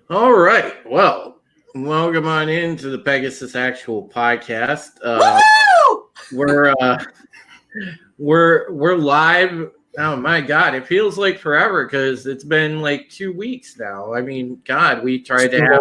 All right. Well, welcome on into the Pegasus Actual Podcast. Woo! We're live. Oh my God, it feels like forever because it's been like 2 weeks now. I mean, God, we tried to have.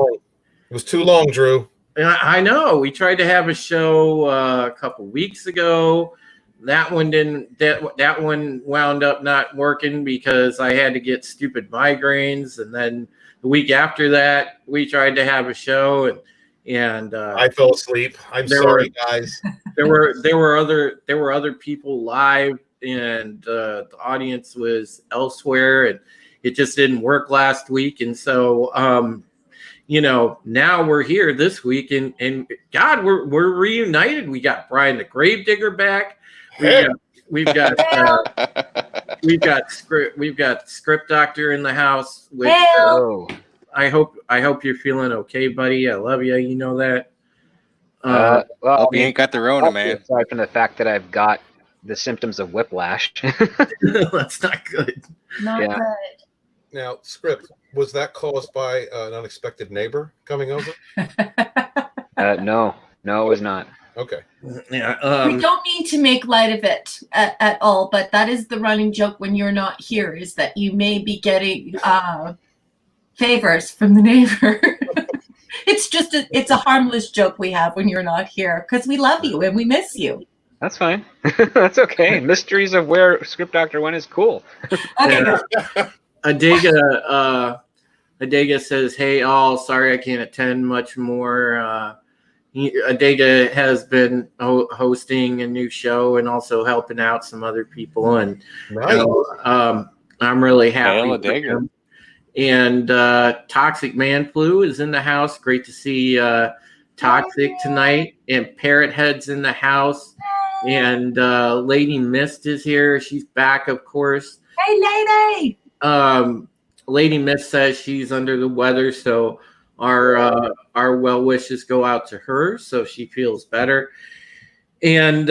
It was too long, Drew. I know we tried to have a show a couple weeks ago. That one didn't. That one wound up not working because I had to get stupid migraines, and then the week after that, we tried to have a show, and I fell asleep. I'm sorry, guys. There were other people live, and the audience was elsewhere, and it just didn't work last week, and so now we're here this week, and God, we're reunited. We got Brian the Gravedigger back. We've got Script Doctor in the house. Which I hope you're feeling okay, buddy. I love you. You know that. Well, Hope you ain't got the Rona, man. Aside from the fact that I've got the symptoms of whiplash. That's not good. Not Yeah. good. Now, Script, was that caused by an unexpected neighbor coming over? No, it was not. Okay. Yeah. We don't mean to make light of it at all, but that is the running joke when you're not here, is that you may be getting favors from the neighbor. It's a harmless joke we have when you're not here because we love you and we miss you. That's fine. That's okay. Mysteries of where Script Doctor went is cool. Okay, Yeah. Adega says, "Hey, all. Sorry, I can't attend much more." Adega has been hosting a new show and also helping out some other people, and Nice. I'm really happy. Hail with Adega. him. And Toxic Man Flu is in the house. Great to see Toxic tonight. And Parrot Head's in the house. And Lady Mist is here. She's back, of course. Hey, lady. Lady Mist says she's under the weather, so our well wishes go out to her, so she feels better. And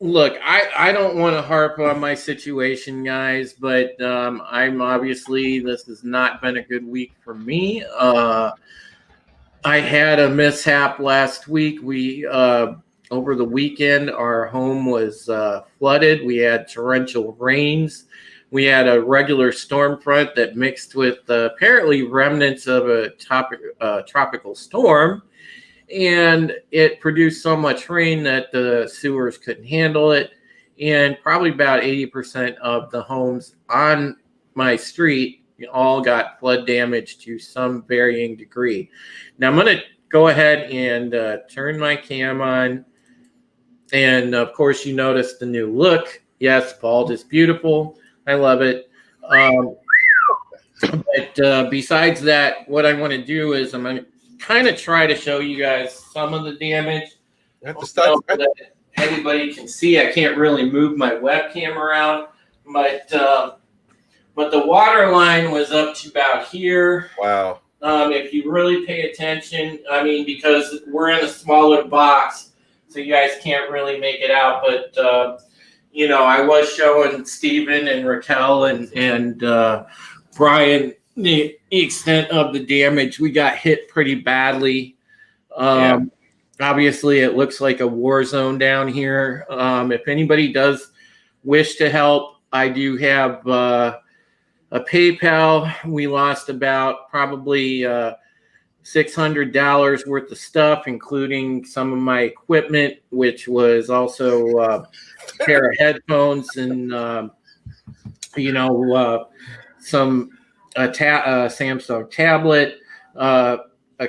look, I don't want to harp on my situation, guys, but I'm obviously, this has not been a good week for me. I had a mishap last week. We over the weekend, our home was flooded. We had torrential rains. We had a regular storm front that mixed with apparently remnants of a tropical storm. And it produced so much rain that the sewers couldn't handle it. And probably about 80% of the homes on my street all got flood damage to some varying degree. Now I'm going to go ahead and turn my cam on. And of course, you notice the new look. Yes, bald is beautiful. I love it. But besides that, what I want to do is I'm going to kind of try to show you guys some of the damage. So that everybody can see. I can't really move my webcam around, but the water line was up to about here. Wow. If you really pay attention, I mean, because we're in a smaller box, so you guys can't really make it out. But I was showing Steven and Raquel and Brian the extent of the damage. We got hit pretty badly. Obviously, it looks like a war zone down here. If anybody does wish to help, I do have a PayPal. We lost about probably $600 worth of stuff, including some of my equipment, which was also a pair of headphones and some Samsung tablet, a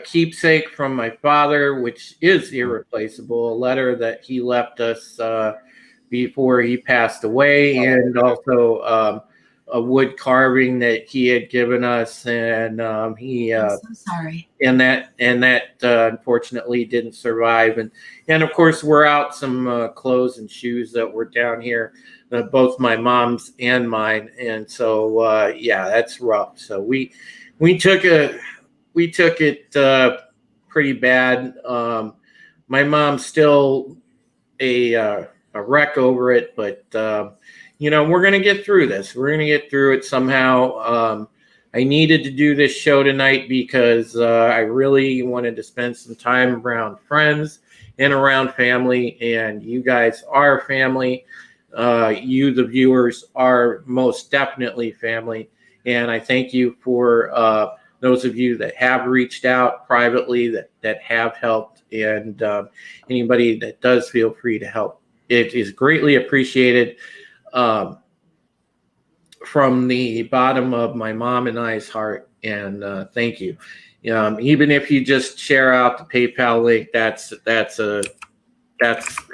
keepsake from my father, which is irreplaceable, a letter that he left us before he passed away, and also a wood carving that he had given us, and he I'm so sorry. and that unfortunately didn't survive, and of course we're out some clothes and shoes that were down here, both my mom's and mine, and so that's rough. So we took it pretty bad. My mom's still a wreck over it, but we're going to get through this. We're going to get through it somehow. I needed to do this show tonight because I really wanted to spend some time around friends and around family, and you guys are family. You, the viewers, are most definitely family, and I thank you for those of you that have reached out privately, that have helped, and anybody that does, feel free to help. It is greatly appreciated. From the bottom of my mom and I's heart, and thank you. Even if you just share out the PayPal link, that's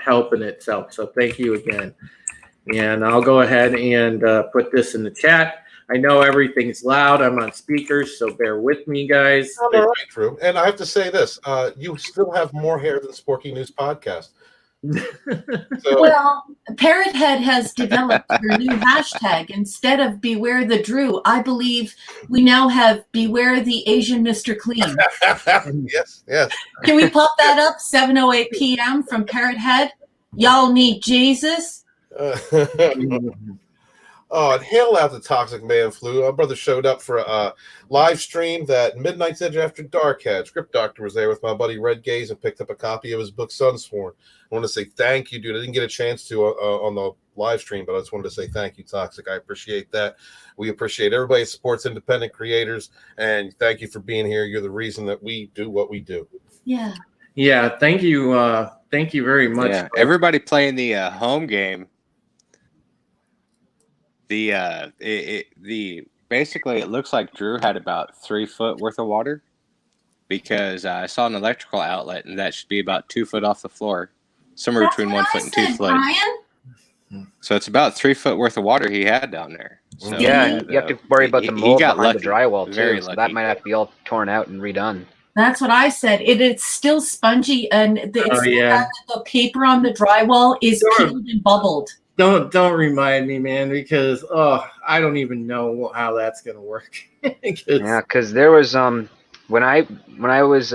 help in itself. So thank you again. And I'll go ahead and put this in the chat. I know everything's loud. I'm on speakers, so bear with me, guys. I'm all right, Drew. And I have to say this: you still have more hair than Sporky News Podcast. So, Well, Parrot Head has developed your new hashtag. Instead of Beware the Drew, I believe we now have Beware the Asian Mr. Clean. yes. Can we pop that up? 7:08 p.m. from Parrot Head. Y'all need Jesus. Oh, and hail out the Toxic Man Flu. Our brother showed up for a live stream that Midnight's Edge After Dark had. Script Doctor was there with my buddy Red Gaze and picked up a copy of his book, Sunsworn. I want to say thank you, dude. I didn't get a chance to on the live stream, but I just wanted to say thank you, Toxic. I appreciate that. We appreciate everybody that supports independent creators, and thank you for being here. You're the reason that we do what we do. Yeah. Yeah, thank you. Thank you very much. Yeah, everybody playing the home game. Basically it looks like Drew had about 3 foot worth of water, because I saw an electrical outlet, and that should be about 2 foot off the floor, somewhere between 1 foot and 2 foot. Brian? So it's about 3 foot worth of water he had down there. So, Yeah, you have to worry about the mold got behind the lucky. drywall Very too. So that lucky. might have to be all torn out and redone. That's what I said. It's still spongy, and yeah. the paper on the drywall is Sure. peeled and bubbled. Don't remind me, man, because I don't even know how that's gonna work. Yeah, because there was when I was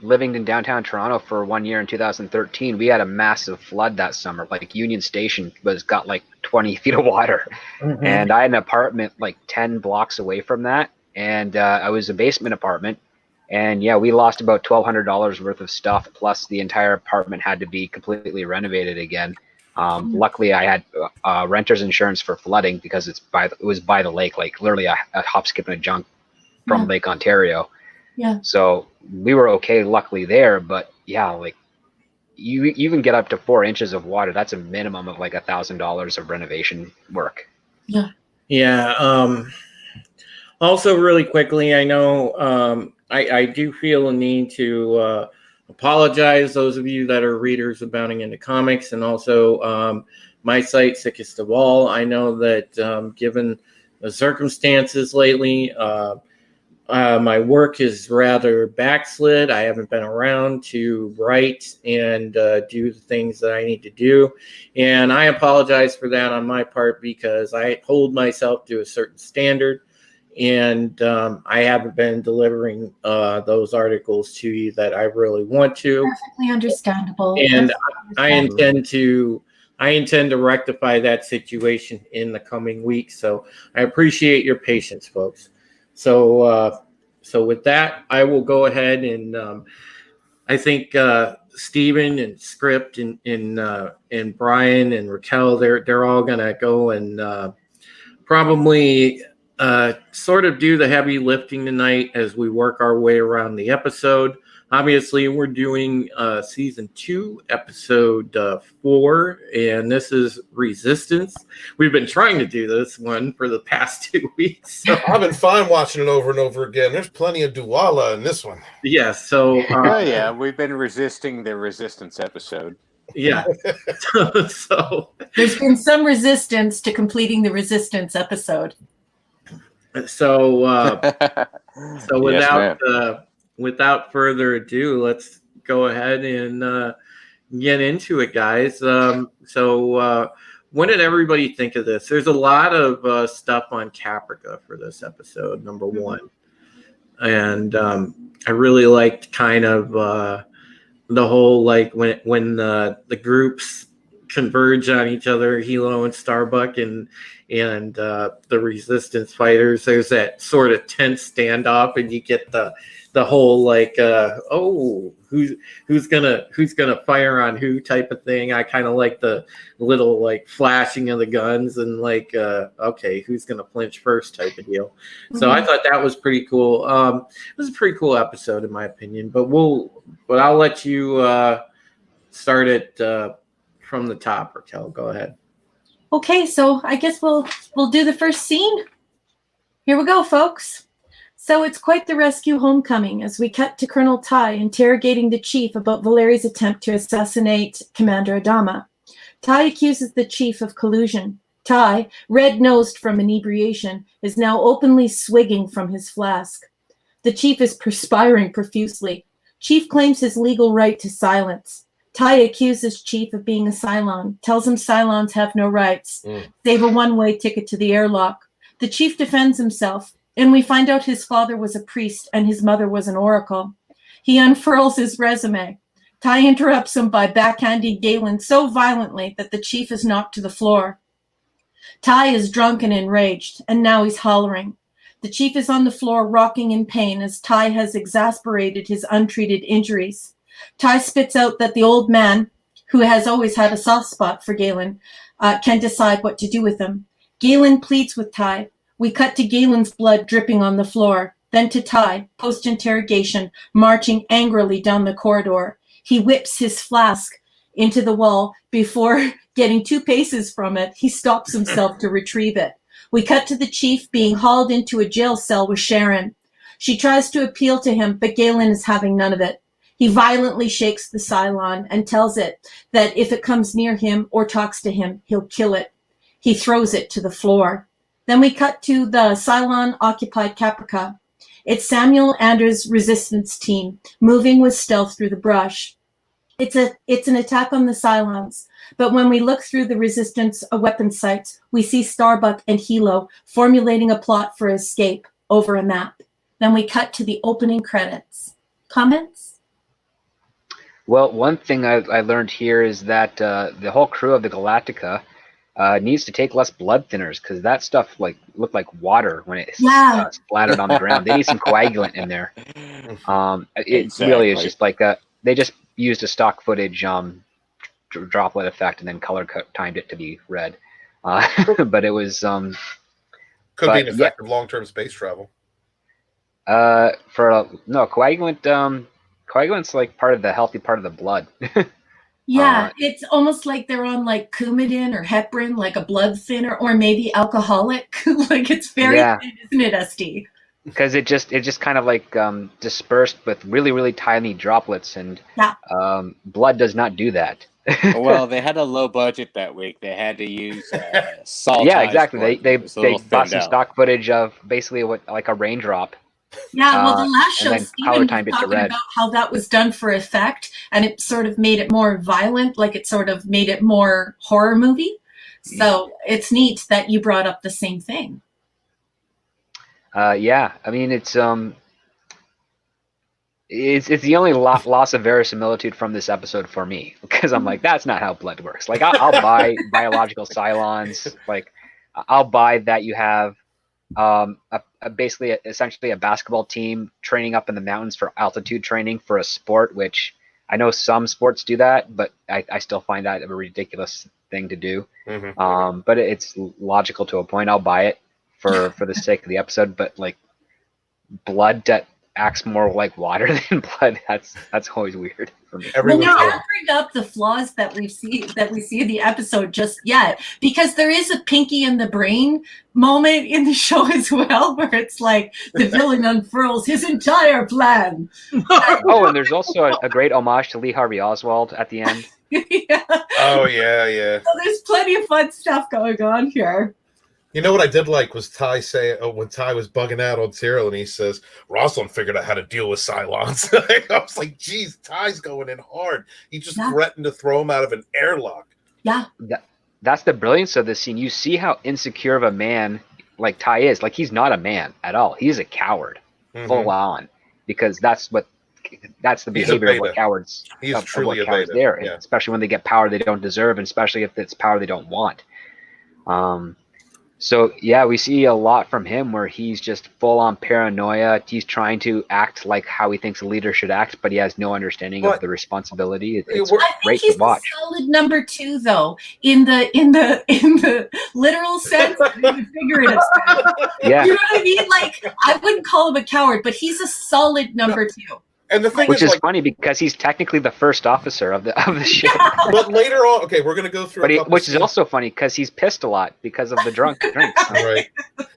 living in downtown Toronto for 1 year in 2013, we had a massive flood that summer. Like Union Station got like 20 feet of water, Mhm. and I had an apartment like 10 blocks away from that, and I was a basement apartment, and yeah, we lost about $1,200 worth of stuff. Plus, the entire apartment had to be completely renovated again. Luckily, I had renter's insurance for flooding because it was by the lake, like literally a hop, skip, and a jump from Lake Ontario. Yeah. So we were okay, luckily there. But yeah, like you can get up to 4 inches of water. That's a minimum of like $1,000 of renovation work. Yeah. Yeah. Also, really quickly, I know I do feel a need to apologize those of you that are readers of Bounding Into Comics, and also my site, Sickest of All. I know that given the circumstances lately, my work is rather backslid. I haven't been around to write and do the things that I need to do. And I apologize for that on my part, because I hold myself to a certain standard. And I haven't been delivering those articles to you that I really want to. Perfectly understandable. And I intend to rectify that situation in the coming weeks. So I appreciate your patience, folks. So with that, I will go ahead and I think Stephen and Script and Brian and Raquel, they're all gonna go and probably sort of do the heavy lifting tonight as we work our way around the episode. Obviously, we're doing season 2, episode 4, and this is Resistance. We've been trying to do this one for the past 2 weeks. So. I've been fine watching it over and over again. There's plenty of Duala in this one. Yeah, so yeah, we've been resisting the Resistance episode. Yeah. So there's been some resistance to completing the Resistance episode. So Yes, without further ado, let's go ahead and get into it, guys. So what did everybody think of this? There's a lot of stuff on Caprica for this episode, number one. And I really liked kind of the whole, like, when the groups converge on each other, Hilo and Starbuck and the Resistance fighters. There's that sort of tense standoff, and you get the whole like who's gonna fire on who type of thing. I kind of like the little like flashing of the guns and like okay, who's gonna flinch first type of deal. So I thought that was pretty cool. It was a pretty cool episode in my opinion. But I'll let you start it from the top, Raquel. Go ahead. Okay, so I guess we'll do the first scene. Here we go, folks. So it's quite the rescue homecoming as we cut to Colonel Tai interrogating the chief about Valeri's attempt to assassinate Commander Adama. Tai accuses the chief of collusion. Tai, red-nosed from inebriation, is now openly swigging from his flask. The chief is perspiring profusely. Chief claims his legal right to silence. Tai accuses Chief of being a Cylon, tells him Cylons have no rights, save a one-way ticket to the airlock. The chief defends himself, and we find out his father was a priest and his mother was an oracle. He unfurls his resume. Tai interrupts him by backhanding Galen so violently that the chief is knocked to the floor. Tai is drunk and enraged, and now he's hollering. The chief is on the floor rocking in pain as Tai has exasperated his untreated injuries. Tai spits out that the old man, who has always had a soft spot for Galen, can decide what to do with him. Galen pleads with Tai. We cut to Galen's blood dripping on the floor, then to Tai, post-interrogation, marching angrily down the corridor. He whips his flask into the wall before getting 2 paces from it. He stops himself to retrieve it. We cut to the chief being hauled into a jail cell with Sharon. She tries to appeal to him, but Galen is having none of it. He violently shakes the Cylon and tells it that if it comes near him or talks to him, he'll kill it. He throws it to the floor. Then we cut to the Cylon-occupied Caprica. It's Samuel Anders' resistance team, moving with stealth through the brush. It's an attack on the Cylons, but when we look through the resistance weapon sights, we see Starbuck and Hilo formulating a plot for escape over a map. Then we cut to the opening credits. Comments? Well, one thing I learned here is that the whole crew of the Galactica needs to take less blood thinners because that stuff looked like water when it splattered on the ground. They need some coagulant in there. It really is just like they just used a stock footage droplet effect and then color timed it to be red. But it was could be an effective long-term space travel. Coagulant. Coagulant's like part of the healthy part of the blood. Yeah, it's almost like they're on like Coumadin or heparin, like a blood thinner, or maybe alcoholic. Like it's very thin, isn't it, SD? Because it just kind of like dispersed with really, really tiny droplets, and blood does not do that. Well, they had a low budget that week. They had to use salt. Yeah, exactly. They bought some stock footage of basically what like a raindrop. Yeah, well, the last show, Steven was talking about how that was done for effect, and it sort of made it more violent, like it sort of made it more horror movie. So it's neat that you brought up the same thing. Yeah, I mean it's the only loss of verisimilitude from this episode for me, because I'm like, that's not how blood works. Like I'll buy biological Cylons, like I'll buy that you have essentially a basketball team training up in the mountains for altitude training for a sport, which I know some sports do that, but I still find that a ridiculous thing to do. But it's logical to a point. I'll buy it for the sake of the episode, but like blood that acts more like water than blood, that's always weird for me. Well, now I'll bring up the flaws that we see in the episode just yet, because there is a Pinky in the Brain moment in the show as well, where it's like the villain unfurls his entire plan. Oh, and there's also a great homage to Lee Harvey Oswald at the end. Yeah. Oh yeah. So there's plenty of fun stuff going on here. You know what I did like was Tai say when Tai was bugging out on Cyril and he says, Rosalind figured out how to deal with Cylons. I was like, geez, Ty's going in hard. He just threatened to throw him out of an airlock. Yeah. That's the brilliance of this scene. You see how insecure of a man like Tai is. Like he's not a man at all. He's a coward, full on, because that's what like that's the He's a behavior of what beta. cowards. He's of truly what a cowards beta. they are, Yeah. especially when they get power they don't deserve, and especially if it's power they don't want. So yeah, we see a lot from him where he's just full on paranoia. He's trying to act like how he thinks a leader should act, but he has no understanding of the responsibility. It's I think great he's to watch. a solid number 2, though, in the literal sense and in the figurative sense. Yeah, You know what I mean? Like, I wouldn't call him a coward, but he's a solid number 2. And the thing which is like, funny because he's technically the first officer of the ship. but later on, okay, we're gonna go through. Which is also funny because he's pissed a lot because of the drinks. Right.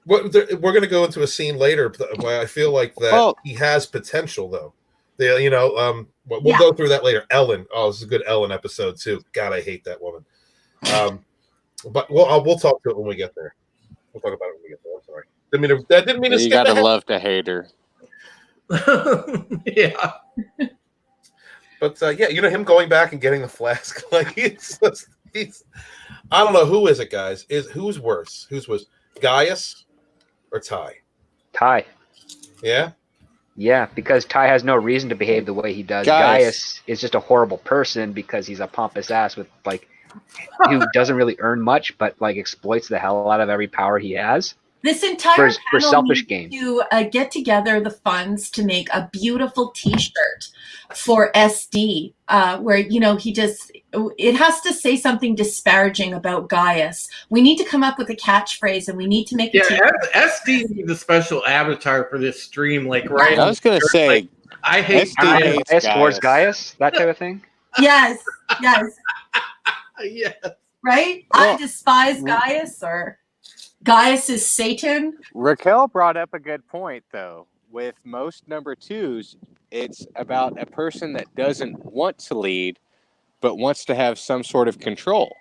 We're gonna go into a scene later where I feel like that he has potential, though. We'll go through that later. Ellen. Oh, this is a good Ellen episode too. God, I hate that woman. But we'll talk to it when we get there. We'll talk about it when we get there. I'm sorry. Didn't mean to. You gotta love to hate her. Yeah. But him going back and getting the flask, like he's I don't know who is it, guys. Who's worse? Who's worse, Gaius or Ty? Ty. Yeah. Yeah, because Ty has no reason to behave the way he does. Gaius is just a horrible person because he's a pompous ass with who doesn't really earn much, but exploits the hell out of every power he has. This entire for selfish gain. To get together the funds to make a beautiful T-shirt for SD, where it has to say something disparaging about Gaius. We need to come up with a catchphrase, and we need to make it. Yeah, SD needs a special avatar for this stream, right? I was gonna say, I hate Gaius towards Gaius, that type of thing. Yes. Yes. Right. I despise Gaius, or Gaius is Satan. Raquel brought up a good point, though. With most number 2s, it's about a person that doesn't want to lead, but wants to have some sort of control.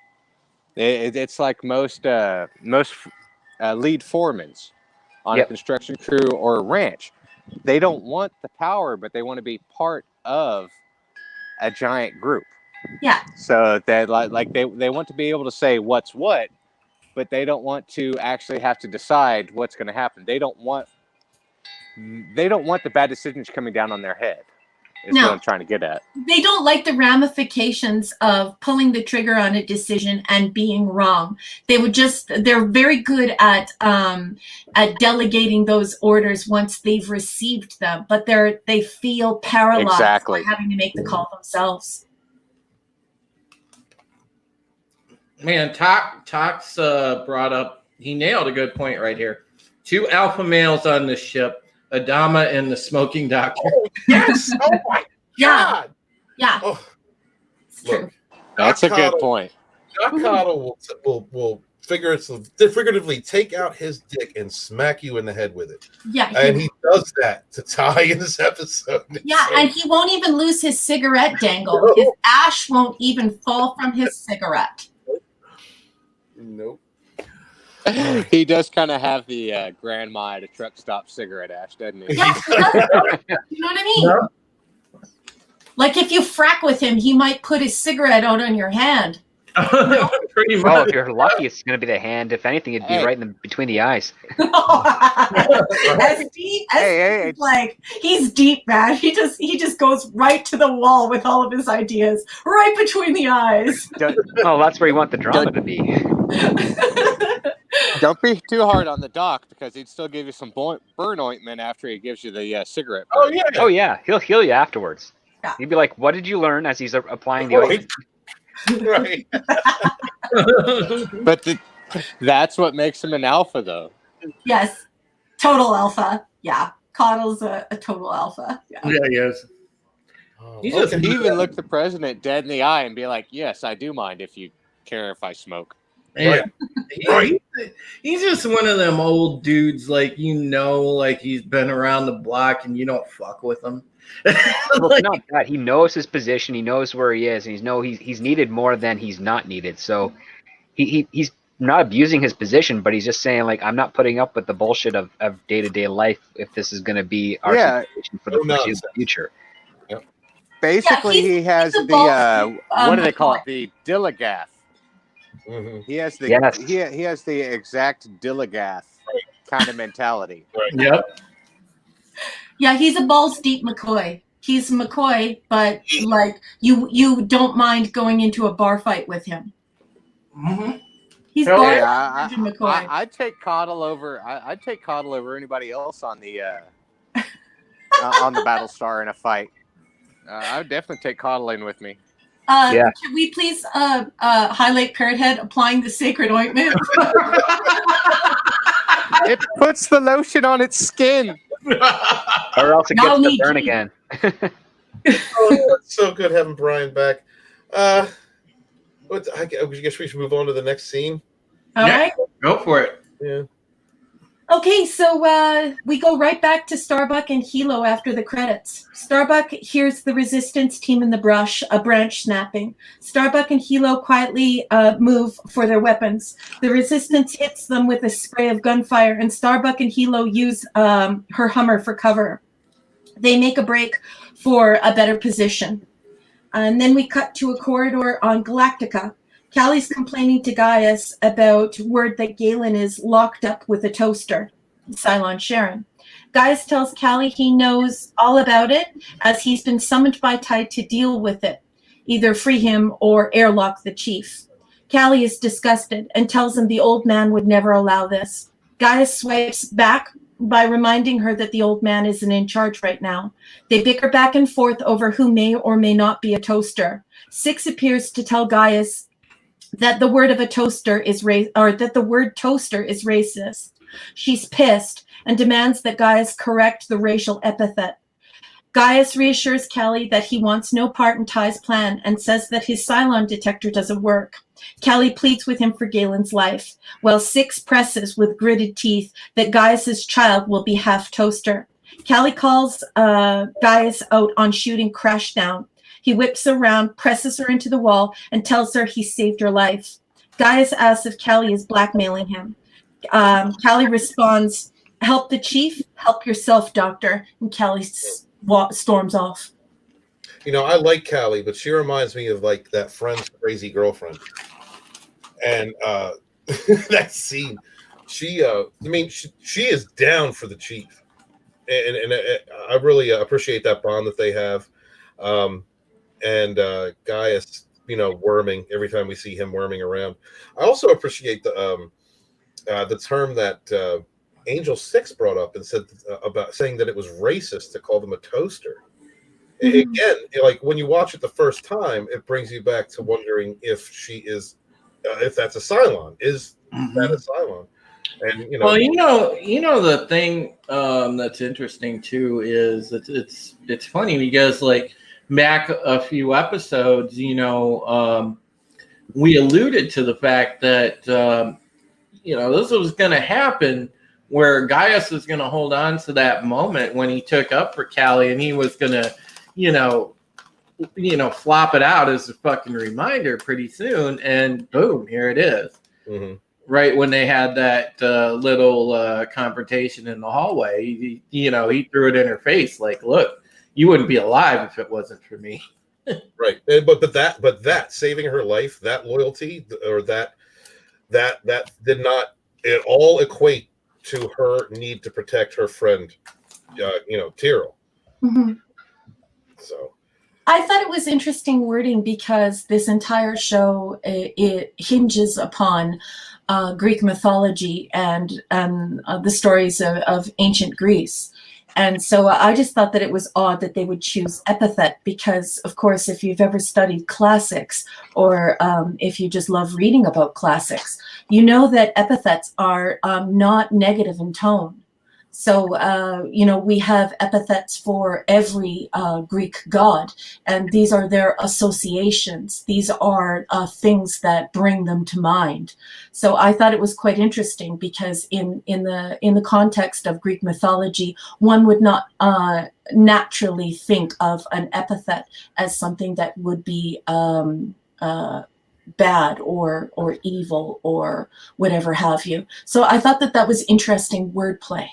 It's like most lead foremans on a construction crew or a ranch. They don't want the power, but they want to be part of a giant group. Yeah. So that they want to be able to say what's what, but they don't want to actually have to decide what's going to happen. They don't want the bad decisions coming down on their head. Is what I'm trying to get at. They don't like the ramifications of pulling the trigger on a decision and being wrong. They're very good at delegating those orders once they've received them, but they feel paralyzed by having to make the call themselves. Man, Tox brought up, he nailed a good point right here. 2 alpha males on the ship, Adama and the smoking doctor. Oh, yes. Oh my God. Yeah. Oh, it's true. That's a good point. Doc Cottle will figuratively take out his dick and smack you in the head with it. Yeah. And he does that to Ty in this episode. Yeah, and he won't even lose his cigarette dangle. No. His ash won't even fall from his cigarette. Nope. He does kind of have the grandma at a truck stop cigarette ash, doesn't he? Yeah, you know what I mean? No. Like if you frack with him, he might put his cigarette out on your hand. Pretty much. Well, if you're lucky, it's going to be the hand. If anything, it'd be right in between the eyes. SD is like, he's deep, man. He just goes right to the wall with all of his ideas, right between the eyes. Oh, that's where you want the drama to be. Don't be too hard on the doc, because he'd still give you some burn ointment after he gives you the cigarette burn. Oh yeah. Oh yeah, he'll heal you afterwards. Yeah. He'd be like, "What did you learn?" As he's applying the ointment. Right. But that's what makes him an alpha, though. Yes, total alpha. Yeah, Cottle's a total alpha. Yeah, he is. He He even looked the president dead in the eye and be like, "Yes, I do mind if you care if I smoke." Yeah. He's just one of them old dudes, like he's been around the block and you don't fuck with him. Well, it's not that. He knows his position, he knows where he is, and he's needed more than he's not needed. So he's not abusing his position, but he's just saying, like, I'm not putting up with the bullshit of day-to-day life if this is going to be our situation for the foreseeable future. Yep. Basically, he has the what do they call it? The Diligath. Mm-hmm. He has the he has the exact Diligath kind of mentality. Right. Yep. Yeah, he's a balls deep McCoy. He's McCoy, but like you don't mind going into a bar fight with him. Mm-hmm. He's Hell bar yeah. Virgin McCoy. I'd take Coddle over. I'd take Coddle over anybody else on the Battlestar in a fight. I would definitely take Coddle in with me. Yeah. Can we please highlight Parrot Head applying the sacred ointment? It puts the lotion on its skin. Or else it Y'all gets to need burn to- again. Oh, it's so good having Brian back. I guess we should move on to the next scene. All Yeah. right. Go for it. Yeah. Okay, so we go right back to Starbuck and Hilo after the credits. Starbuck hears the resistance team in the brush, a branch snapping. Starbuck and Hilo quietly move for their weapons. The resistance hits them with a spray of gunfire, and Starbuck and Hilo use her Hummer for cover. They make a break for a better position. And then we cut to a corridor on Galactica. Callie's complaining to Gaius about word that Galen is locked up with a toaster, Cylon Sharon. Gaius tells Callie he knows all about it, as he's been summoned by Tide to deal with it, either free him or airlock the chief. Callie is disgusted and tells him the old man would never allow this. Gaius swipes back by reminding her that the old man isn't in charge right now. They bicker back and forth over who may or may not be a toaster. Six appears to tell Gaius that the word toaster is racist. She's pissed and demands that Gaius correct the racial epithet. Gaius reassures Callie that he wants no part in Ty's plan and says that his Cylon detector doesn't work. Callie pleads with him for Galen's life, while Six presses with gritted teeth that Gaius's child will be half toaster. Callie calls Gaius out on shooting Crashdown. He whips around, presses her into the wall, and tells her he saved her life. Gaius asks if Callie is blackmailing him. Callie responds, "Help the chief, help yourself, doctor." And Callie storms off. You know, I like Callie, but she reminds me of like that friend's crazy girlfriend. And that scene, she is down for the chief, and I really appreciate that bond that they have. And Gaius, worming every time we see him worming around. I also appreciate the term that Angel 6 brought up and said about saying that it was racist to call them a toaster. Mm-hmm. Again, like when you watch it the first time, it brings you back to wondering if she is, if that's a Cylon. Is that a Cylon? And well, the thing that's interesting too is it's funny because like back a few episodes, we alluded to the fact that this was going to happen, where Gaius was going to hold on to that moment when he took up for Callie, and he was going to, flop it out as a fucking reminder pretty soon, and boom, here it is. Mm-hmm. Right when they had that little confrontation in the hallway, he threw it in her face, like, look, you wouldn't be alive if it wasn't for me. Right. But that saving her life, that loyalty, or that did not at all equate to her need to protect her friend, Tyrell. Mm-hmm. So I thought it was interesting wording because this entire show it hinges upon Greek mythology and the stories of ancient Greece. And so I just thought that it was odd that they would choose epithet because, of course, if you've ever studied classics or if you just love reading about classics, you know that epithets are not negative in tone. So, we have epithets for every Greek god, and these are their associations. These are things that bring them to mind. So I thought it was quite interesting because in the context of Greek mythology, one would not naturally think of an epithet as something that would be bad or evil or whatever have you. So I thought that was interesting wordplay.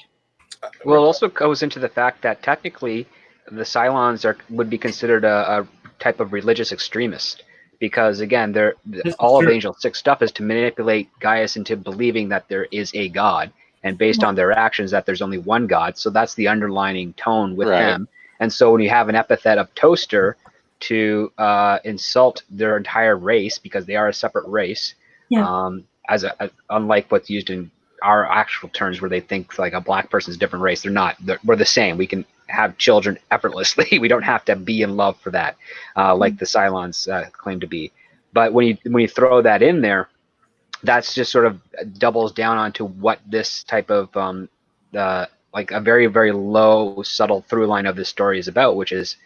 Well, it also goes into the fact that technically the Cylons would be considered a type of religious extremist because, again, all of Angel 6 stuff is to manipulate Gaius into believing that there is a god, and based on their actions that there's only one god. So that's the underlining tone with them. And so when you have an epithet of toaster to insult their entire race, because they are a separate race, as unlike what's used in our actual terms where they think like a black person is a different race. They're not. We're the same. We can have children effortlessly. We don't have to be in love for that, like the Cylons claim to be. But when you throw that in there, that's just sort of doubles down onto what this type of like a very, very low, subtle through line of this story is about, which is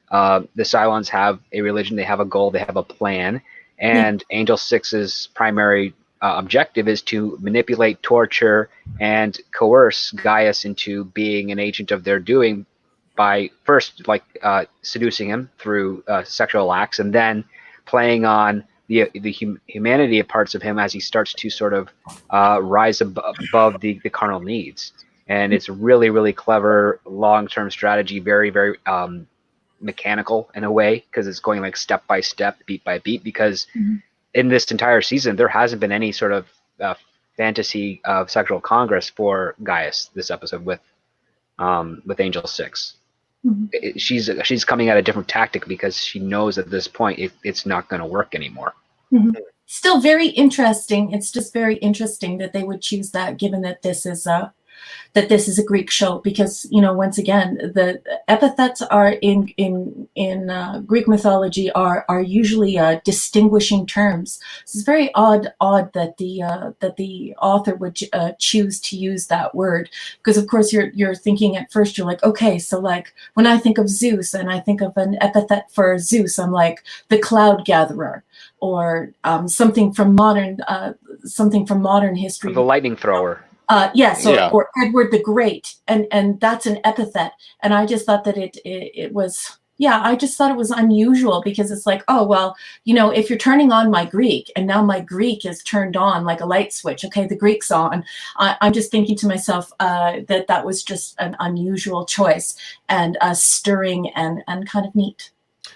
the Cylons have a religion, they have a goal, they have a plan, and Angel 6's primary objective is to manipulate, torture, and coerce Gaius into being an agent of their doing by first seducing him through sexual acts, and then playing on the humanity of parts of him as he starts to sort of rise above the carnal needs. And it's really, really clever long-term strategy, very, very mechanical in a way, because it's going like step by step, beat by beat, because in this entire season there hasn't been any sort of fantasy of sexual congress for Gaius this episode with Angel 6. She's coming at a different tactic because she knows at this point it's not going to work anymore. Still very interesting. It's just very interesting that they would choose that, given that this is a Greek show, because once again the epithets are in Greek mythology are usually distinguishing terms. So it's very odd that the author would choose to use that word, because of course you're thinking at first, you're like, okay, so like when I think of Zeus and I think of an epithet for Zeus, I'm like the cloud gatherer, or something from modern history, the lightning thrower. Yes, or Edward the Great, and that's an epithet. And I just thought that it was, I just thought it was unusual, because it's like, oh, well, if you're turning on my Greek and now my Greek is turned on like a light switch, okay, the Greek's on. I'm just thinking to myself that was just an unusual choice, and stirring and kind of neat.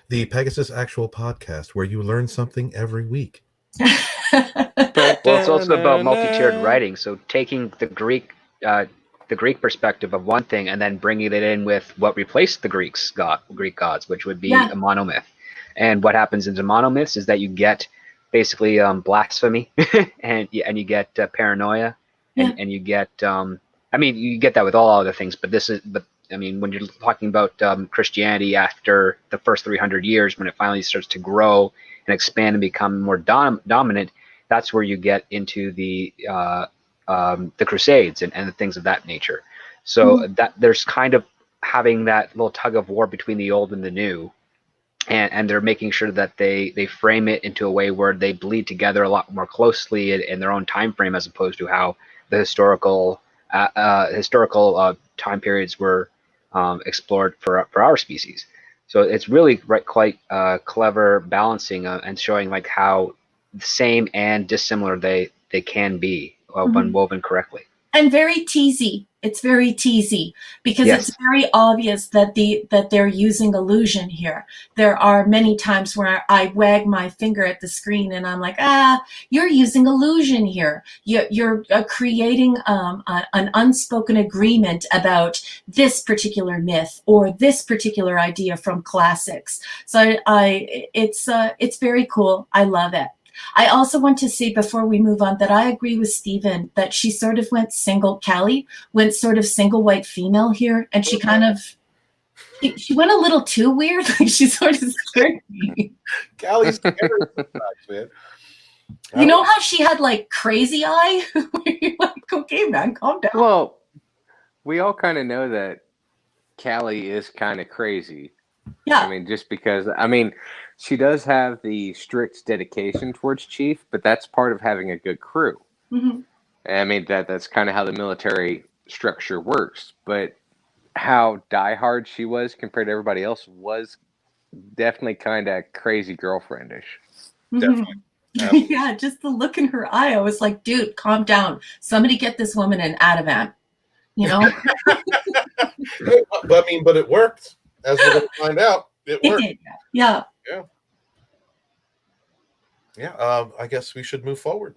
The Pegasus Actual Podcast, where you learn something every week. Well, it's also about multi-tiered writing. So taking the Greek perspective of one thing and then bringing it in with what replaced the Greek gods, which would be a monomyth. And what happens in the monomyths is that you get basically blasphemy, and you get paranoia, and you get you get that with all other things, but when you're talking about Christianity after the first 300 years, when it finally starts to grow and expand and become more dominant, that's where you get into the Crusades and the things of that nature. So that there's kind of having that little tug of war between the old and the new, and they're making sure that they frame it into a way where they bleed together a lot more closely in their own time frame, as opposed to how the historical time periods were explored for our species. So it's really quite clever balancing and showing like how same and dissimilar they can be when woven correctly. And very teasy. It's very teasy, because it's very obvious that they're using illusion here. There are many times where I wag my finger at the screen and I'm like, you're using illusion here. You're creating an unspoken agreement about this particular myth or this particular idea from classics. So it's very cool. I love it. I also want to say before we move on that I agree with Stephen that she sort of went Callie went sort of single white female here, and she kind of she went a little too weird. Like she sort of scared me. Callie's scary sometimes, man. You know how she had like crazy eye? You're like, okay, man, calm down. Well, we all kind of know that Callie is kind of crazy. Yeah. Just because, she does have the strict dedication towards Chief, but that's part of having a good crew. That's kind of how the military structure works. But how diehard she was compared to everybody else was definitely kind of crazy girlfriendish. Definitely. Yeah, just the look in her eye. I was like, dude, calm down. Somebody get this woman an Ativan. But it worked. As we're going to find out, it worked. Did. Yeah. I guess we should move forward.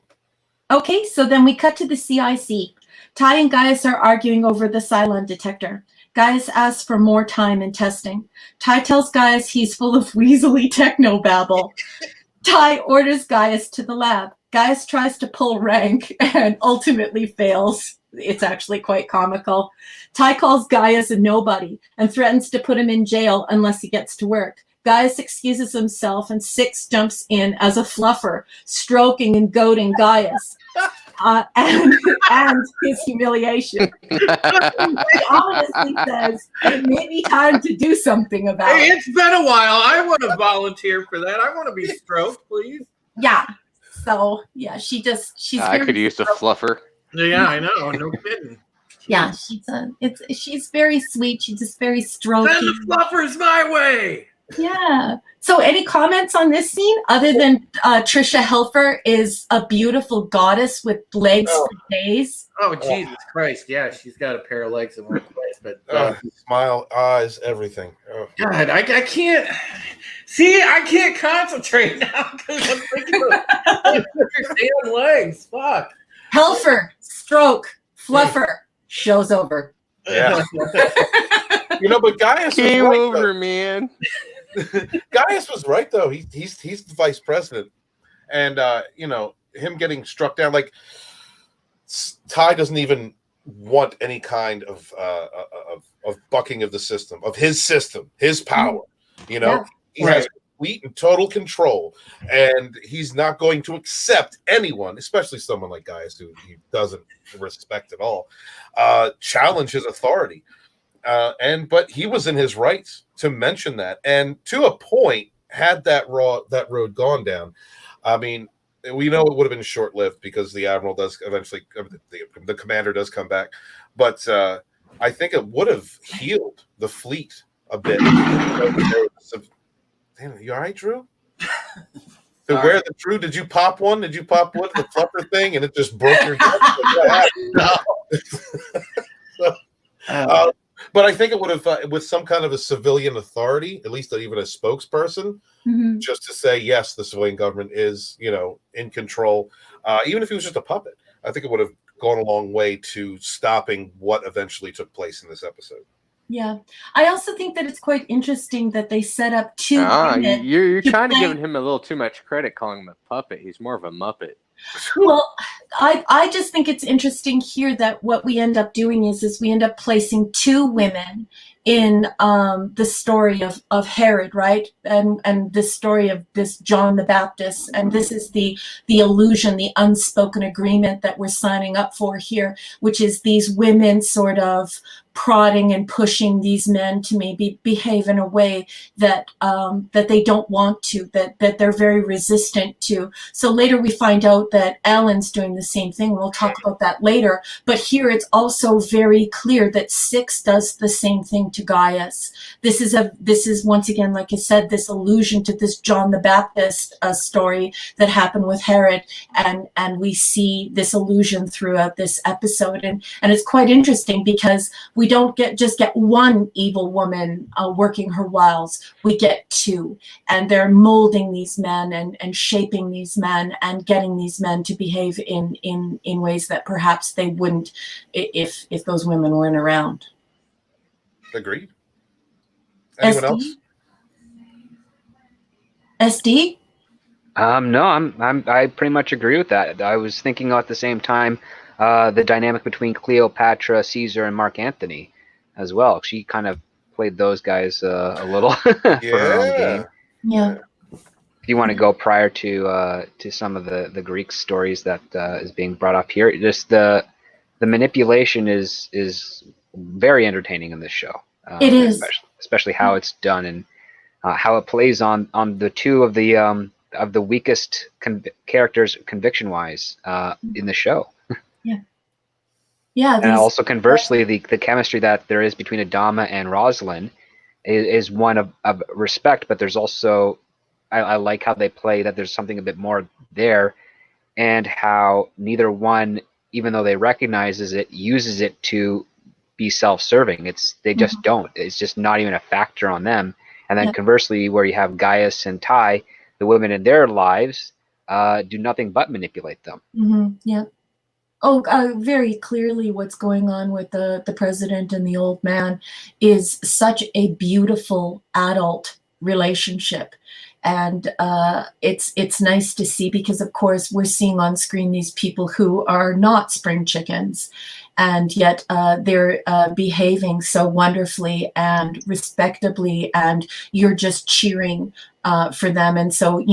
Okay, so then we cut to the CIC. Ty and Gaius are arguing over the Cylon detector. Gaius asks for more time in testing. Ty tells Gaius he's full of weaselly technobabble. Ty orders Gaius to the lab. Gaius tries to pull rank and ultimately fails. It's actually quite comical. Ty calls Gaius a nobody and threatens to put him in jail unless he gets to work. Gaius excuses himself and Six jumps in as a fluffer, stroking and goading Gaius. And his humiliation. He ominously says, it may be time to do something about it. It's been a while. I want to volunteer for that. I want to be stroked, please. Yeah. So, yeah, she's I could use a fluffer. Yeah, I know. No kidding. Yeah, she's very sweet. She's just very strokey. Send the fluffers my way. Yeah. So any comments on this scene other than Trisha Helfer is a beautiful goddess with legs for days? Oh, Jesus Christ. Yeah, she's got a pair of legs in one place. But smile, eyes, everything. Oh. God, I can't. See, I can't concentrate now because I'm thinking of her damn legs. Fuck. Helfer, stroke, fluffer, show's over. Yeah. But Gaius Game was right, over, man. Gaius was right, though. He's the vice president, and him getting struck down. Like Ty doesn't even want any kind of bucking of the system, of his power. He has complete and total control, and he's not going to accept anyone, especially someone like Gaius who he doesn't respect at all, challenge his authority. But he was in his rights to mention that, and to a point, had that road gone down, I mean, we know it would have been short-lived because the admiral does eventually, the commander does come back, but I think it would have healed the fleet a bit. Damn, you all right, Drew? Drew, did you pop one? Did you pop what, the fluffer thing, and it just broke your head? But I think it would have, with some kind of a civilian authority, at least even a spokesperson, just to say, yes, the civilian government is, in control. Even if he was just a puppet, I think it would have gone a long way to stopping what eventually took place in this episode. Yeah. I also think that it's quite interesting that they set up two women. You're kind of giving him a little too much credit calling him a puppet. He's more of a Muppet. Well, I just think it's interesting here that what we end up doing is we end up placing two women in the story of Herod, right? And the story of this John the Baptist. And this is the illusion, the unspoken agreement that we're signing up for here, which is these women sort of prodding and pushing these men to maybe behave in a way that that they don't want to, that they're very resistant to. So later we find out that Ellen's doing the same thing. We'll talk about that later. But here it's also very clear that Six does the same thing to Gaius. This is once again, like I said, this allusion to this John the Baptist story that happened with Herod, and we see this allusion throughout this episode, and it's quite interesting because we don't just get one evil woman working her wiles. We get two, and they're molding these men and shaping these men and getting these men to behave in ways that perhaps they wouldn't if those women weren't around. Agreed. Anyone else? SD? No, I pretty much agree with that. I was thinking at the same time the dynamic between Cleopatra, Caesar, and Mark Antony as well. She kind of played those guys a little for her own game. Yeah. If you want to go prior to some of the Greek stories that is being brought up here, just the manipulation is very entertaining in this show. It is, especially how it's done and how it plays on the two of the weakest characters conviction wise in the show. Yeah. And also conversely, the chemistry that there is between Adama and Rosalind is one of respect, but there's also I like how they play that there's something a bit more there, and how neither one, even though they recognizes it, uses it to be self-serving. They just don't. It's just not even a factor on them. And then conversely, where you have Gaius and Ty, the women in their lives do nothing but manipulate them. Yeah. Oh, very clearly what's going on with the president and the old man is such a beautiful adult relationship. And it's nice to see because, of course, we're seeing on screen these people who are not spring chickens, and yet they're behaving so wonderfully and respectably, and you're just cheering for them. And so,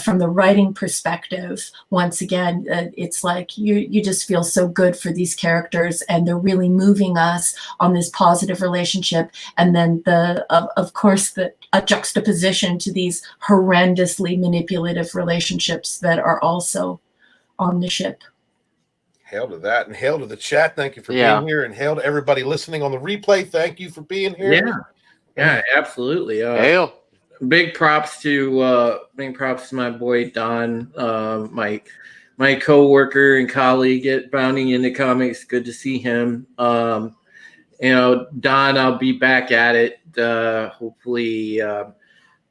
from the writing perspective, once again, it's like you just feel so good for these characters, and they're really moving us on this positive relationship. And then of course, a juxtaposition to these horrendously manipulative relationships that are also on the ship. Hail to that, and hail to the chat. Thank you for Yeah. being here, and hail to everybody listening on the replay. Thank you for being here. Yeah, absolutely. Hail. Big props to my boy Don, my co-worker and colleague at Bounding into Comics. Good to see him. Don, I'll be back at it hopefully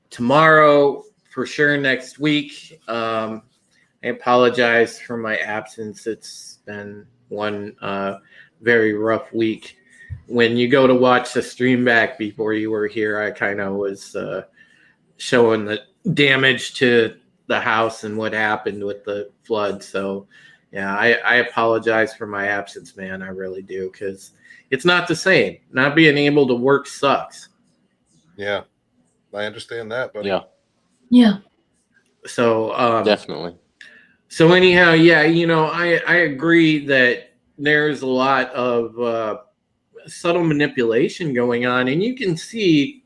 tomorrow, for sure next week. I apologize for my absence. It's been one very rough week. When you go to watch the stream back before you were here, I kind of was showing the damage to the house and what happened with the flood. So, yeah, I apologize for my absence, man. I really do, because it's not the same. Not being able to work sucks. Yeah, I understand that, buddy. Yeah. So, Definitely. So anyhow, yeah, I agree that there's a lot of subtle manipulation going on, and you can see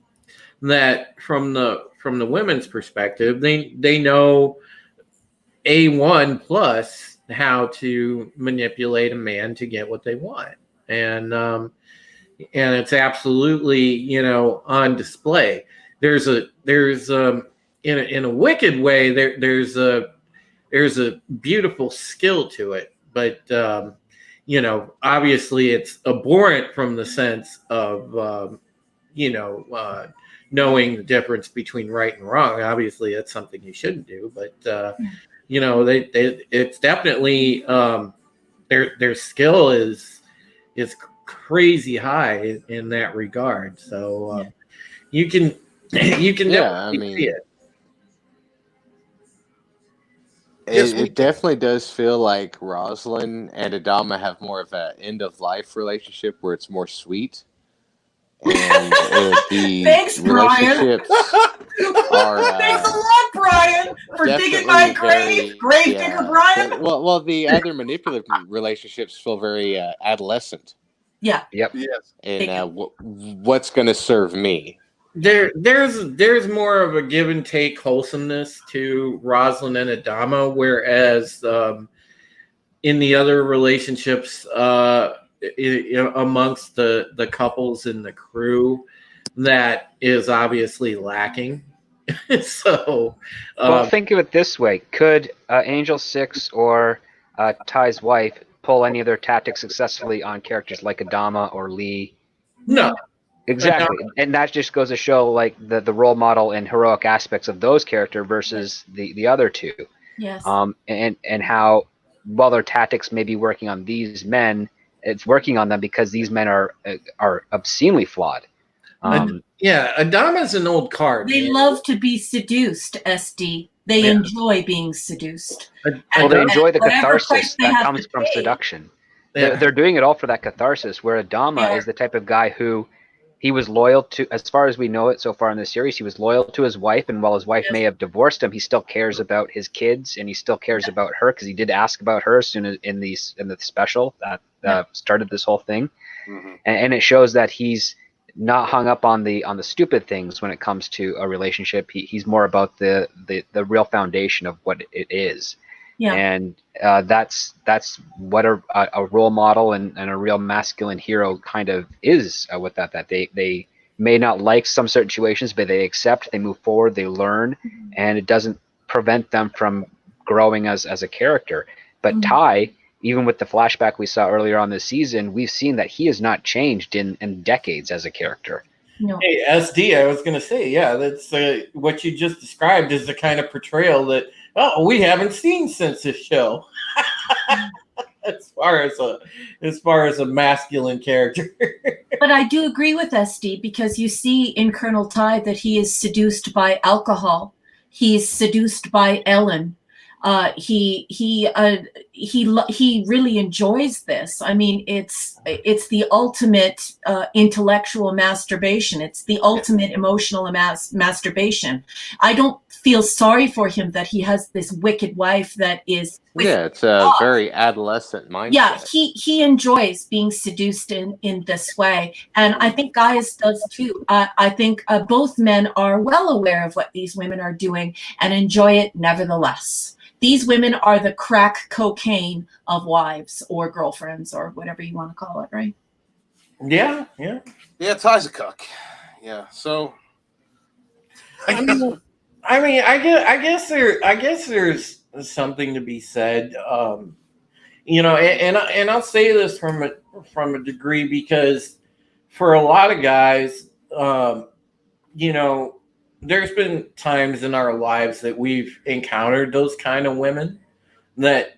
that from the women's perspective. They know A1 plus how to manipulate a man to get what they want, and it's absolutely on display. There's in a wicked way there's a beautiful skill to it, but obviously it's abhorrent from the sense of knowing the difference between right and wrong. Obviously, that's something you shouldn't do, but it's definitely their skill is crazy high in that regard. So you can definitely see it. It definitely does feel like Rosalind and Adama have more of an end of life relationship where it's more sweet. And the Thanks, Brian. relationships are Thanks a lot, Brian, for digging my grave. Grave digger, Brian. Well, the other manipulative relationships feel very adolescent. Yeah. Yep. Yes. And what's going to serve me? There's more of a give and take wholesomeness to Rosalind and Adama, whereas in the other relationships amongst the couples in the crew, that is obviously lacking. So, well, think of it this way: could Angel 6 or Ty's wife pull any of their tactics successfully on characters like Adama or Lee? No. Exactly, and that just goes to show like the role model and heroic aspects of those characters versus the other two. Yes. And how while their tactics may be working on these men, it's working on them because these men are obscenely flawed. Adama's an old card. They love to be seduced, SD. They enjoy being seduced. Well, they enjoy the whatever catharsis price they that have comes to from pay. seduction. Yeah. They're doing it all for that catharsis, where Adama is the type of guy who he was loyal to, as far as we know it so far in the series, he was loyal to his wife, and while his wife may have divorced him, he still cares about his kids, and he still cares about her, because he did ask about her as soon as in the special that started this whole thing. Mm-hmm. And it shows that he's not hung up on the stupid things when it comes to a relationship. He's more about the real foundation of what it is. Yeah. And that's what a role model and a real masculine hero kind of is with that they may not like some situations, but they accept, they move forward, they learn, and it doesn't prevent them from growing as a character. But Ty, even with the flashback we saw earlier on this season, we've seen that he has not changed in decades as a character. No. Hey, SD, I was going to say, yeah, that's what you just described is the kind of portrayal that we haven't seen since this show. as far as a masculine character. But I do agree with SD, because you see in Colonel Tide that he is seduced by alcohol. He's seduced by Ellen. He really enjoys this. I mean, it's the ultimate intellectual masturbation. It's the ultimate emotional masturbation. I don't feel sorry for him that he has this wicked wife that is. Yeah, it's a very adolescent mindset. Yeah, he enjoys being seduced in this way, and I think Gaius does too. I think both men are well aware of what these women are doing and enjoy it nevertheless. These women are the crack cocaine of wives or girlfriends or whatever you want to call it, right? Yeah. Ty's a cuck. Yeah, so I guess there's something to be said. And I'll say this from a degree, because for a lot of guys, there's been times in our lives that we've encountered those kind of women that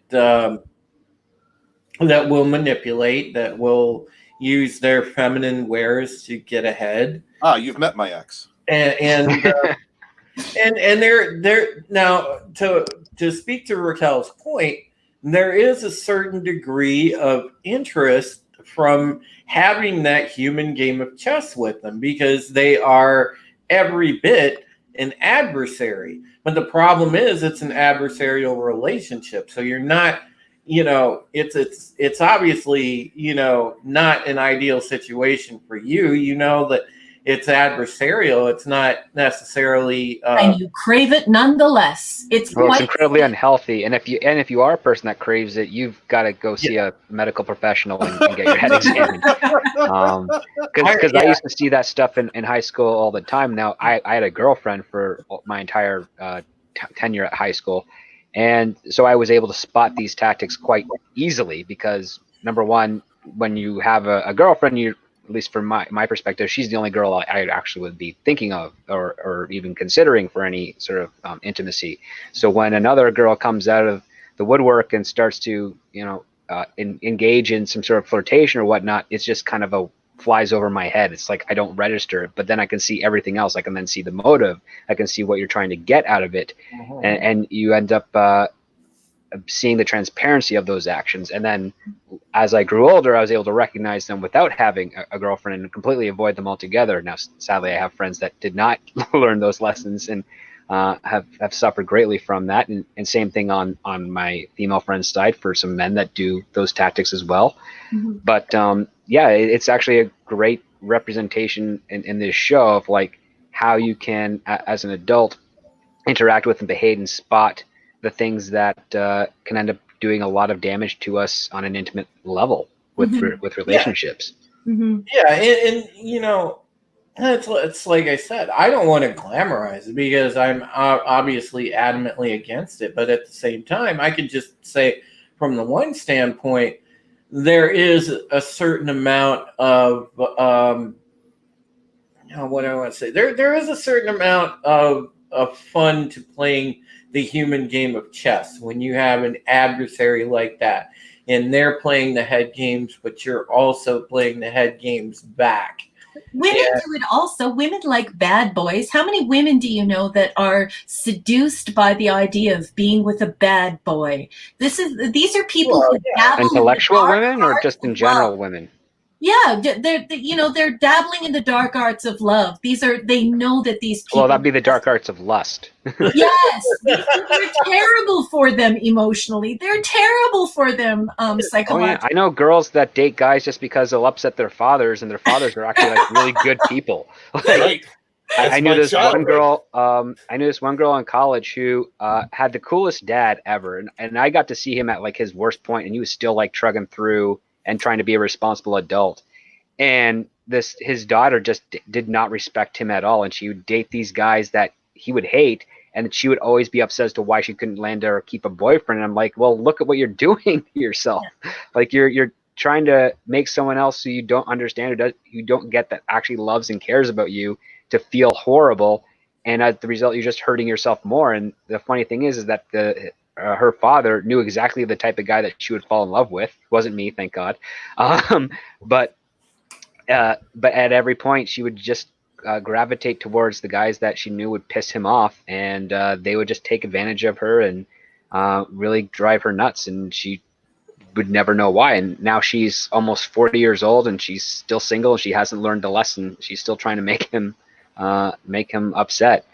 will manipulate, that will use their feminine wares to get ahead. You've met my ex. And they're now, to speak to Raquel's point, there is a certain degree of interest from having that human game of chess with them, because they are every bit an adversary. But the problem is, it's an adversarial relationship. So you're not, it's obviously, not an ideal situation for you. You know that it's adversarial. It's not necessarily, and you crave it nonetheless. It's incredibly unhealthy. And if you are a person that craves it, you've got to go see a medical professional and get your head examined. Because I used to see that stuff in high school all the time. Now I had a girlfriend for my entire tenure at high school, and so I was able to spot these tactics quite easily. Because number one, when you have a girlfriend, you, at least from my perspective, she's the only girl I actually would be thinking of or even considering for any sort of intimacy. So when another girl comes out of the woodwork and starts to, engage in some sort of flirtation or whatnot, it's just kind of flies over my head. It's like I don't register it, but then I can see everything else. I can then see the motive. I can see what you're trying to get out of it. And you end up seeing the transparency of those actions. And then as I grew older, I was able to recognize them without having a girlfriend and completely avoid them altogether. Now, sadly, I have friends that did not learn those lessons and have suffered greatly from that. And same thing on my female friend's side for some men that do those tactics as well. Mm-hmm. But it's actually a great representation in this show of like how you can, as an adult, interact with and behave and spot the things that can end up doing a lot of damage to us on an intimate level with relationships. Mm-hmm. Yeah, and it's like I said, I don't want to glamorize it because I'm obviously adamantly against it. But at the same time, I can just say from the one standpoint, there is a certain amount of what I want to say. There is a certain amount of fun to playing the human game of chess when you have an adversary like that, and they're playing the head games, but you're also playing the head games back. Women do it also. Women like bad boys. How many women do you know that are seduced by the idea of being with a bad boy? These are people who dabble intellectual in the dark women, or arts just in of general love. women? Yeah, they're dabbling in the dark arts of love. They know that these people. Well, that'd be the dark arts of lust. Yes, these things are terrible for them emotionally. They're terrible for them psychologically. Oh yeah, I know girls that date guys just because they'll upset their fathers, and their fathers are actually like really good people. Right. I knew this one girl. I knew this one girl in college who had the coolest dad ever, and I got to see him at like his worst point, and he was still like trudging through and trying to be a responsible adult. And his daughter just did not respect him at all, and she would date these guys that he would hate, and she would always be upset as to why she couldn't land or keep a boyfriend. And I'm like, well, look at what you're doing to yourself. Like you're trying to make someone else who you don't understand, or you don't get, that actually loves and cares about you, to feel horrible, and as the result, you're just hurting yourself more. And the funny thing is that her father knew exactly the type of guy that she would fall in love with. It wasn't me, thank God. But at every point, she would just gravitate towards the guys that she knew would piss him off, and they would just take advantage of her and really drive her nuts, and she would never know why. And now she's almost 40 years old, and she's still single, and she hasn't learned a lesson. She's still trying to make him upset.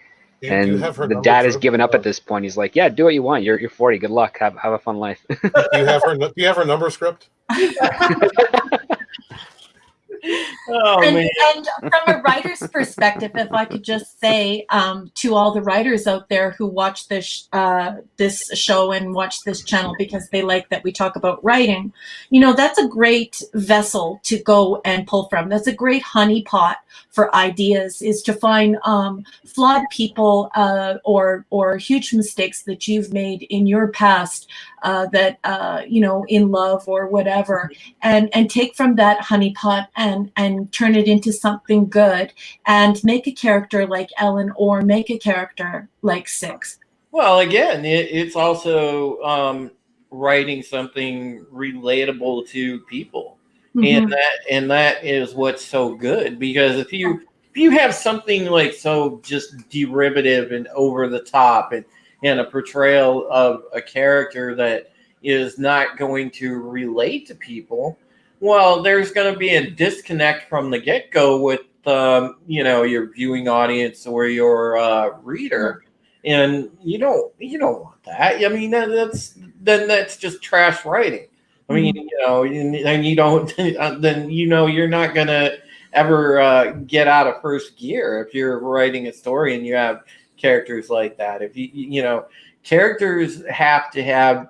Do you And have her the number, dad has Drew? given up at this point. He's like, "Yeah, do what you want. You're 40. Good luck. Have a fun life." Do you have her number, Script? Oh, man. And from a writer's perspective, if I could just say to all the writers out there who watch this show and watch this channel because they like that we talk about writing, that's a great vessel to go and pull from. That's a great honeypot for ideas, is to find flawed people or huge mistakes that you've made in your past that in love or whatever, and take from that honeypot and turn it into something good, and make a character like Ellen or make a character like Six. Well, again, it's also writing something relatable to people, Mm-hmm. and that is what's so good, because if you have something like so just derivative and over the top, and a portrayal of a character that is not going to relate to people, well, there's going to be a disconnect from the get-go with your viewing audience or your reader, and you don't want that. I mean, that's just trash writing. I mean, and you don't then you're not going to ever get out of first gear if you're writing a story and you have characters like that. If characters have to have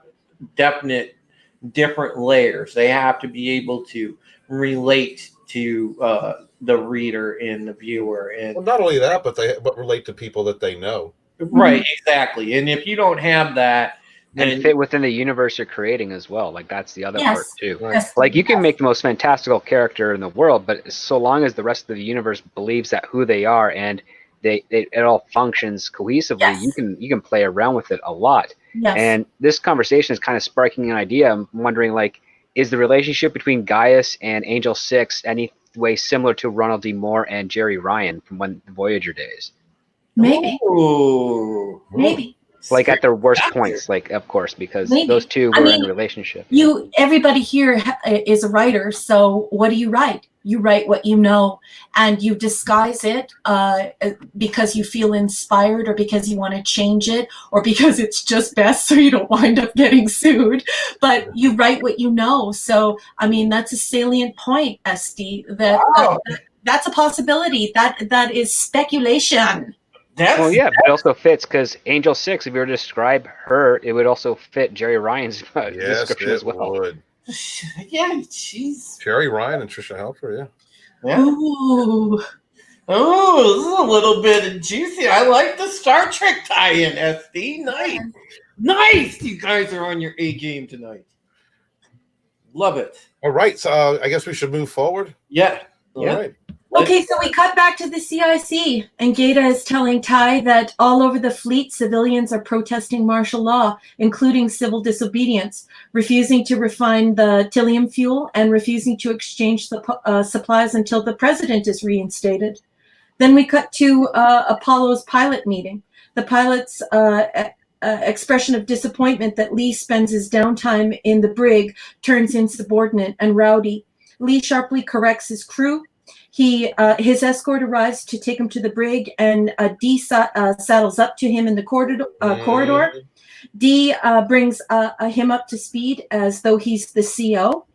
definite different layers. They have to be able to relate to the reader and the viewer, and Well, not only that, but relate to people that they know. right, exactly. And if you don't have that, then And fit within the universe you're creating as well. Like, that's the other part too. Right. Yes. Like, you can make the most fantastical character in the world, but so long as the rest of the universe believes that who they are and it all functions cohesively, Yes. you can play around with it a lot. Yes. And this conversation is kind of sparking an idea. I'm wondering, like, is the relationship between Gaius and Angel 6 any way similar to Ronald D. Moore and Jerry Ryan from the Voyager days? Maybe. Ooh. Maybe. Like, at their worst points, like, of course, because Maybe. those two were in a relationship. Everybody here is a writer, so what do you write? You write what you know, and you disguise it because you feel inspired, or because you want to change it, or because it's just best so you don't wind up getting sued. But you write what you know. So, I mean, that's a salient point, SD. That's a possibility. That is speculation. Well, yeah, but it also fits because Angel 6, if you were to describe her, it would also fit Jerry Ryan's description as well. Would. Yeah, jeez. Jerry Ryan and Trisha Helfer, Yeah. Ooh. Oh, this is a little bit juicy. I like the Star Trek tie-in, SD. Nice. Nice. You guys are on your A game tonight. Love it. All right, so I guess we should move forward. Yeah. All right. Okay, so we cut back to the CIC, and Gata is telling Ty that all over the fleet, civilians are protesting martial law, including civil disobedience, refusing to refine the Tilium fuel, and refusing to exchange the supplies until the president is reinstated. Then we cut to Apollo's pilot meeting. The pilot's expression of disappointment that Lee spends his downtime in the brig turns insubordinate and rowdy. Lee sharply corrects his crew. His escort arrives to take him to the brig, and D saddles up to him in the corridor. D brings him up to speed as though he's the CO.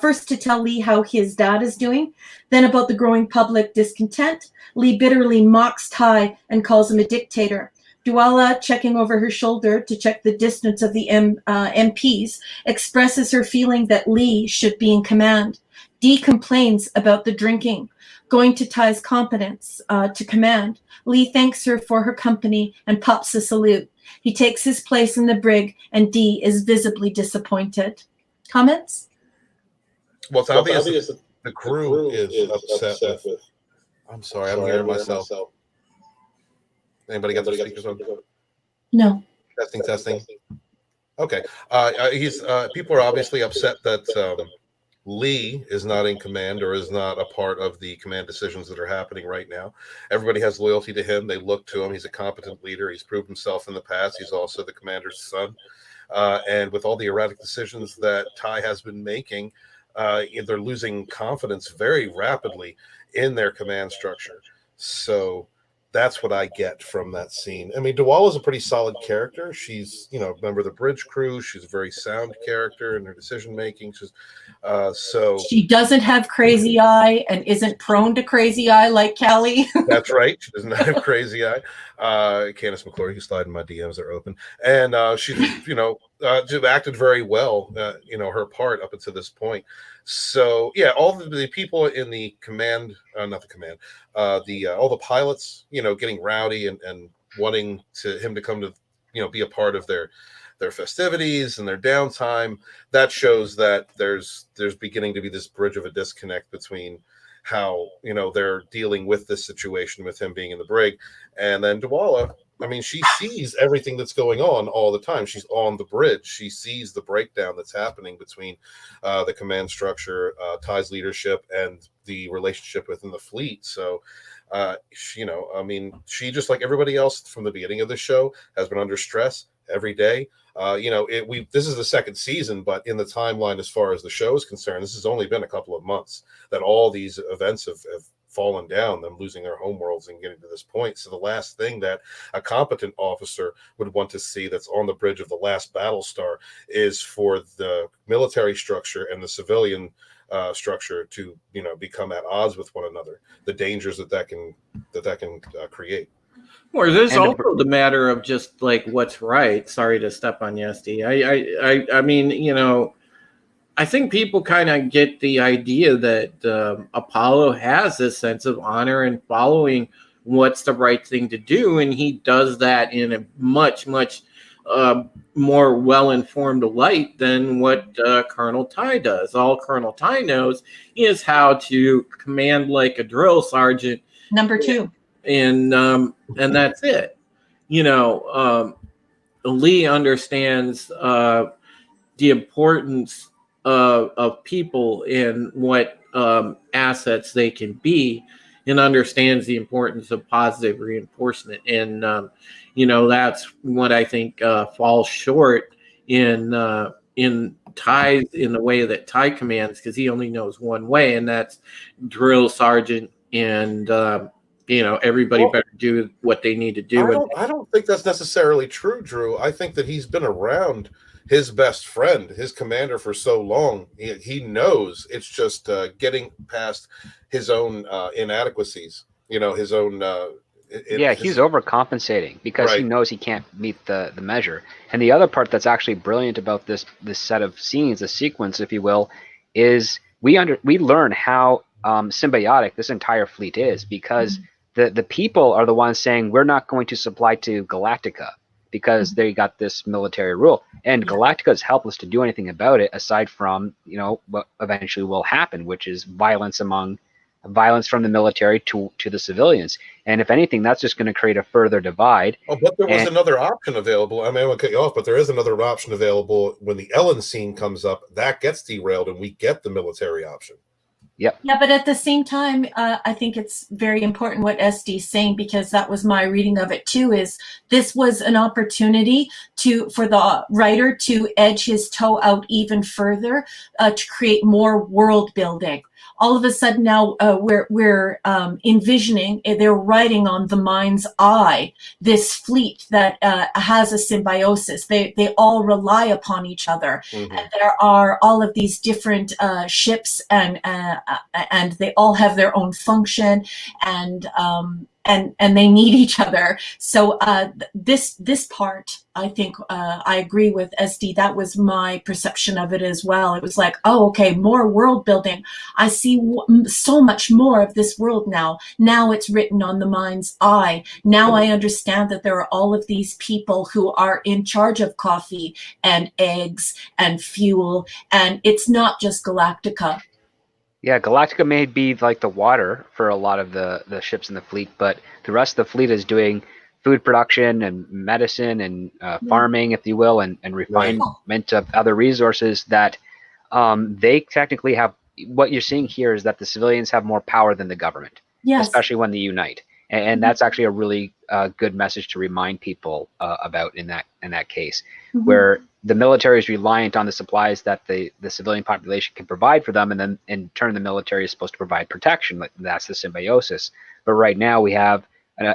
First to tell Lee how his dad is doing, then about the growing public discontent. Lee bitterly mocks Ty and calls him a dictator. Duala, checking over her shoulder to check the distance of the MPs, expresses her feeling that Lee should be in command. Dee complains about the drinking, going to Ty's competence to command. Lee thanks her for her company and pops a salute. He takes his place in the brig, and Dee is visibly disappointed. Comments? Well, it's obvious the crew is upset with. I'm sorry, I'm hearing myself. Anybody got the speakers on? No. Testing. Okay. He's people are obviously upset that Lee is not in command or is not a part of the command decisions that are happening right now. Everybody has loyalty to him. They look to him. He's a competent leader. He's proved himself in the past. He's also the commander's son. And with all the erratic decisions that Ty has been making, they're losing confidence very rapidly in their command structure. So that's what I get from that scene. I mean, Dewala is a pretty solid character. She's, member of the bridge crew. She's a very sound character in her decision making. She's so she doesn't have crazy eye and isn't prone to crazy eye like Callie. That's right. She does not have crazy eye. Candace McClory, who's sliding my DMs are open, and she's acted very well. Her part up until this point. So yeah, all the people in the command, not the command, all the pilots, getting rowdy and wanting him to come to, be a part of their festivities and their downtime. That shows that there's beginning to be this bridge of a disconnect between how they're dealing with this situation with him being in the brig, and then Dewala. I mean, she sees everything that's going on all the time. She's on the bridge. She sees the breakdown that's happening between the command structure, Ty's leadership, and the relationship within the fleet. So, she, just like everybody else from the beginning of the show, has been under stress every day. This is the second season, but in the timeline as far as the show is concerned, this has only been a couple of months that all these events have fallen down, them losing their homeworlds and getting to this point. So the last thing that a competent officer would want to see that's on the bridge of the last Battlestar is for the military structure and the civilian structure to become at odds with one another. The dangers that can create. Or there's also the matter of just like what's right. Sorry to step on you, SD. I mean, I think people kind of get the idea that Apollo has this sense of honor and following what's the right thing to do, and he does that in a much more well-informed light than what Colonel Ty does. All Colonel Ty knows is how to command like a drill sergeant. Number 2. And that's it. Lee understands the importance of people and what assets they can be, and understands the importance of positive reinforcement. And that's what I think falls short in Ty's, in the way that Ty commands, because he only knows one way, and that's drill sergeant, and everybody better do what they need to do. I don't think that's necessarily true, Drew. I think that he's been around his best friend, his commander, for so long. He knows. It's just getting past his own inadequacies. His own. He's overcompensating because he knows he can't meet the measure. And the other part that's actually brilliant about this set of scenes, the sequence, if you will, is we learn how symbiotic this entire fleet is, because the people are the ones saying we're not going to supply to Galactica because they got this military rule, and Galactica is helpless to do anything about it aside from what eventually will happen, which is violence from the military to the civilians. And if anything, that's just going to create a further divide. Oh, but there was another option available. I mean, I want to cut you off, but there is another option available when the Ellen scene comes up. That gets derailed, and we get the military option. Yep. Yeah, but at the same time, I think it's very important what SD's saying, because that was my reading of it too, is this was an opportunity for the writer to edge his toe out even further, to create more world building. All of a sudden now we're envisioning, they're writing on the mind's eye, this fleet that has a symbiosis. They all rely upon each other. Mm-hmm. And there are all of these different ships, and they all have their own function, and they need each other. So this part, I think I agree with SD. That was my perception of it as well. It was like, oh, okay, more world building. I see so much more of this world now. Now it's written on the mind's eye. Now I understand that there are all of these people who are in charge of coffee and eggs and fuel, and it's not just Galactica. Yeah, Galactica may be like the water for a lot of the ships in the fleet, but the rest of the fleet is doing food production and medicine and farming, if you will, and refinement of other resources, that they technically have. What you're seeing here is that the civilians have more power than the government, especially when they unite. And that's actually a really good message to remind people about in that case, where the military is reliant on the supplies that the civilian population can provide for them, and then in turn the military is supposed to provide protection. That's the symbiosis. But right now we have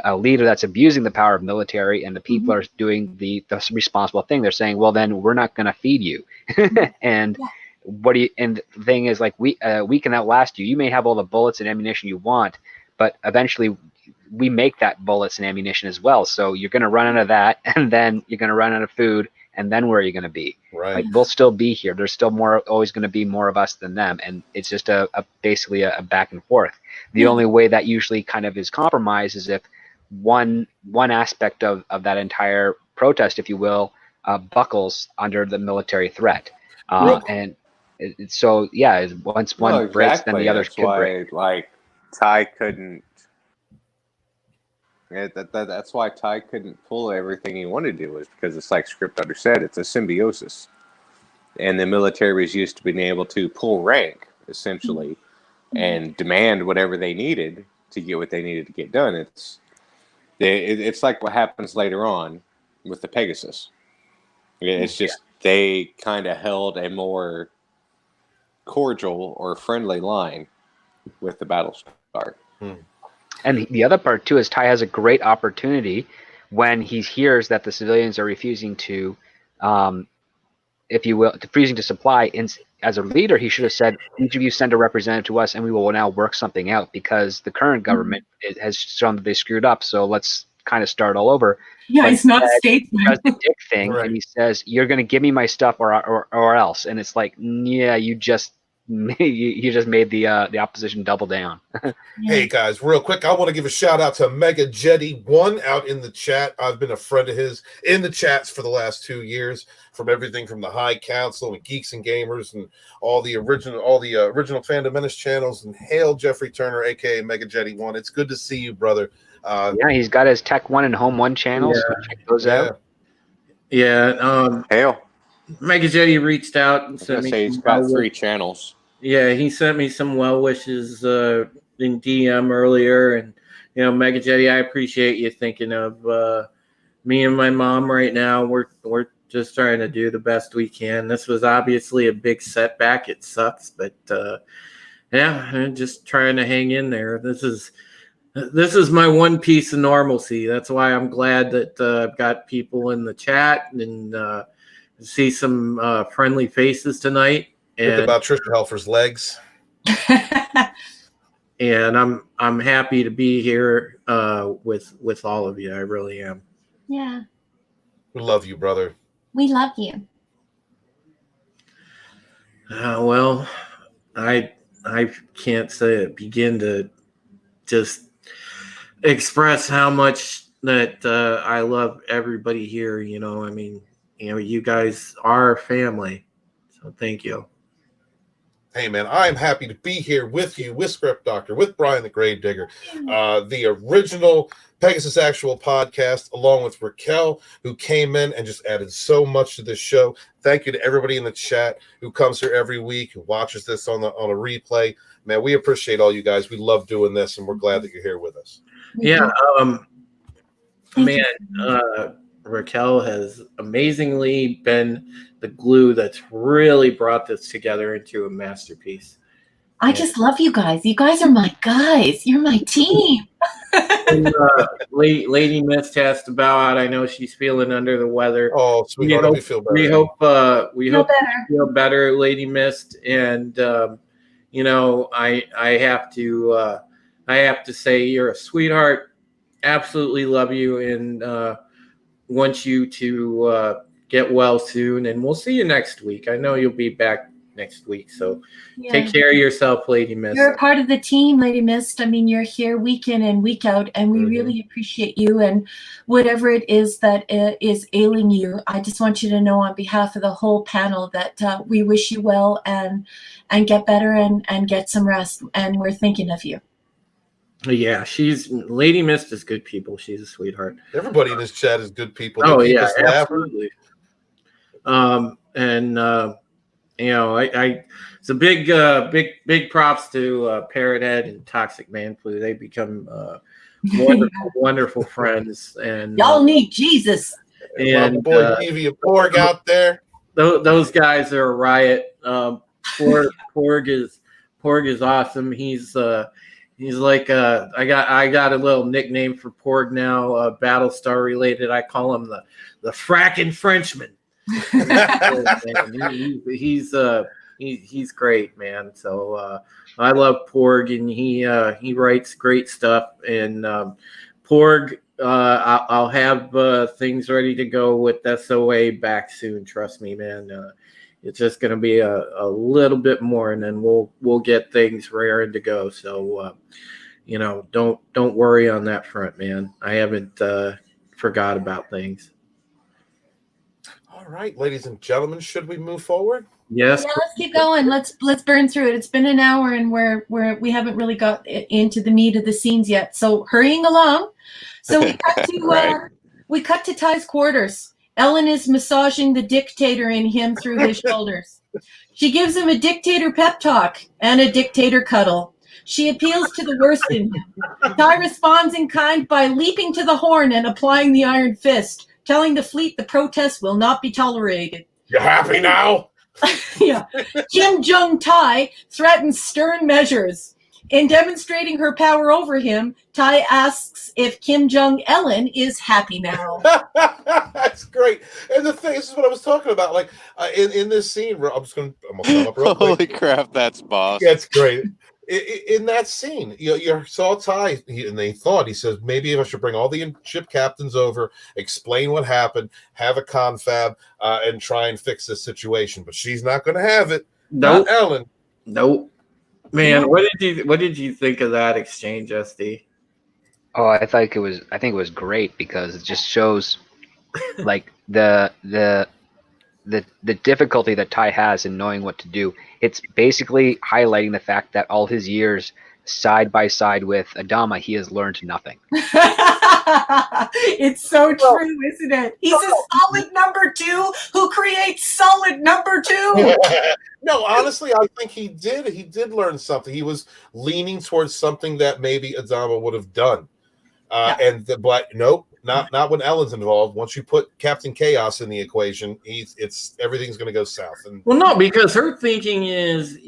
a leader that's abusing the power of military, and the people are doing the responsible thing. They're saying, well, then we're not going to feed you. And what do you? And the thing is, like, we can outlast you. You may have all the bullets and ammunition you want, but eventually we make that bullets and ammunition as well. So you're going to run out of that, and then you're going to run out of food, and then where are you going to be? Right. Like, we'll still be here. There's still always going to be more of us than them, and it's just basically a back and forth. The only way that usually kind of is compromised is if one aspect of that entire protest, if you will, buckles under the military threat, and so once one breaks, then the others could break. Like Ty couldn't. Yeah, that's why Ty couldn't pull everything he wanted to do, was because it's like Script Doctor said, it's a symbiosis. And the military was used to being able to pull rank, essentially, and demand whatever they needed to get what they needed to get done. It's like what happens later on with the Pegasus. It's just they kind of held a more cordial or friendly line with the Battlestar. And the other part too is Ty has a great opportunity when he hears that the civilians are refusing to, if you will, refusing to supply. As a leader, he should have said, each of you send a representative to us and we will now work something out, because the current government has shown that they screwed up. So let's kind of start all over. Yeah, but he's not a statesman. He does the dick thing, and he says, you're going to give me my stuff or else. And it's like, yeah, you just made the opposition double down. Hey guys, real quick, I want to give a shout out to Mega Jetty 1 out in the chat. I've been a friend of his in the chats for the last 2 years, from everything from the High Council and Geeks and Gamers and all the original Fandom Menace channels. And hail Jeffrey Turner, aka Mega Jetty 1. It's good to see you, brother. He's got his Tech 1 and Home 1 channels. So check those out. Yeah. Hail. Mega Jetty reached out and sent me. He's got 3 channels. Yeah, he sent me some well wishes in DM earlier, and Mega Jetty, I appreciate you thinking of me and my mom right now. We're just trying to do the best we can. This was obviously a big setback. It sucks, but I'm just trying to hang in there. This is my one piece of normalcy. That's why I'm glad that I've got people in the chat and see some friendly faces tonight. And about Trisha Helfer's legs. And I'm happy to be here with all of you. I really am. Yeah. We love you, brother. We love you. Well, I can't begin to just express how much that I love everybody here. You guys are family. So thank you. Hey, man, I'm happy to be here with you, with Script Doctor, with Brian the Gravedigger, the original Pegasus Actual podcast, along with Raquel, who came in and just added so much to this show. Thank you to everybody in the chat who comes here every week, who watches this on a replay. Man, we appreciate all you guys. We love doing this, and we're glad that you're here with us. Yeah, Raquel has amazingly been the glue that's really brought this together into a masterpiece. I just love you guys. You guys are my guys. You're my team. And, Lady Mist has to bow out. I know she's feeling under the weather. Oh, sweetheart, we feel better. We hope you feel better, Lady Mist. And I have to say you're a sweetheart. Absolutely love you, and want you to get well soon. And we'll see you next week. I know you'll be back next week, so take care of yourself, Lady Mist. You're a part of the team, Lady Mist. I mean, you're here week in and week out, and we really appreciate you. And whatever it is that is ailing you, I just want you to know on behalf of the whole panel that we wish you well and get better and get some rest. And we're thinking of you. Yeah, Lady Mist is good people. She's a sweetheart. Everybody in this chat is good people. Oh They keep yeah, us laughing. absolutely. And it's a big props to Parrot Head and Toxic Man Flu. They become wonderful friends, and y'all need Jesus. And my boy Evie and Porg out there. Those guys are a riot. Porg is awesome. He's like I got a little nickname for Porg now, Battlestar related. I call him the fracking Frenchman. He's great, man. So I love Porg, and he writes great stuff. And Porg, I'll have things ready to go with SOA back soon. Trust me, man. It's just going to be a little bit more, and then we'll get things raring to go. So don't worry on that front, man. I haven't forgot about things. All right, ladies and gentlemen, should we move forward? Yes. Yeah, let's keep going. Let's burn through it. It's been an hour, and we haven't really got into the meat of the scenes yet. So hurrying along. So we cut to Right. we cut to Ty's quarters. Ellen is massaging the dictator in him through his shoulders. She gives him a dictator pep talk and a dictator cuddle. She appeals to the worst in him. Ty responds in kind by leaping to the horn and applying the iron fist, telling the fleet the protest will not be tolerated. You happy now? Yeah. Kim Jong-tai threatens stern measures. In demonstrating her power over him, Tai asks if Kim Jong-ellen is happy now. That's great. And the thing, this is what I was talking about. Like in this scene, I'm gonna sum up real quick. Holy crap, that's boss. Yeah, it's great. In that scene, you saw Ty, and he says, maybe I should bring all the ship captains over, explain what happened, have a confab, and try and fix this situation. But she's not going to have it. Nope. Not Ellen. Nope. Man, what did you think of that exchange, SD? Oh, I think it was great because it just shows like the difficulty that Ty has in knowing what to do. It's basically highlighting the fact that all his years side by side with Adama, he has learned nothing. It's so true, isn't it? He's a solid number two who creates solid number two. No, honestly, I think he did. He did learn something. He was leaning towards something that maybe Adama would have done. But nope, not when Ellen's involved. Once you put Captain Chaos in the equation, everything's going to go south. And well, no, because her thinking is,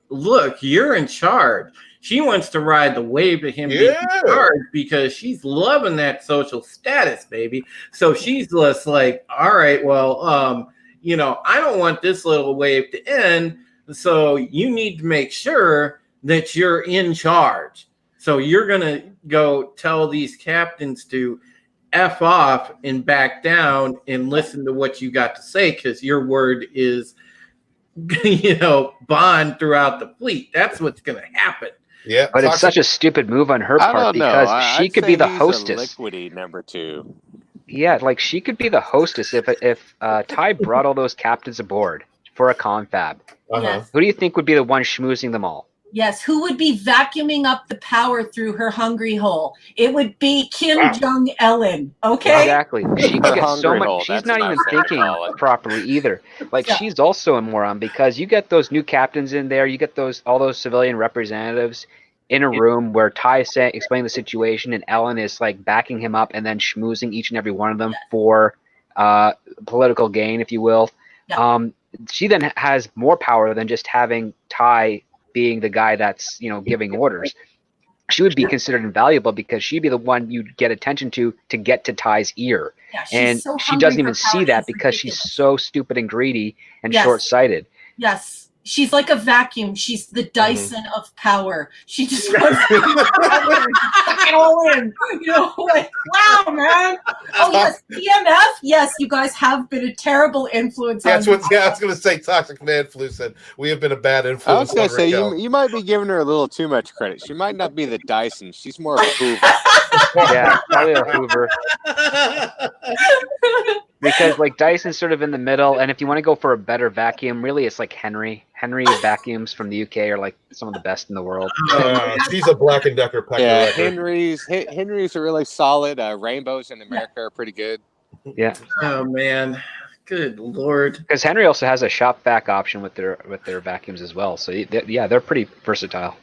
look, you're in charge. She wants to ride the wave to him being in charge because she's loving that social status, baby. So she's just like, all right, well, I don't want this little wave to end. So you need to make sure that you're in charge. So you're going to go tell these captains to F off and back down and listen to what you got to say, because your word is, bond throughout the fleet. That's what's going to happen. Yeah, but it's such a stupid move on her part because she could be the hostess. Liquidy number two. Yeah, like she could be the hostess if Ty brought all those captains aboard for a confab. Yes. Who do you think would be the one schmoozing them all? Yes, who would be vacuuming up the power through her hungry hole? It would be Kim Jong-ellen, okay? Exactly. She could get so much. Hole. She's That's not even thinking properly either. Like, she's also a moron because you get those new captains in there. You get all those civilian representatives in a room where Ty explaining the situation and Ellen is like backing him up and then schmoozing each and every one of them for political gain, if you will. Yeah. She then has more power than just having Ty being the guy that's giving orders. She would be considered invaluable because she'd be the one you'd get attention to get to Ty's ear. Yeah, and so she doesn't even see that because she's so stupid and greedy and short-sighted. Yes. She's like a vacuum. She's the Dyson of power. She just wants to all in. Like, wow, man. Oh, yes. PMF? Yes, you guys have been a terrible influence. That's what I was going to say. Toxic Man Flu said, we have been a bad influence. I was going to say, you might be giving her a little too much credit. She might not be the Dyson. She's more of a Hoover. Yeah, probably a Hoover. because like Dyson's sort of in the middle, and if you want to go for a better vacuum, really it's like Henry. Henry vacuums from the UK are like some of the best in the world. She's a Black & Decker Pecker. Yeah, Henry's are really solid. Rainbows in America are pretty good. Yeah. Oh man, good lord. Because Henry also has a shop vac option with their vacuums as well. So yeah, they're pretty versatile.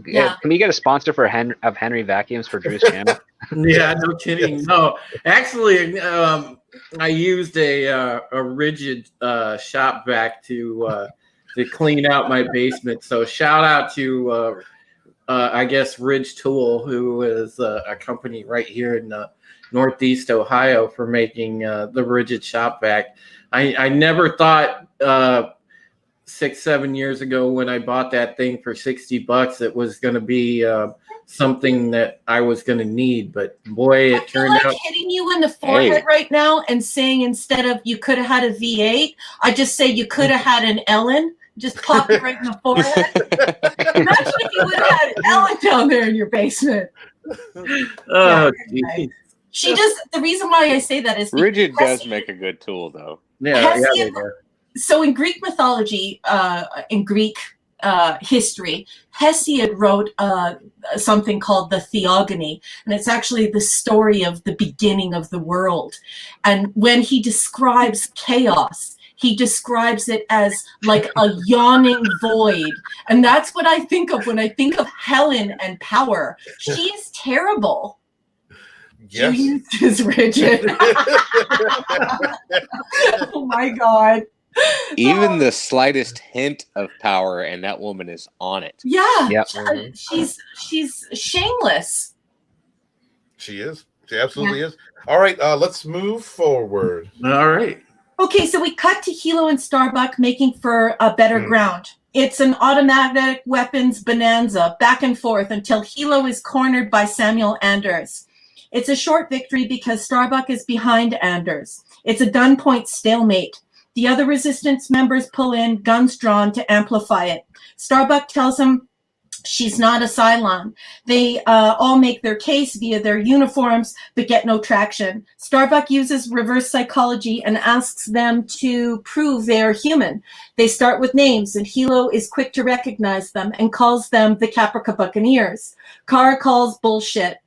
Yeah. Can we get a sponsor for Henry vacuums for Drew's channel? Yeah, no kidding. No, actually, I used a rigid shop vac to clean out my basement. So shout out to I guess Ridge Tool, who is a company right here in Northeast Ohio, for making the rigid shop vac. I never thought 6-7 years ago when I bought that thing for $60 it was going to be something that I was going to need, but boy, it turned out. Hitting you in the forehead right now and saying instead of you could have had a V8, I just say you could have had an Ellen. Just pop it right in the forehead. Imagine if you would have had Ellen down there in your basement. Oh, yeah, she does. The reason why I say that is rigid does make a good tool, though. Yeah, Hesiod, so in Greek mythology, in Greek history, Hesiod wrote something called the Theogony, and it's actually the story of the beginning of the world. And when he describes chaos, he describes it as like a yawning void. And that's what I think of when I think of Helen and power. She is terrible. Yes. She is rigid. Oh my God. Even the slightest hint of power, and that woman is on it. Yeah. Yep. She's shameless. She is. She absolutely is. All right, let's move forward. all right. Okay, so we cut to Hilo and Starbuck making for a better ground. It's an automatic weapons bonanza, back and forth until Hilo is cornered by Samuel Anders. It's a short victory because Starbuck is behind Anders. It's a gunpoint stalemate. The other resistance members pull in, guns drawn, to amplify it. Starbuck tells him she's not a Cylon. They all make their case via their uniforms, but get no traction. Starbuck uses reverse psychology and asks them to prove they are human. They start with names, and Hilo is quick to recognize them and calls them the Caprica Buccaneers. Kara calls bullshit.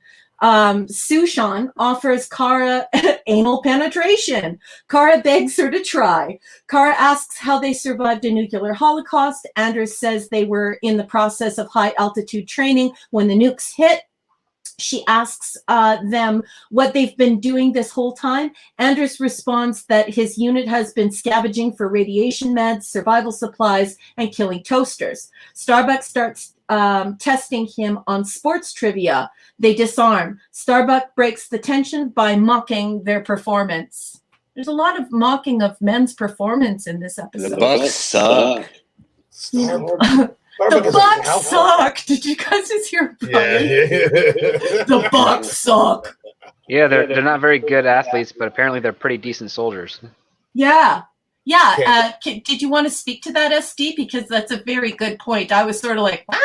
Sushan offers Kara anal penetration. Kara begs her to try. Kara asks how they survived a nuclear holocaust. Anders says they were in the process of high altitude training when the nukes hit. She asks them what they've been doing this whole time. Anders responds that his unit has been scavenging for radiation meds, survival supplies, and killing toasters. Starbuck starts testing him on sports trivia. They disarm. Starbuck breaks the tension by mocking their performance. There's a lot of mocking of men's performance in this episode. The Bucks suck. The Bucks suck. Did you guys just hear? Yeah. The Bucks suck. Yeah, they're not very good athletes, but apparently they're pretty decent soldiers. Yeah. Did you want to speak to that, SD? Because that's a very good point. I was sort of like, what?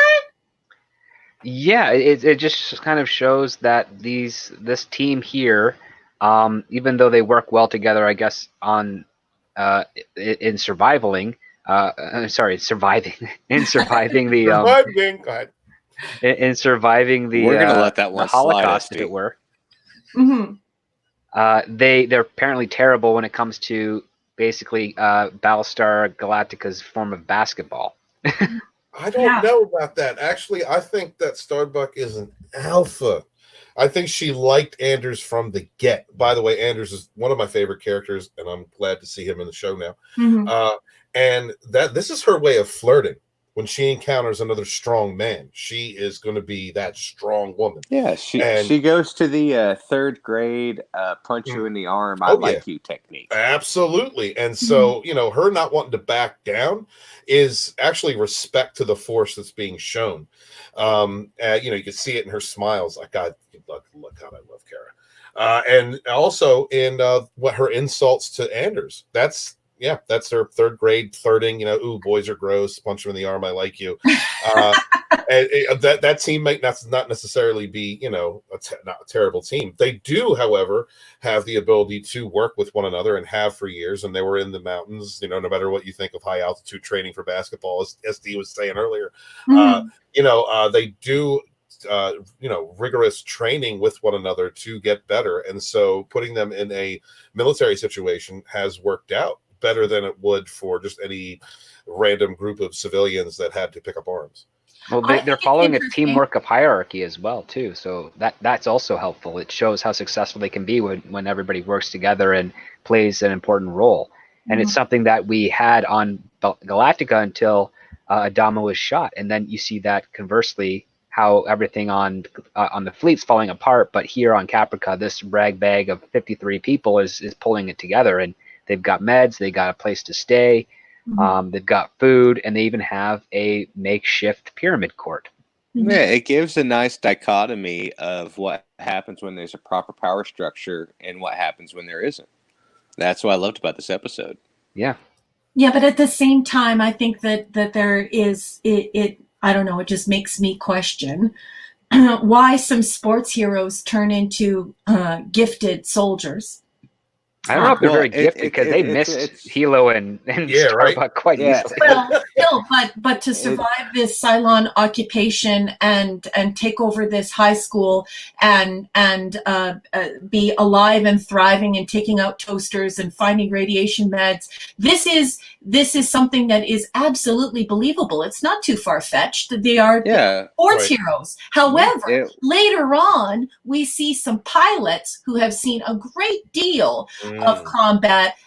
Yeah, it just kind of shows that this team here, even though they work well together, I guess in surviving the in surviving the We're gonna let that one the Holocaust, slide, if it were. Mm-hmm. They're apparently terrible when it comes to basically Battlestar Galactica's form of basketball. I don't know about that. Actually, I think that Starbuck is an alpha. I think she liked Anders from the get. By the way, Anders is one of my favorite characters, and I'm glad to see him in the show now. Mm-hmm. And that this is her way of flirting. When she encounters another strong man, she is going to be that strong woman. Yeah, she goes to the third grade punch you in the arm, I like you technique. Absolutely. And so, her not wanting to back down is actually respect to the force that's being shown. You can see it in her smiles. Like, God, look how I love Kara. And also in what her insults to Anders. yeah, that's their third grade flirting. Ooh, boys are gross. Punch them in the arm. I like you. And that team might not necessarily be, not a terrible team. They do, however, have the ability to work with one another and have for years. And they were in the mountains, no matter what you think of high altitude training for basketball, as SD was saying earlier. They do rigorous training with one another to get better. And so putting them in a military situation has worked out better than it would for just any random group of civilians that had to pick up arms. Well, they're following a teamwork of hierarchy as well, too. So that's also helpful. It shows how successful they can be when everybody works together and plays an important role. And it's something that we had on Galactica until Adama was shot. And then you see that conversely, how everything on the fleet's falling apart. But here on Caprica, this rag bag of 53 people is pulling it together. And they've got meds, they got a place to stay. They've got food, and they even have a makeshift pyramid court. Yeah, it gives a nice dichotomy of what happens when there's a proper power structure and what happens when there isn't. That's what I loved about this episode. Yeah. Yeah, but at the same time, I think that there is it. I don't know. It just makes me question why some sports heroes turn into gifted soldiers. I don't know if they're very gifted because they missed Hilo and Starbuck quite easily. Well, still, but to survive this Cylon occupation and take over this high school and be alive and thriving and taking out toasters and finding radiation meds, this is something that is absolutely believable. It's not too far-fetched. They are sports heroes. However, later on, we see some pilots who have seen a great deal of combat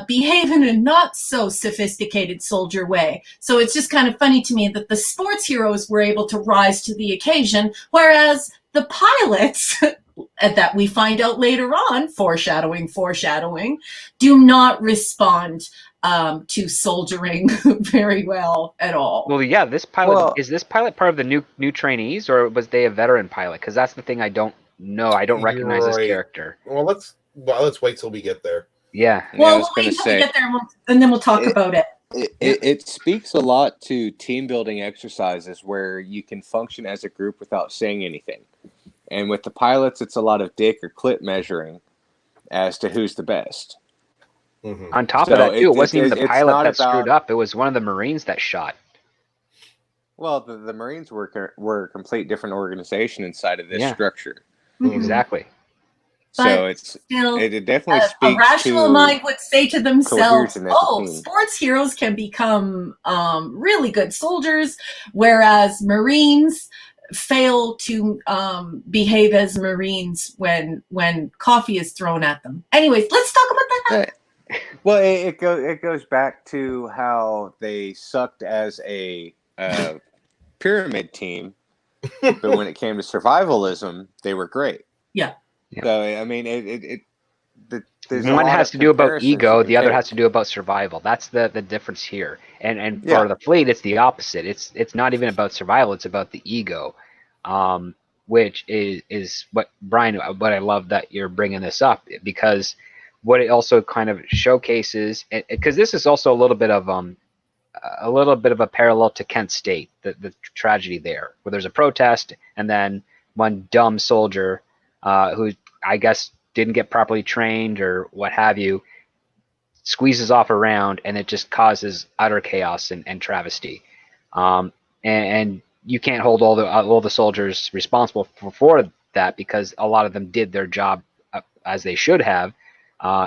behave in a not so sophisticated soldier way. So it's just kind of funny to me that the sports heroes were able to rise to the occasion, whereas the pilots that we find out later on, foreshadowing, do not respond to soldiering very well at all. Well, yeah, this pilot is this pilot part of the new trainees, or was they a veteran pilot? Because that's the thing I don't know. I don't recognize this character. Well, let's wait till we get there. Yeah. Well, we'll wait until we get there, and then we'll talk about it. It speaks a lot to team building exercises where you can function as a group without saying anything. And with the pilots, it's a lot of dick or clit measuring as to who's the best. On top of that, too, it wasn't even the pilot that screwed up. It was one of the Marines that shot. Well, the Marines were a complete different organization inside of this structure. Exactly. So it definitely speaks a rational mind would say to themselves, cohesion sports heroes can become really good soldiers, whereas Marines fail to behave as Marines when coffee is thrown at them. Anyways, let's talk about that. Well, it goes back to how they sucked as a pyramid team, but when it came to survivalism, they were great. Yeah. So I mean, there's one has to do about ego, the other has to do about survival. That's the difference here. And for the fleet, it's the opposite. It's not even about survival; it's about the ego, which is what Brian. What I love that you're bringing this up, because what it also kind of showcases, because this is also a little bit of a parallel to Kent State, the tragedy there, where there's a protest and then one dumb soldier who I guess didn't get properly trained or what have you, squeezes off a round, and it just causes utter chaos and travesty. And you can't hold all the soldiers responsible for that, because a lot of them did their job as they should have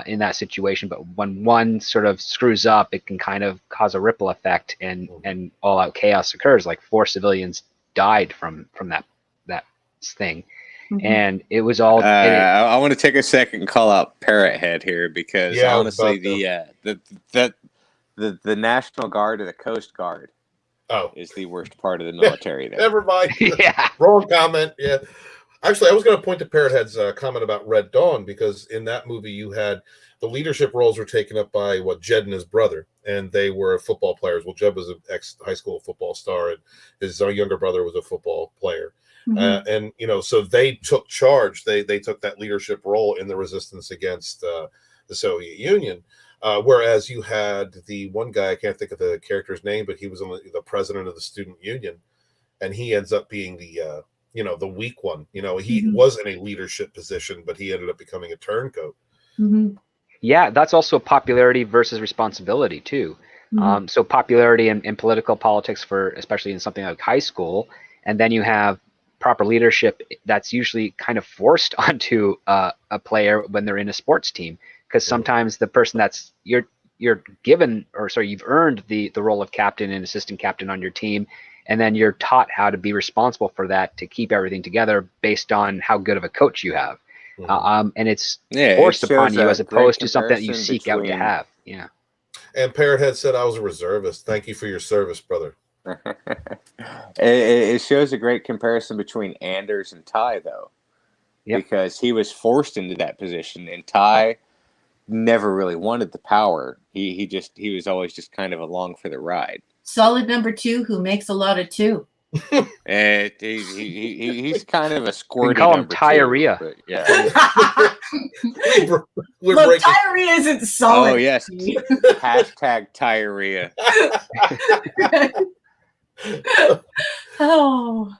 in that situation. But when one sort of screws up, it can kind of cause a ripple effect, and all-out chaos occurs. Like 4 civilians died from that thing. And it was all. I want to take a second and call out Parrot Head here, because honestly, the National Guard or the Coast Guard is the worst part of the military. There. Never mind. Wrong comment. Yeah. Actually, I was going to point to Parrot Head's comment about Red Dawn, because in that movie you had the leadership roles were taken up by Jed and his brother, and they were football players. Well, Jed was an ex-high school football star, and his younger brother was a football player. And so they took charge. They took that leadership role in the resistance against the Soviet Union. Whereas you had the one guy, I can't think of the character's name, but he was the president of the student union, and he ends up being the the weak one. He was in a leadership position, but he ended up becoming a turncoat. Yeah, that's also popularity versus responsibility too. So popularity in political politics, for especially in something like high school, and then you have proper leadership that's usually kind of forced onto a player when they're in a sports team, because sometimes the person that's you're given, or sorry, you've earned the role of captain and assistant captain on your team, and then you're taught how to be responsible for that, to keep everything together based on how good of a coach you have. And it's forced upon you as opposed to something that you seek out to have. Yeah. And Parrothead said, I was a reservist. Thank you for your service, brother. It shows a great comparison between Anders and Ty, though, because he was forced into that position, and Ty never really wanted the power. He was always just kind of along for the ride. Solid number 2 who makes a lot of 2. He's kind of a squirty. We call him number Tyrrhea. 2, yeah. Look, diarrhea isn't solid. Oh yes. Hashtag Tyrrhea. Oh,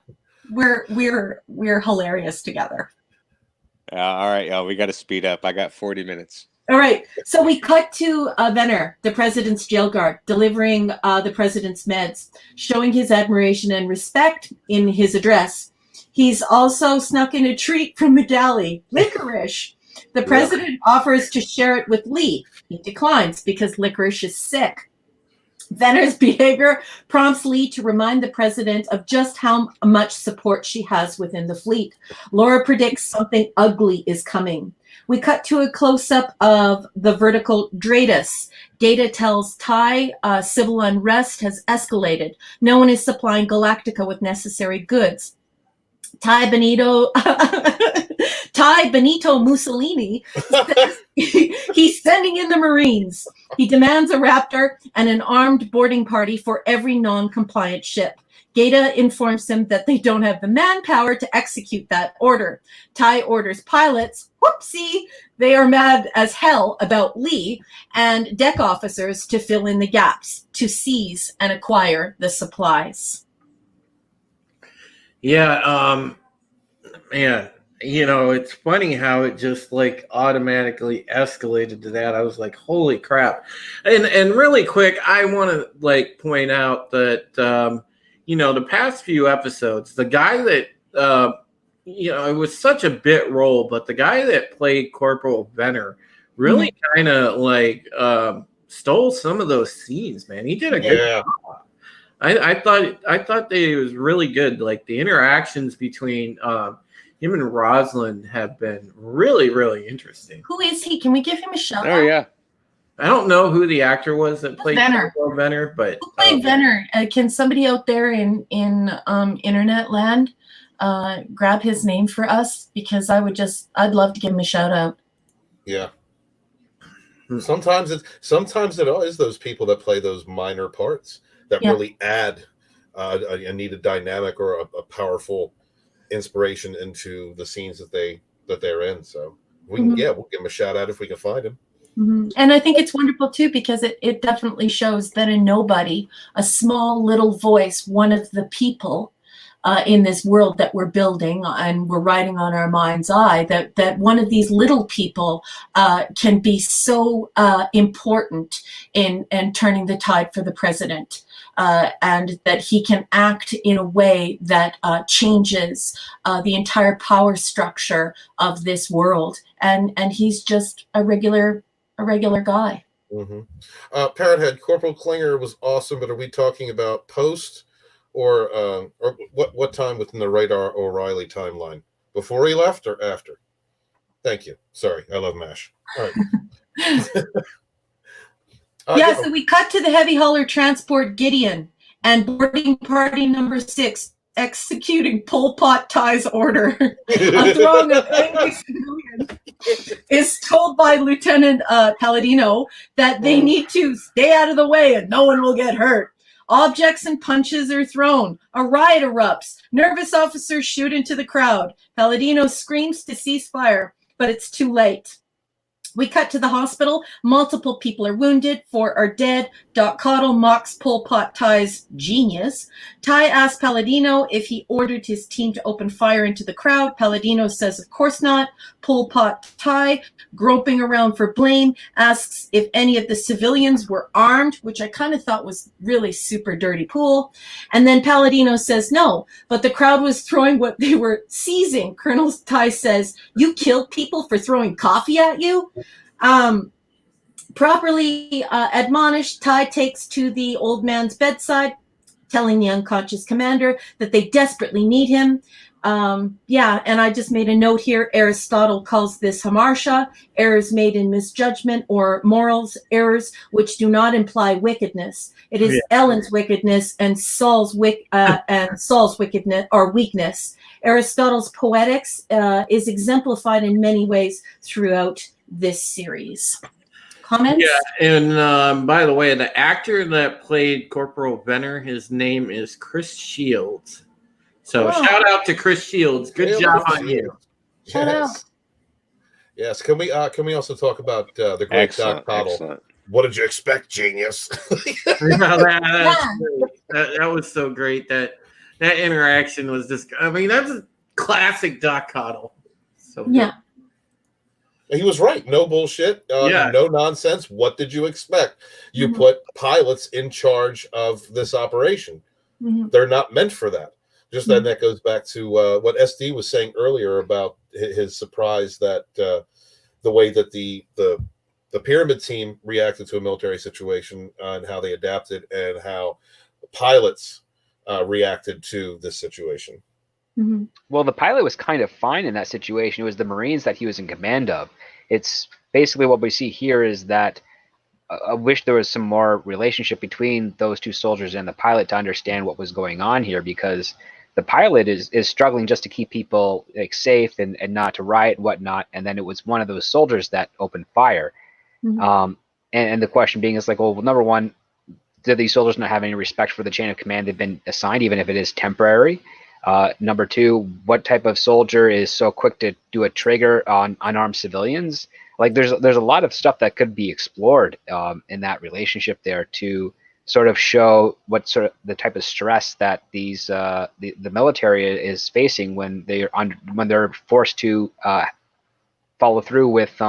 we're hilarious together. All right, we got to speed up. I got 40 minutes. All right, so we cut to Venner, the president's jail guard, delivering the president's meds, showing his admiration and respect in his address. He's also snuck in a treat from the galley, licorice. The president offers to share it with Lee. He declines because licorice is sick. Venner's behavior prompts Lee to remind the president of just how much support she has within the fleet. Laura predicts something ugly is coming. We cut to a close-up of the vertical Dratus. Data tells Ty civil unrest has escalated. No one is supplying Galactica with necessary goods. Ty Benito Mussolini says he's sending in the Marines. He demands a Raptor and an armed boarding party for every non-compliant ship. Gata informs him that they don't have the manpower to execute that order. Ty orders pilots, whoopsie, they are mad as hell about Lee, and deck officers to fill in the gaps, to seize and acquire the supplies. Yeah, man, it's funny how it just like automatically escalated to that. I was like, holy crap. And really quick, I want to like point out that, the past few episodes, the guy that, it was such a bit role, but the guy that played Corporal Venner really kind of like stole some of those scenes, man. He did a good job. I thought that it was really good. Like the interactions between him and Rosalind have been really, really interesting. Who is he? Can we give him a shout out? Oh yeah. I don't know who the actor was that played Venner, but who played Venner? Can somebody out there in internet land grab his name for us? Because I'd love to give him a shout out. Yeah. Sometimes it is those people that play those minor parts that really add a needed dynamic or a powerful inspiration into the scenes that they're in. So we'll give them a shout out if we can find him. And I think it's wonderful too, because it definitely shows that a nobody, a small little voice, one of the people in this world that we're building and we're writing on our mind's eye, that one of these little people can be so important in turning the tide for the president. And that he can act in a way that changes the entire power structure of this world. And he's just a regular guy. Parrothead, Corporal Klinger was awesome, but are we talking about post or what time within the Radar O'Reilly timeline? Before he left or after? Thank you. Sorry, I love MASH. All right. So we cut to the heavy hauler transport Gideon and boarding party number 6 executing Pol Pot Ty's order. A throng of angry civilians is told by Lieutenant Palladino that they need to stay out of the way and no one will get hurt. Objects and punches are thrown. A riot erupts. Nervous officers shoot into the crowd. Palladino screams to cease fire, but it's too late. We cut to the hospital. Multiple people are wounded. 4 are dead. Doc Cottle mocks Pol Pot Ty's genius. Ty asks Palladino if he ordered his team to open fire into the crowd. Palladino says, of course not. Pol Pot Ty, groping around for blame, asks if any of the civilians were armed, which I kind of thought was really super dirty pool. And then Palladino says no, but the crowd was throwing what they were seizing. Colonel Ty says, you killed people for throwing coffee at you? Properly admonished, Ty takes to the old man's bedside, telling the unconscious commander that they desperately need him. Yeah, and I just made a note here. Aristotle calls this hamartia, errors made in misjudgment, or morals, errors which do not imply wickedness. It is Ellen's wickedness and Saul's wickedness or weakness. Aristotle's poetics is exemplified in many ways throughout this series. Comments? Yeah, and by the way, the actor that played Corporal Venner, his name is Chris Shields. So shout out to Chris Shields. Good job on you. Shout out. Yes. Can we also talk about the great Doc Cottle? Excellent. What did you expect, genius? That's great. That was so great. That interaction was just, I mean, that's a classic Doc Cottle. So good. Yeah. He was right. No bullshit. No nonsense. What did you expect? You put pilots in charge of this operation. They're not meant for that. Just then that goes back to what SD was saying earlier about his surprise that the way that the pyramid team reacted to a military situation and how they adapted and how pilots reacted to this situation. Well, the pilot was kind of fine in that situation. It was the Marines that he was in command of. It's basically what we see here is that I wish there was some more relationship between those two soldiers and the pilot to understand what was going on here, because the pilot is struggling just to keep people safe and not to riot and whatnot. And then it was one of those soldiers that opened fire. And the question being is like, well, number one, do these soldiers not have any respect for the chain of command they've been assigned, even if it is temporary? Number two, what type of soldier is so quick to do a trigger on unarmed civilians? Like there's a lot of stuff that could be explored in that relationship there to sort of show what sort of the type of stress that these the military is facing when they're forced to follow through with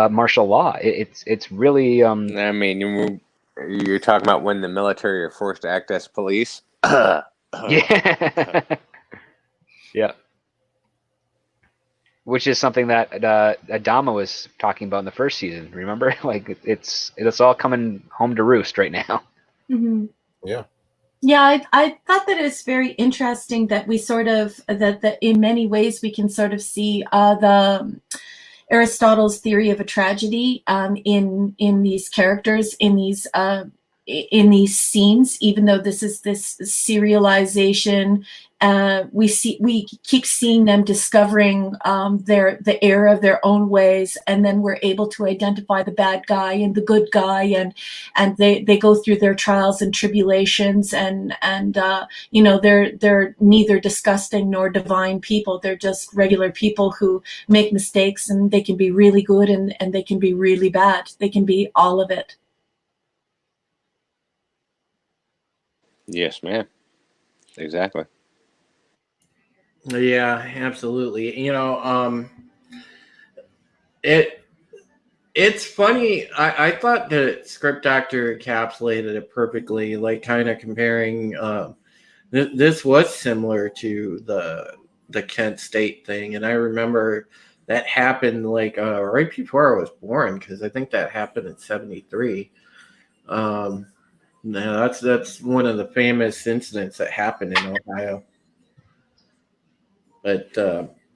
martial law. It's really I mean, you're talking about when the military are forced to act as police. Yeah. Yeah. Which is something that Adama was talking about in the first season. Remember, like it's all coming home to roost right now. Yeah. Yeah, I thought that it's very interesting that we sort of that in many ways we can sort of see the Aristotle's theory of a tragedy in these characters, in these scenes, even though this is this serialization. We keep seeing them discovering the error of their own ways, and then we're able to identify the bad guy and the good guy, and they go through their trials and tribulations, and you know, they're neither disgusting nor divine people. They're just regular people who make mistakes, and they can be really good and they can be really bad. They can be all of it. Yes, ma'am. Exactly. Yeah, absolutely. You know, it's funny. I thought the script doctor encapsulated it perfectly, like kind of comparing. This was similar to the Kent State thing, and I remember that happened like right before I was born, because I think that happened in '73. No, that's one of the famous incidents that happened in Ohio. But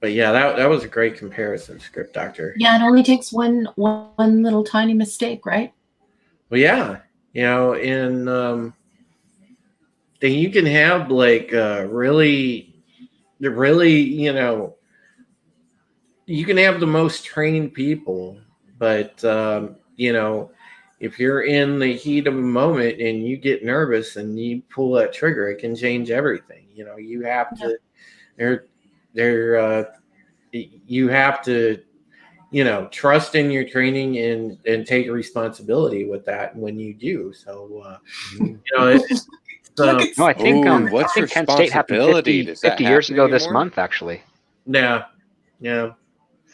yeah, that was a great comparison, script doctor. Yeah, it only takes one little tiny mistake, right? Well, yeah, you know, and then you can have like really, you know, you can have the most trained people, but you know, if you're in the heat of a moment and you get nervous and you pull that trigger, it can change everything. You know, you have to, you have to trust in your training and take responsibility with that when you do. So, it's Look at No, I think Ooh, I what's think Kent State happened responsibility? 50, Does that 50 years happen ago this anymore? month, actually. yeah.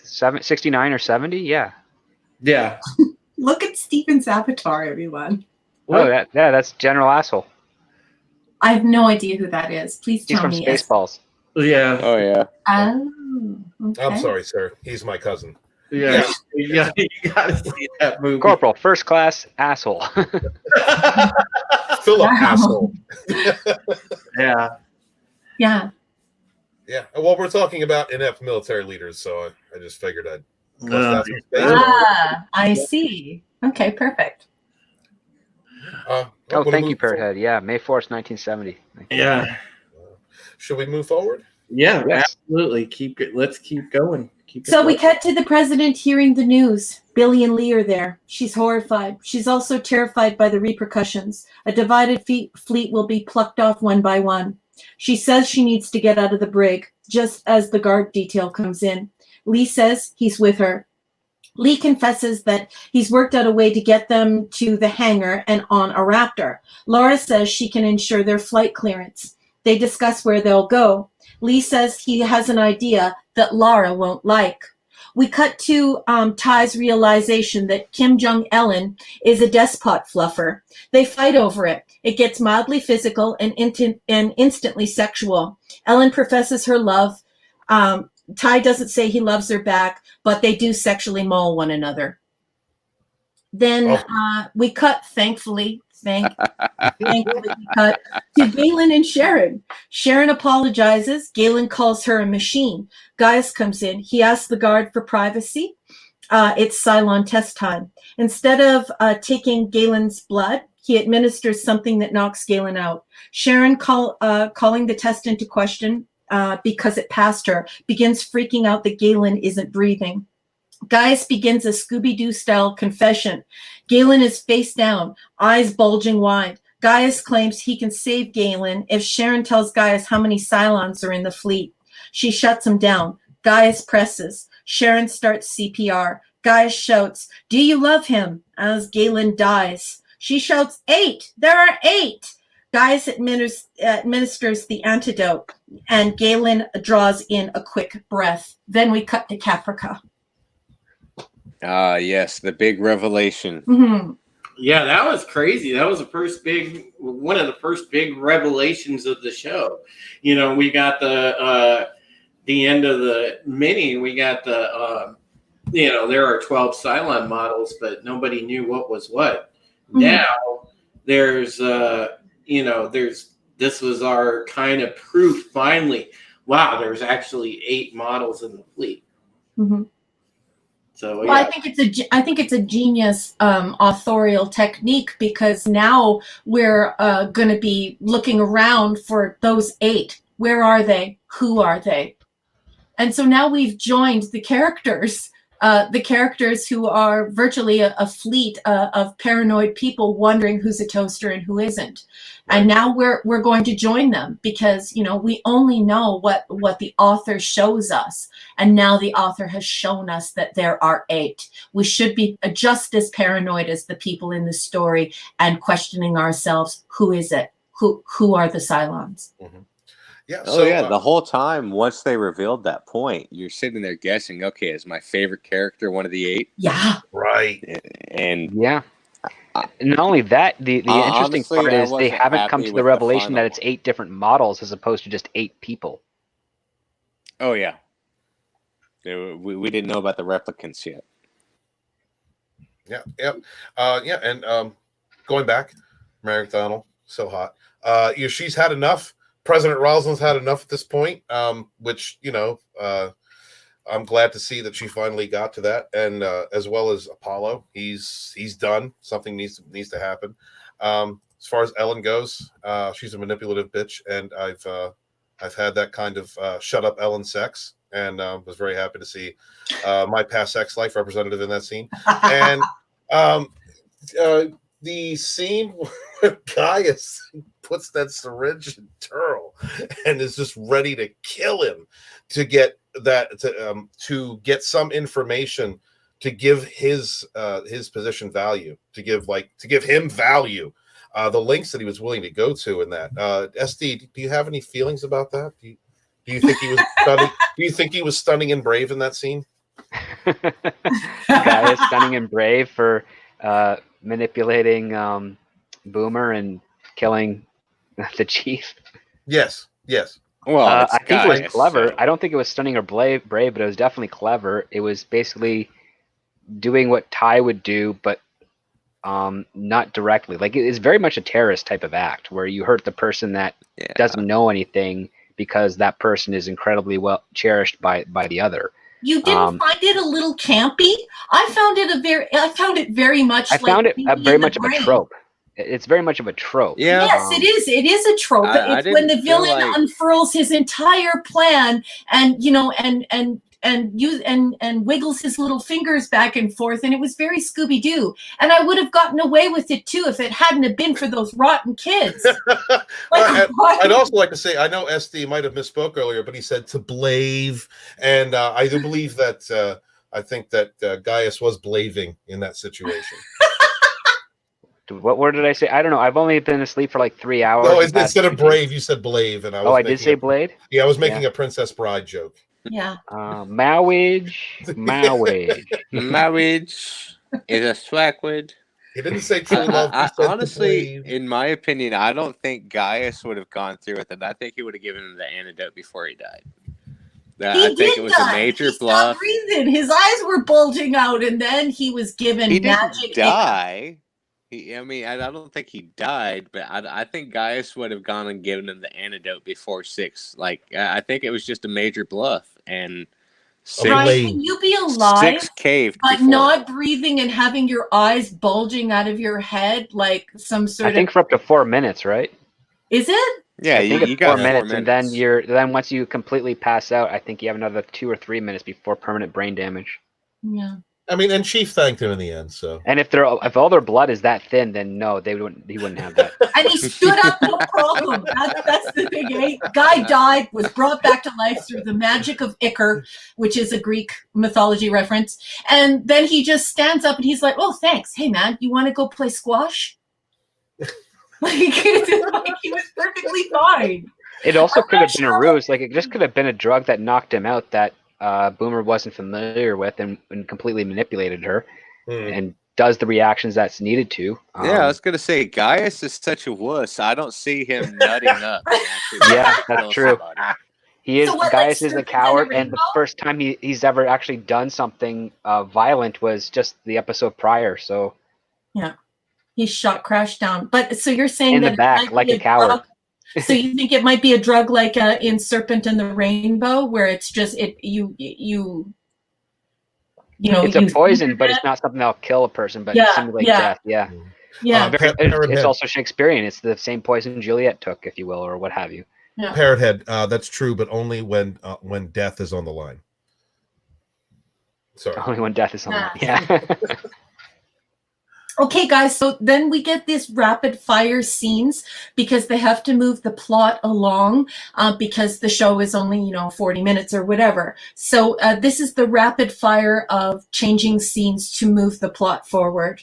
69 or 70, yeah. Yeah. look at Steven's avatar, everyone. Oh, that's General Asshole. I have no idea who that is. Please He's tell from me. Yeah. Spaceballs. Oh yeah. Oh, okay. I'm sorry, sir. He's my cousin. Yeah. Yes. You gotta see that movie. Corporal, first class asshole. Philip Wow. asshole. Yeah. Yeah. Yeah. Well, we're talking about inept military leaders, so I just figured I'd bust out some Yeah. Spaceballs. Ah, I see. Okay, perfect. Oh, wanna thank you, move forward? Perthead. Yeah, May 4th, 1970. Yeah. Should we move forward? Yeah, Yes. absolutely. Let's keep going. So we cut to the president hearing the news. Billy and Lee are there. She's horrified. She's also terrified by the repercussions. A divided fleet will be plucked off one by one. She says she needs to get out of the brig, just as the guard detail comes in. Lee says he's with her. Lee confesses that he's worked out a way to get them to the hangar and on a Raptor. Laura says she can ensure their flight clearance. They discuss where they'll go. Lee says he has an idea that Laura won't like. We cut to Ty's realization that Kim Jong-Ellen is a despot fluffer. They fight over it. It gets mildly physical and instantly sexual. Ellen professes her love. Ty doesn't say he loves her back, but they do sexually maul one another. Then we cut, thankfully, we cut to Galen and Sharon. Sharon apologizes. Galen calls her a machine. Gaius comes in. He asks the guard for privacy. It's Cylon test time. Instead of taking Galen's blood, he administers something that knocks Galen out. Sharon calling the test into question because it passed her, begins freaking out that Galen isn't breathing. Gaius begins a Scooby-Doo style confession. Galen is face down, eyes bulging wide. Gaius claims he can save Galen if Sharon tells Gaius how many Cylons are in the fleet. She shuts him down. Gaius presses. Sharon starts CPR. Gaius shouts, "Do you love him?" as Galen dies. She shouts, 8! There are 8! Gaius administers the antidote, and Galen draws in a quick breath. Then we cut to Caprica. Ah, yes, the big revelation. Mm-hmm. Yeah, that was crazy. That was one of the first big revelations of the show. We got the end of the mini. We got the there are 12 Cylon models, but nobody knew what was what. Mm-hmm. Now there's this was our kind of proof finally. Wow, there's actually 8 models in the fleet. Mm-hmm. So, well, I think it's a genius authorial technique, because now we're going to be looking around for those 8. Where are they? Who are they? And so now we've joined the characters who are virtually a fleet of paranoid people wondering who's a toaster and who isn't. Right. And now we're going to join them because, we only know what the author shows us. And now the author has shown us that there are 8. We should be just as paranoid as the people in the story and questioning ourselves, who is it? Who are the Cylons? Mm-hmm. Yeah. The whole time, once they revealed that point, you're sitting there guessing, okay, is my favorite character one of the 8? Yeah. Right. And yeah. Not only that, the interesting honestly, part is they haven't come to the revelation that it's 8 different models as opposed to just 8 people. Oh, yeah. We didn't know about the replicants yet. Yeah. Yep. And going back, Mary McDonnell, so hot. She's had enough. President Rosalind's had enough at this point, which, I'm glad to see that she finally got to that. And as well as Apollo, he's done. Something needs to happen. As far as Ellen goes, she's a manipulative bitch, and I've had that kind of shut up Ellen sex, and was very happy to see my past sex life represented in that scene. And the scene where Gaius puts that syringe in Turl and is just ready to kill him to get that to get some information to give his position value, to give him value. The links that he was willing to go to in that. SD, do you have any feelings about that? Do you think he was stunning? Do you think he was stunning and brave in that scene? Guy is stunning and brave for manipulating Boomer and killing the chief. Yes. Well, I think it was clever. So. I don't think it was stunning or brave, but it was definitely clever. It was basically doing what Ty would do, but not directly. Like, it's very much a terrorist type of act where you hurt the person that doesn't know anything because that person is incredibly well cherished by the other. You didn't find it a little campy? I found it very much. I found it very much of a trope. It's very much of a trope. Yeah. Yes, it is. It is a trope. It's when the villain unfurls his entire plan, and and wiggles his little fingers back and forth, and it was very Scooby-Doo. And I would have gotten away with it too if it hadn't have been for those rotten kids. I'd also like to say, I know SD might have misspoke earlier, but he said to blave, and I do believe that I think that Gaius was blaving in that situation. What word did I say? I don't know. I've only been asleep for like 3 hours. No, instead of brave, you said blave, and I was. I did say blade. Yeah, I was making a Princess Bride joke. Yeah. Marriage is a swag word. He didn't say true love. Honestly, in my opinion, I don't think Gaius would have gone through with it. I think he would have given him the antidote before he died. I think it was a major bluff. Breathing. His eyes were bulging out, and then he was given magic. He didn't die. I don't think he died, but I think Gaius would have gone and given him the antidote before 6. Like, I think it was just a major bluff, and 6, Brian, can you be alive 6 caved, but before. not breathing and having your eyes bulging out of your head like some sort of? I think for up to 4 minutes, right? Is it? Yeah, you got 4 minutes, and then once you completely pass out, I think you have another 2 or 3 minutes before permanent brain damage. Yeah. I mean, and Chief thanked him in the end. So, and if all their blood is that thin, then no, he wouldn't have that. And he stood up, no problem. That's the thing. Eh? Guy died, was brought back to life through the magic of Icar, which is a Greek mythology reference. And then he just stands up and he's like, "Oh, thanks. Hey, man, you want to go play squash?" Like he was perfectly fine. It also could have been a ruse. Like, it just could have been a drug that knocked him out that Boomer wasn't familiar with and completely manipulated her and does the reactions that's needed to. Yeah, I was going to say, Gaius is such a wuss. I don't see him nutting up. Yeah, that's true. Gaius is a coward, and the first time he's ever actually done something violent was just the episode prior. So yeah, he shot Crash down. But so you're saying in that the back like a coward. So you think it might be a drug like in Serpent and the Rainbow, where it's just you know it's a poison, but it's not something that'll kill a person, but simulate death. Yeah. It's also Shakespearean. It's the same poison Juliet took, if you will, or what have you. Yeah. Parrot Head, that's true, but only when death is on the line. Sorry. Only when death is on the line. Yeah. Okay, guys, so then we get these rapid fire scenes because they have to move the plot along because the show is only, 40 minutes or whatever. So this is the rapid fire of changing scenes to move the plot forward.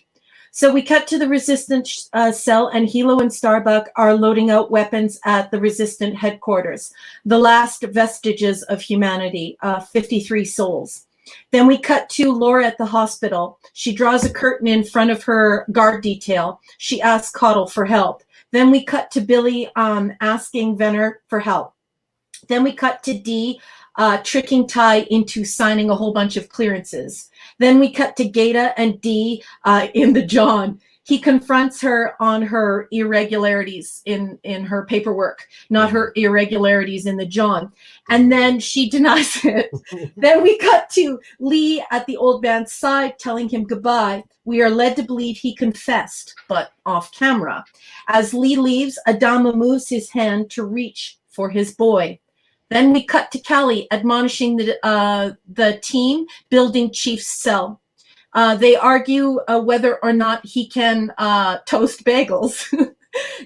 So we cut to the Resistance cell, and Hilo and Starbuck are loading out weapons at the Resistant headquarters. The last vestiges of humanity, 53 souls. Then we cut to Laura at the hospital. She draws a curtain in front of her guard detail. She asks Cottle for help. Then we cut to Billy asking Venner for help. Then we cut to Dee tricking Ty into signing a whole bunch of clearances. Then we cut to Gata and Dee in the John. He confronts her on her irregularities in her paperwork, not her irregularities in the John. And then she denies it. Then we cut to Lee at the old man's side telling him goodbye. We are led to believe he confessed, but off camera. As Lee leaves, Adama moves his hand to reach for his boy. Then we cut to Callie admonishing the team building Chief's cell. They argue whether or not he can toast bagels.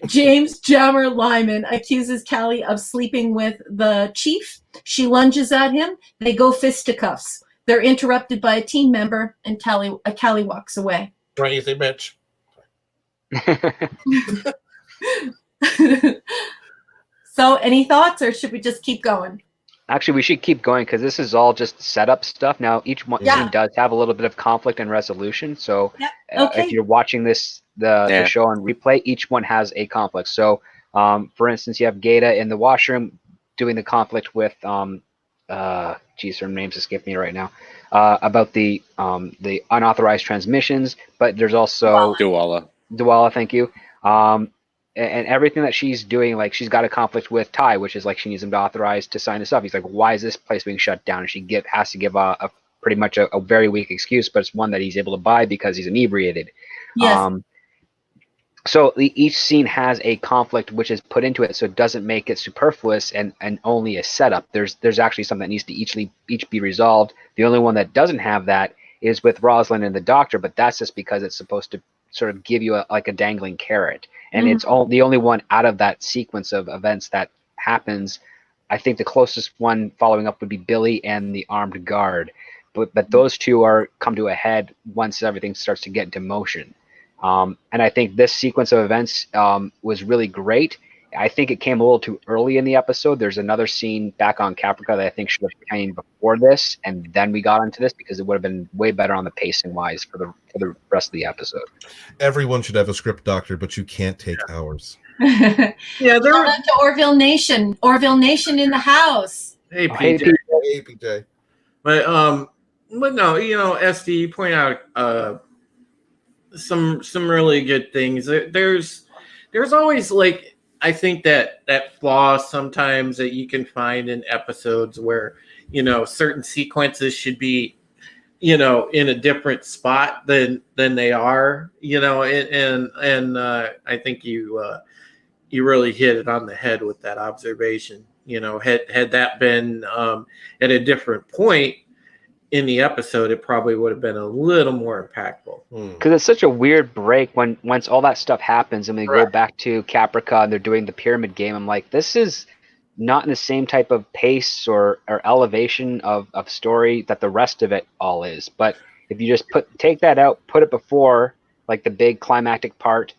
James Jammer Lyman accuses Callie of sleeping with the chief. She lunges at him. They go fisticuffs. They're interrupted by a team member, and Callie walks away. Crazy bitch. So, any thoughts, or should we just keep going? Actually, we should keep going because this is all just setup stuff. Now, each one scene does have a little bit of conflict and resolution. So, if you're watching the show on replay, each one has a conflict. So, for instance, you have Gaeta in the washroom doing the conflict with her name's escaped me right now, about the unauthorized transmissions. But there's also Duala, thank you. And everything that she's doing, like she's got a conflict with Ty, which is like she needs him to authorize to sign this up. He's like, why is this place being shut down? And she has to give a pretty much a very weak excuse, but it's one that he's able to buy because he's inebriated. Yes. So each scene has a conflict which is put into it, so it doesn't make it superfluous and only a setup. There's actually something that needs to each be resolved. The only one that doesn't have that is with Rosalind and the doctor, but that's just because it's supposed to sort of give you a dangling carrot. And it's the only one out of that sequence of events that happens. I think the closest one following up would be Billy and the armed guard. But those two come to a head once everything starts to get into motion. And I think this sequence of events was really great. I think it came a little too early in the episode. There's another scene back on Caprica that I think should have came before this, and then we got into this because it would have been way better on the pacing wise for the rest of the episode. Everyone should have a script doctor, but you can't take ours. Shout out to Orville Nation. Orville Nation in the house. Hey, PJ. Hey, PJ. But no, SD, you point out some really good things. There's always like, I think that flaw sometimes that you can find in episodes where, certain sequences should be, in a different spot than they are, and I think you really hit it on the head with that observation. Had that been at a different point in the episode, it probably would have been a little more impactful. Because it's such a weird break once all that stuff happens and we go back to Caprica and they're doing the pyramid game. I'm like, this is not in the same type of pace or elevation of story that the rest of it all is. But if you just take that out, put it before like the big climactic part,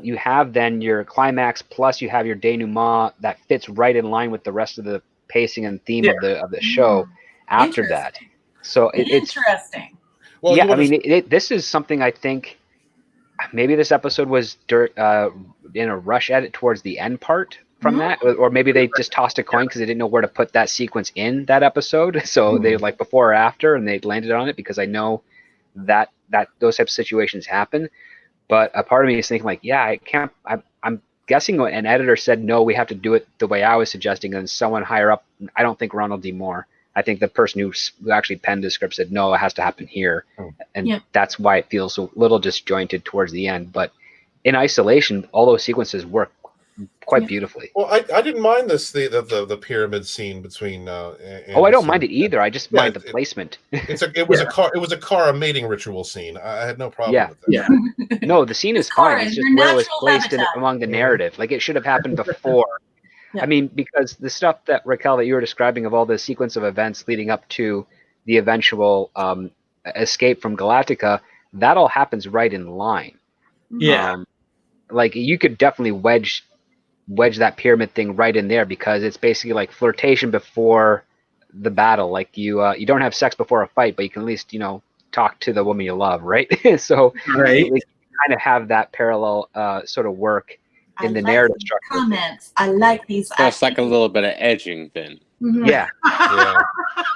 you have then your climax plus you have your denouement that fits right in line with the rest of the pacing and theme of the show after that. So it's interesting. Well, yeah, I mean, this is something I think maybe this episode was in a rush edit towards the end part from that, or maybe they just tossed a coin because they didn't know where to put that sequence in that episode. So they like before or after, and they landed on it because I know that those types of situations happen. But a part of me is thinking like, yeah, I can't. I'm guessing an editor said no, we have to do it the way I was suggesting, and someone higher up. I don't think Ronald D. Moore. I think the person who actually penned the script said, no, it has to happen here. And that's why it feels a little disjointed towards the end. But in isolation, all those sequences work quite beautifully. Well, I didn't mind the pyramid scene between. I don't mind it either. I just mind the placement. It was a Kara mating ritual scene. I had no problem with that. Yeah. No, the scene is fine. It's just where it was placed among the narrative. Like it should have happened before. I mean, because the stuff that Raquel that you were describing of all the sequence of events leading up to the eventual escape from Galactica, that all happens right in line. Yeah. Like you could definitely wedge that pyramid thing right in there because it's basically like flirtation before the battle. Like you don't have sex before a fight, but you can at least, talk to the woman you love, right? So you kind of have that parallel sort of work in the narrative structure. Comments. I like these. So it's like a little bit of edging then. Yeah.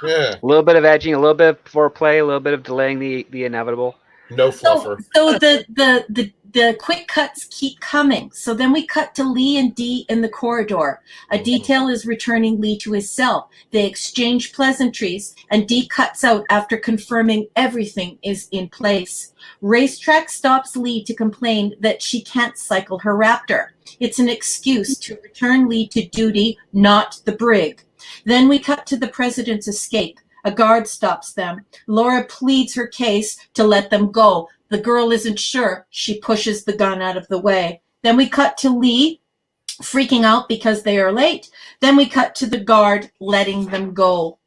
Yeah. A little bit of edging, a little bit of foreplay, a little bit of delaying the inevitable. No fluffer. So the quick cuts keep coming. So then we cut to Lee and Dee in the corridor. A detail is returning Lee to his cell. They exchange pleasantries, and Dee cuts out after confirming everything is in place. Racetrack stops Lee to complain that she can't cycle her Raptor. It's an excuse to return Lee to duty, not the brig. Then we cut to the president's escape. A guard stops them. Laura pleads her case to let them go. The girl isn't sure. She pushes the gun out of the way. Then we cut to Lee freaking out because they are late. Then we cut to the guard letting them go.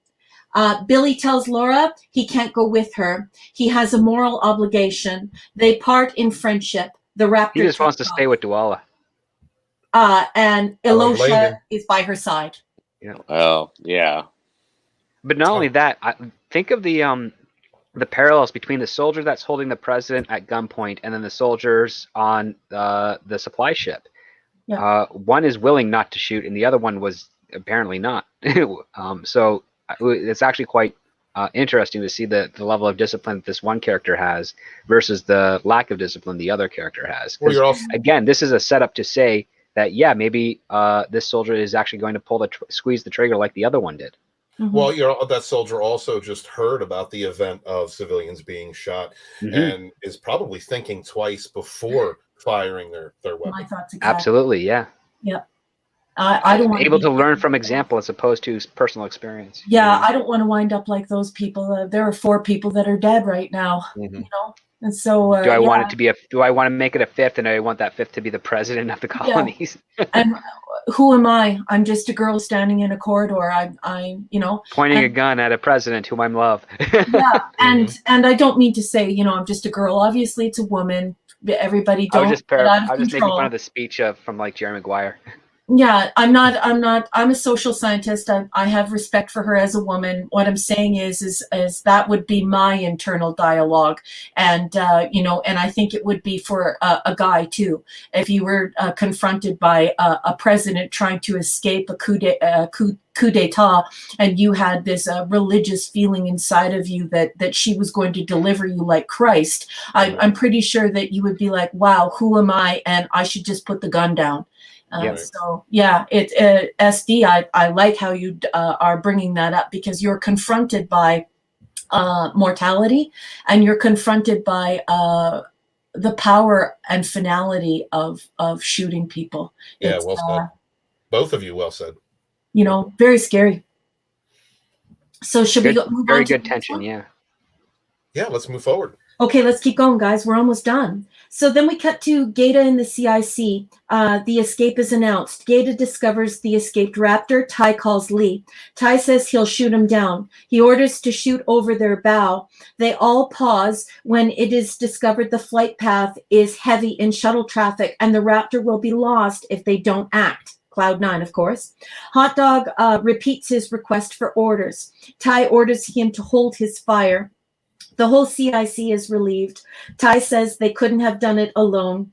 Billy tells Laura he can't go with her. He has a moral obligation. They part in friendship. The raptor He just wants to stay with Duala. and Ilosha is by her side. Yeah. Oh, yeah. But not only that, think of the parallels between the soldier that's holding the president at gunpoint and then the soldiers on the supply ship. Yeah. One is willing not to shoot, and the other one was apparently not. So it's actually quite interesting to see the level of discipline that this one character has versus the lack of discipline the other character has. Well, you're also, Again, this is a setup to say that, yeah, maybe this soldier is actually going to squeeze the trigger like the other one did. well, that soldier also just heard about the event of civilians being shot and is probably thinking twice before firing their weapon. My thoughts exactly. Absolutely, yeah. Yep. I don't want able to learn from example as opposed to personal experience. Yeah, I don't want to wind up like those people. There are 4 people that are dead right now. Mm-hmm. You know, and so do I want it to be do I want to make it a 5th, and I want that 5th to be the president of the colonies? Yeah. And who am I? I'm just a girl standing in a corridor. I pointing a gun at a president whom I love. Yeah, and I don't mean to say, I'm just a girl. Obviously, it's a woman. Everybody don't. I was just making fun of the speech from like Jerry Maguire. Yeah, I'm a social scientist. I have respect for her as a woman. What I'm saying is that would be my internal dialogue. And, and I think it would be for a guy too. If you were confronted by a president trying to escape a coup d'etat, and you had this religious feeling inside of you that she was going to deliver you like Christ, I'm pretty sure that you would be like, wow, who am I? And I should just put the gun down. So yeah, SD. I like how you are bringing that up, because you're confronted by mortality, and you're confronted by the power and finality of shooting people. Yeah, well said. Both of you, well said. Very scary. So should we move on? Very good tension. Yeah. Yeah, let's move forward. Okay, let's keep going, guys. We're almost done. So then we cut to Gata in the CIC. The escape is announced. Gata discovers the escaped raptor. Ty calls Lee. Ty says he'll shoot him down. He orders to shoot over their bow. They all pause when it is discovered the flight path is heavy in shuttle traffic, and the raptor will be lost if they don't act. Cloud 9, of course. Hot Dog repeats his request for orders. Ty orders him to hold his fire. The whole CIC is relieved. Ty says they couldn't have done it alone.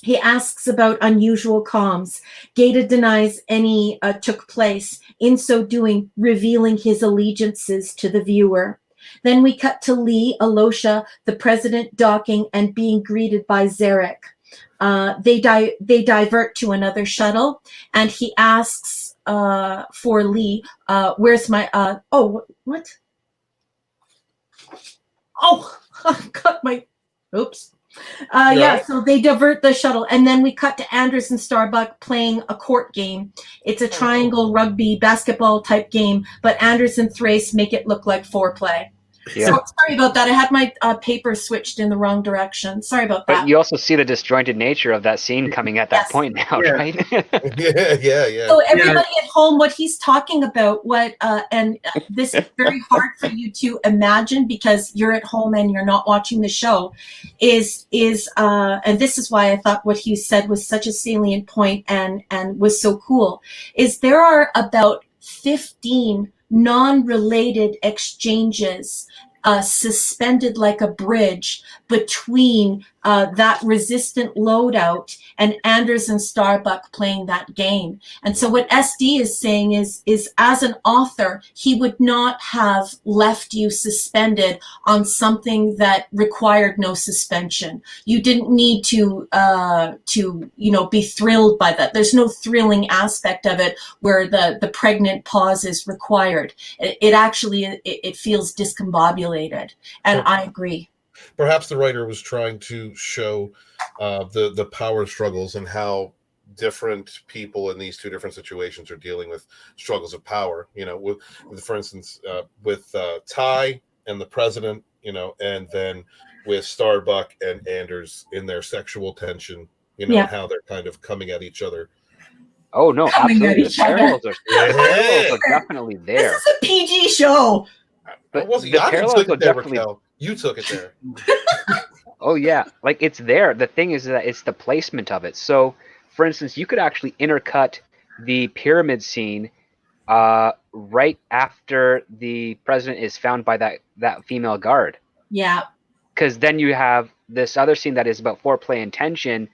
He asks about unusual comms. Gata denies any took place, in so doing revealing his allegiances to the viewer. Then we cut to Lee, Ilosha, the president docking and being greeted by Zarek. They divert to another shuttle, and he asks for Lee, where's my, what? Oh, I've got my, oops. So they divert the shuttle, and then we cut to Anders and Starbuck playing a court game. It's a triangle rugby basketball type game, but Anders and Thrace make it look like foreplay. Yeah. So sorry about that. I had my paper switched in the wrong direction. Sorry about that. But you also see the disjointed nature of that scene coming at that point now, right? Yeah. So everybody at home, what he's talking about, and this is very hard for you to imagine because you're at home and you're not watching the show, is and this is why I thought what he said was such a salient point and was so cool, is there are about 15 non-related exchanges suspended like a bridge between that resistant loadout and Anders and Starbuck playing that game. And so what SD is saying is as an author, he would not have left you suspended on something that required no suspension. You didn't need to be thrilled by that. There's no thrilling aspect of it where the pregnant pause is required. It actually it feels discombobulated, and I agree. Perhaps the writer was trying to show the power struggles and how different people in these two different situations are dealing with struggles of power. For instance, with Ty and the president, and then with Starbuck and Anders in their sexual tension, you know, Yeah. and how they're kind of coming at each other. Oh no, Coming at absolutely. each other. The parallels are definitely there. This is a PG show. But I the didn't parallels took are it there, definitely. Raquel. You took it there. Oh yeah, like it's there. The thing is that it's the placement of it. So, for instance, you could actually intercut the pyramid scene right after the president is found by that female guard. Yeah. Because then you have this other scene that is about foreplay and tension,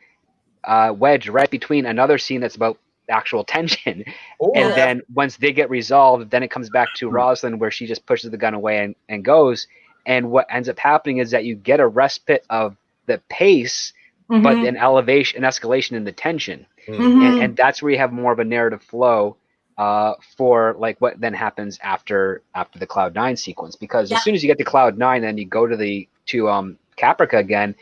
wedged right between another scene that's about actual tension. Or And then once they get resolved, then it comes back to Rosalind where she just pushes the gun away and goes. And what ends up happening is that you get a respite of the pace, but an escalation in the tension. And that's where you have more of a narrative flow for like what then happens after the Cloud9 sequence. Because as soon as you get to Cloud9, then you go to Caprica again,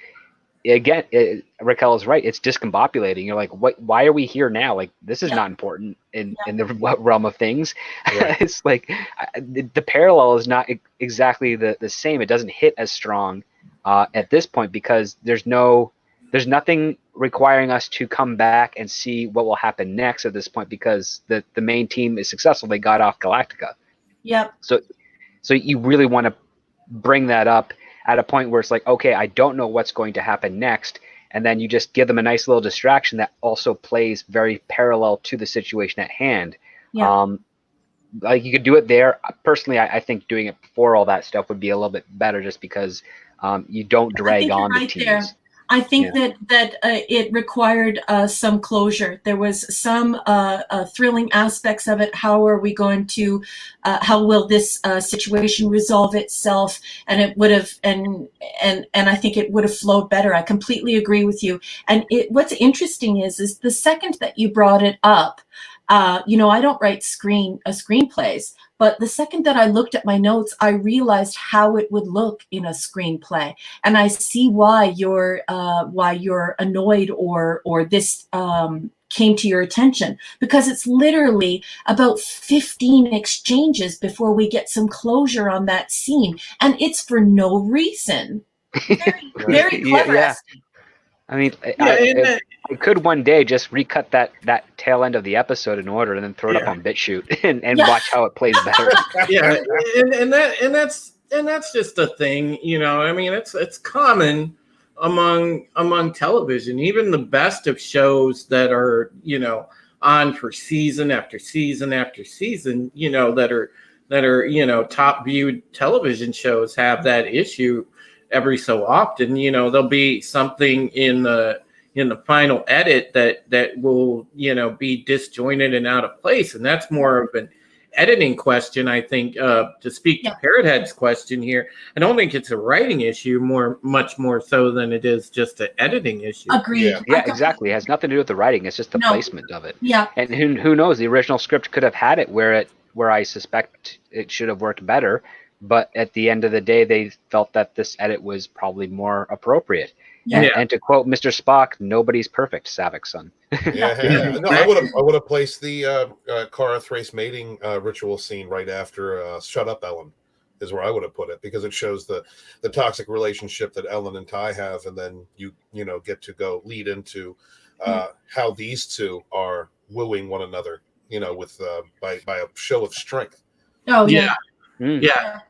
Raquel is right. It's discombobulating. You're like, what? Why are we here now? Like, this is not important in the realm of things. Right. It's like the parallel is not exactly the same. It doesn't hit as strong at this point because there's nothing requiring us to come back and see what will happen next at this point because the main team is successful. They got off Galactica. Yep. So you really want to bring that up at a point where it's like, okay, I don't know what's going to happen next. And then you just give them a nice little distraction that also plays very parallel to the situation at hand. Yeah. Like you could do it there. Personally, I think doing it before all that stuff would be a little bit better just because you don't drag on the teams. There. I think that it required some closure. There was some thrilling aspects of it. How are we going to? How will this situation resolve itself? And it would have, and I think it would have flowed better. I completely agree with you. And what's interesting is the second that you brought it up. You know, I don't write screenplays, but the second that I looked at my notes, I realized how it would look in a screenplay, and I see why you're annoyed or this came to your attention, because it's literally about 15 exchanges before we get some closure on that scene, and it's for no reason. Very clever. Yeah. I mean, I could one day just recut that tail end of the episode in order and then throw it up on BitChute and watch how it plays better. Yeah, and that's just a thing, you know. I mean, it's common among television, even the best of shows that are, you know, on for season after season after season, you know, that are you know, top viewed television shows have that issue every so often. You know, there'll be something in the final edit that will, you know, be disjointed and out of place, and that's more of an editing question, I think. To speak to Parrothead's question here, I don't think it's a writing issue, much more so than it is just an editing issue. Agreed. Yeah, exactly. It has nothing to do with the writing. It's just the placement of it. Yeah. And who knows? The original script could have had it where I suspect it should have worked better. But at the end of the day, they felt that this edit was probably more appropriate. Yeah. And to quote Mr. Spock, "Nobody's perfect, Savik's son." Yeah. No, I would have placed the Kara Thrace mating ritual scene right after "Shut Up, Ellen," is where I would have put it, because it shows the toxic relationship that Ellen and Ty have, and then you know get to go lead into how these two are wooing one another, you know, with by a show of strength. Oh yeah. Yeah.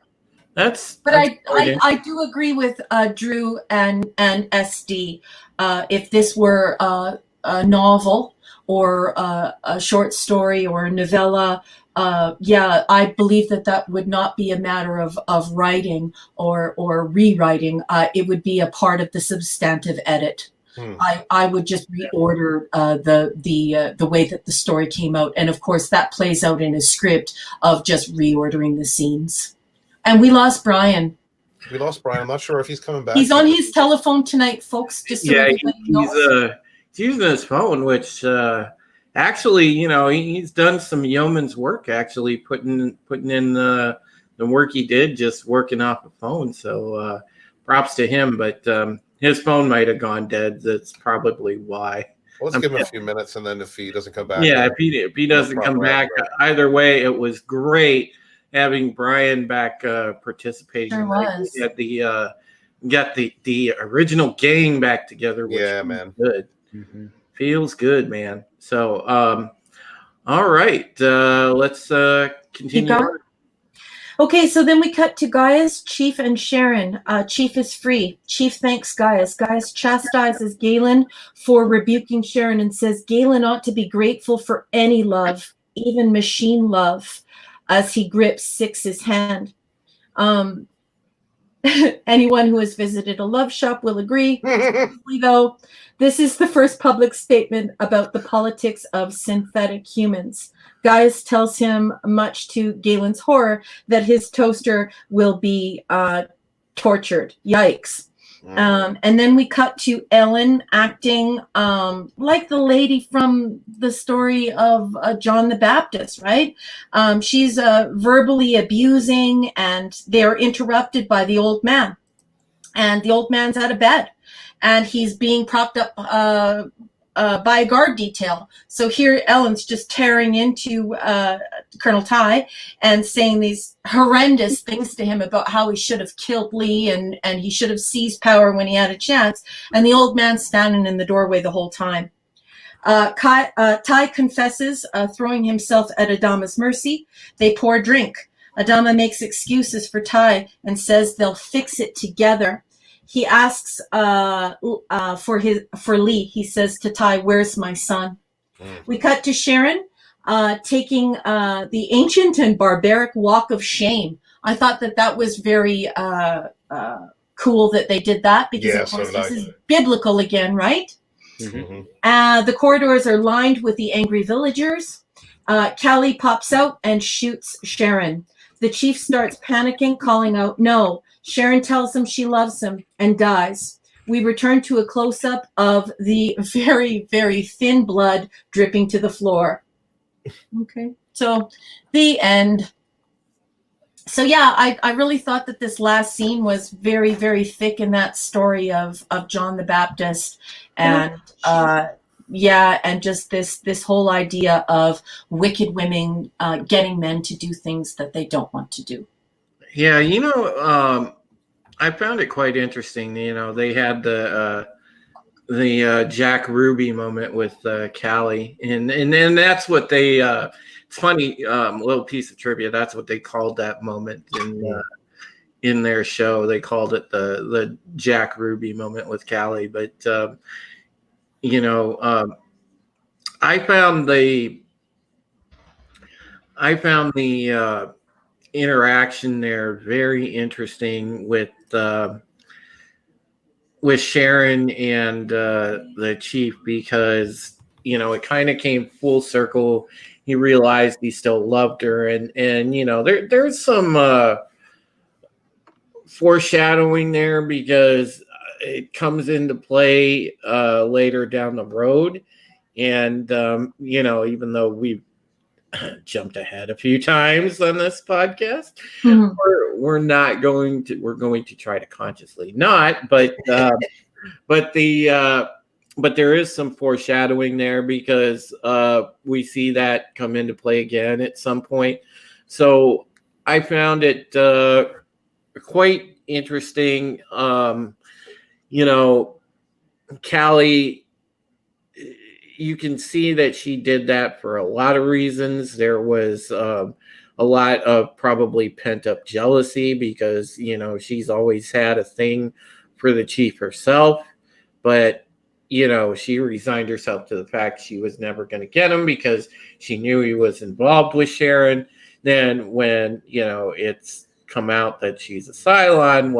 That's I do agree with Drew and SD. If this were a novel or a short story or a novella, I believe that would not be a matter of writing or rewriting. It would be a part of the substantive edit. I would just reorder the way that the story came out, and of course that plays out in a script of just reordering the scenes. And we lost Brian. I'm not sure if he's coming back. He's on his telephone tonight, folks. Just so everybody knows. He's using his phone, which actually, you know, he's done some yeoman's work. Actually, putting in the work he did, just working off a phone. So props to him. But his phone might have gone dead. That's probably why. Well, let's give him a few minutes, and then if he doesn't come back, if he doesn't come back, either way, it was great having Brian back participating. Sure was. Got the original gang back together, which was man, good. Mm-hmm. Feels good, man. So, all right, let's continue. going? Okay, so then we cut to Gaius, Chief, and Sharon. Chief is free. Chief thanks Gaius. Gaius chastises Galen for rebuking Sharon and says Galen ought to be grateful for any love, even machine love, as he grips Six's hand. Anyone who has visited a love shop will agree. Though, this is the first public statement about the politics of synthetic humans. Gaius tells him, much to Galen's horror, that his toaster will be tortured. Yikes. And then we cut to Ellen acting like the lady from the story of John the Baptist, right? She's verbally abusing, and they're interrupted by the old man. And the old man's out of bed, and he's being propped up by a guard detail. So here Ellen's just tearing into Colonel Ty and saying these horrendous things to him about how he should have killed Lee and he should have seized power when he had a chance. And the old man's standing in the doorway the whole time. Ty confesses, throwing himself at Adama's mercy. They pour drink. Adama makes excuses for Ty and says they'll fix it together. He asks for Lee. He says to Ty, "Where's my son?" We cut to Sharon taking the ancient and barbaric walk of shame. I thought that was very cool that they did that, because of course this is biblical again, right? Mm-hmm. The corridors are lined with the angry villagers. Callie pops out and shoots Sharon. The chief starts panicking, calling out, "No." Sharon tells him she loves him and dies. We return to a close-up of the very, very thin blood dripping to the floor. Okay, so the end. So yeah, I really thought that this last scene was very, very thick in that story of John the Baptist, and and just this whole idea of wicked women getting men to do things that they don't want to do. Yeah, I found it quite interesting. They had the Jack Ruby moment with Callie, and then that's what they. It's funny, little piece of trivia. That's what they called that moment in their show. They called it the Jack Ruby moment with Callie. But I found the interaction there very interesting with Sharon and the chief, because it kind of came full circle. He realized he still loved her, and there's some foreshadowing there, because it comes into play later down the road, and even though we've jumped ahead a few times on this podcast, we're going to try to consciously not, but there is some foreshadowing there, because we see that come into play again at some point. So I found it quite interesting. Callie, you can see that she did that for a lot of reasons. There was a lot of probably pent up jealousy, because she's always had a thing for the chief herself, but she resigned herself to the fact she was never going to get him, because she knew he was involved with Sharon. Then when it's come out that she's a Cylon,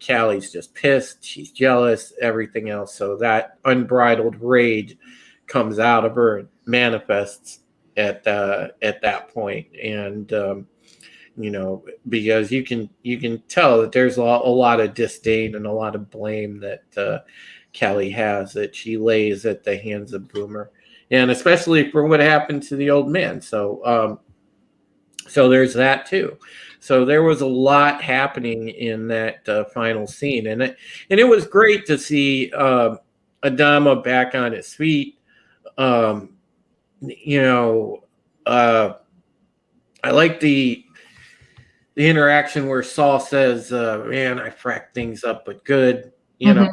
Callie's just pissed, she's jealous, everything else. So that unbridled rage comes out of her and manifests at that point. And because you can tell that there's a lot of disdain and a lot of blame that Callie has, that she lays at the hands of Boomer, and especially for what happened to the old man. So there's that too. So there was a lot happening in that final scene, and it was great to see Adama back on his feet. I like the interaction where Saul says, "Man, I fracked things up, but good." you know,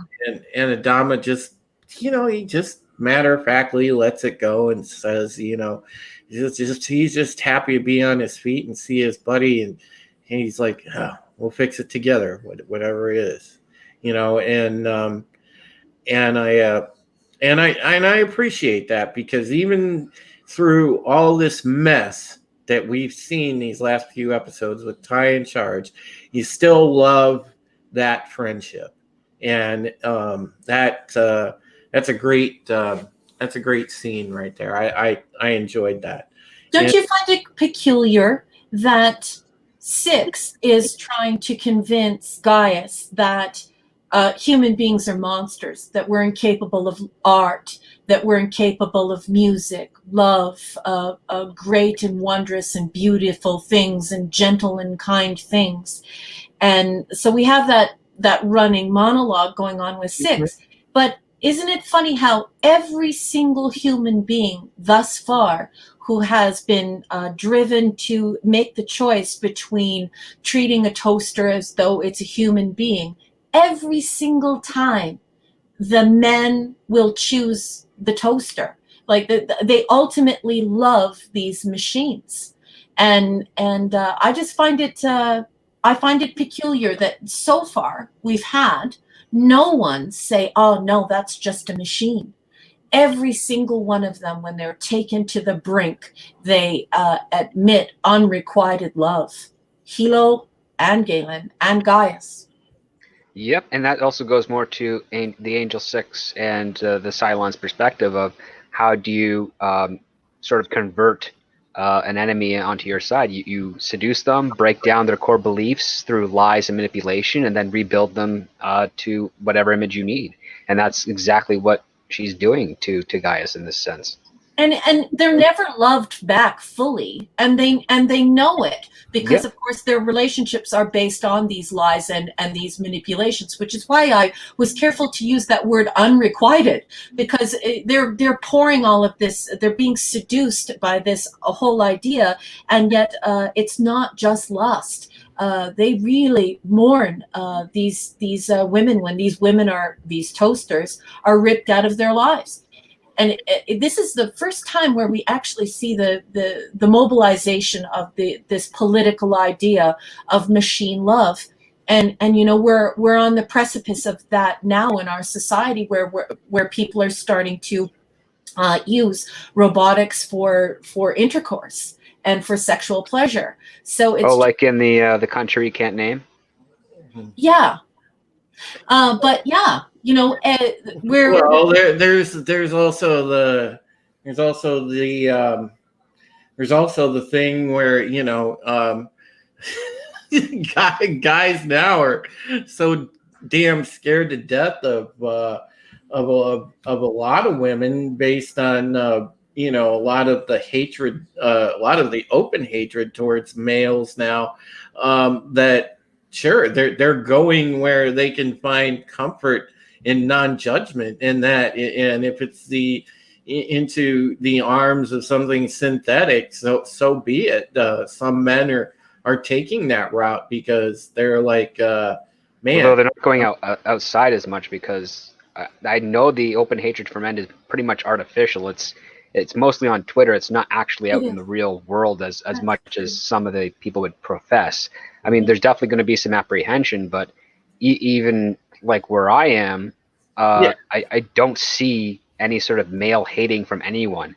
and Adama just, you know, he just matter of factly lets it go and says, you know, he's just happy to be on his feet and see his buddy, and he's like, oh, we'll fix it together, whatever it is, you know, and I appreciate that, because even through all this mess that we've seen these last few episodes with Ty in charge, you still love that friendship, and that's a great scene right there. I enjoyed that. Don't you find it peculiar that Six is trying to convince Gaius that human beings are monsters, that we're incapable of art, that we're incapable of music, love, great and wondrous and beautiful things, and gentle and kind things? And so we have that running monologue going on with Six. But isn't it funny how every single human being thus far who has been driven to make the choice between treating a toaster as though it's a human being, every single time the men will choose the toaster. Like they ultimately love these machines. And I just find it peculiar that so far we've had no one say, oh no, that's just a machine. Every single one of them, when they're taken to the brink, they admit unrequited love. Hilo and Galen and Gaius. Yep, and that also goes more to the Angel Six and the Cylon's perspective of how do you sort of convert an enemy onto your side. You seduce them, break down their core beliefs through lies and manipulation, and then rebuild them to whatever image you need. And that's exactly what she's doing to Gaius in this sense. And they're never loved back fully, and they know it, because of course their relationships are based on these lies and these manipulations, which is why I was careful to use that word unrequited, because they're pouring all of this, they're being seduced by this whole idea, and yet it's not just lust. They really mourn these women when these toasters are ripped out of their lives. And this is the first time where we actually see the mobilization of this political idea of machine love, and you know, we're on the precipice of that now in our society, where people are starting to use robotics for intercourse and for sexual pleasure. So it's like in the country you can't name. Yeah. But yeah, you know, there's also the thing where, you know, guys now are so damn scared to death of a lot of women, based on you know, a lot of the hatred, a lot of the open hatred towards males now, that sure, they're going where they can find comfort in non-judgment, and if it's into the arms of something synthetic, so be it. Some men are taking that route because they're like, man. Although they're not going outside as much, because I know the open hatred for men is pretty much artificial. It's mostly on Twitter. It's not actually out in the real world as much as some of the people would profess. I mean, there's definitely going to be some apprehension, but even like where I am, I don't see any sort of male hating from anyone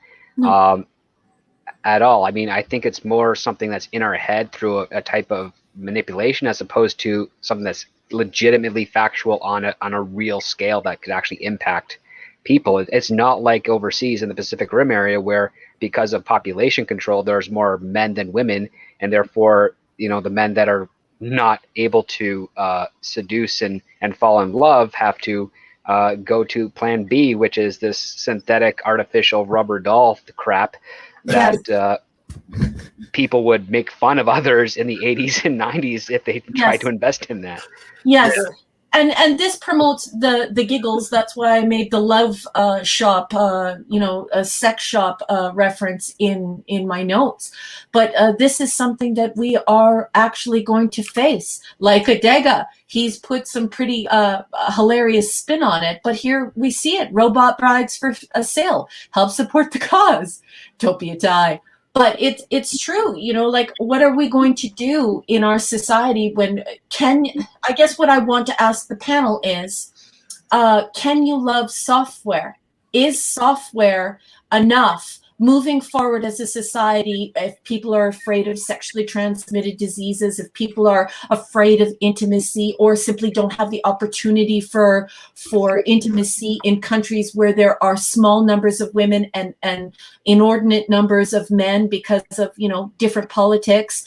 at all. I mean, I think it's more something that's in our head through a type of manipulation, as opposed to something that's legitimately factual on a real scale that could actually impact people. It's not like overseas in the Pacific Rim area, where because of population control, there's more men than women, and therefore, you know, the men that are not able to seduce and fall in love have to go to plan B, which is this synthetic artificial rubber doll crap that people would make fun of others in the 80s and 90s if they tried to invest in that. Yes. And this promotes the giggles. That's why I made the love shop, a sex shop reference in my notes. But this is something that we are actually going to face. Like Adega, he's put some pretty hilarious spin on it. But here we see it: robot brides for a sale, help support the cause. Don't be a die. But it's true, like, what are we going to do in our society when I guess what I want to ask the panel is, can you love software? Is software enough moving forward as a society if people are afraid of sexually transmitted diseases, if people are afraid of intimacy or simply don't have the opportunity for intimacy in countries where there are small numbers of women and inordinate numbers of men because of, different politics?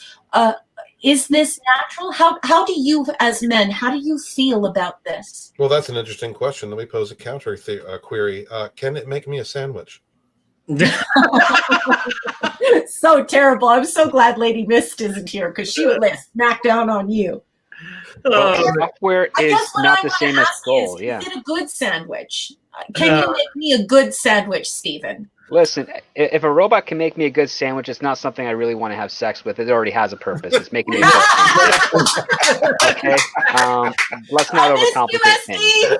Is this natural? How do you, as men, how do you feel about this? Well, that's an interesting question. Let me pose a counter query. Can it make me a sandwich? So terrible. I'm so glad Lady Mist isn't here because she would lay smack down on you. Software is not the same as soul. Is it a good sandwich? Can you make me a good sandwich, Stephen? Listen, if a robot can make me a good sandwich, it's not something I really want to have sex with. It already has a purpose. It's making me a good sandwich. Okay? Let's not overcomplicate things.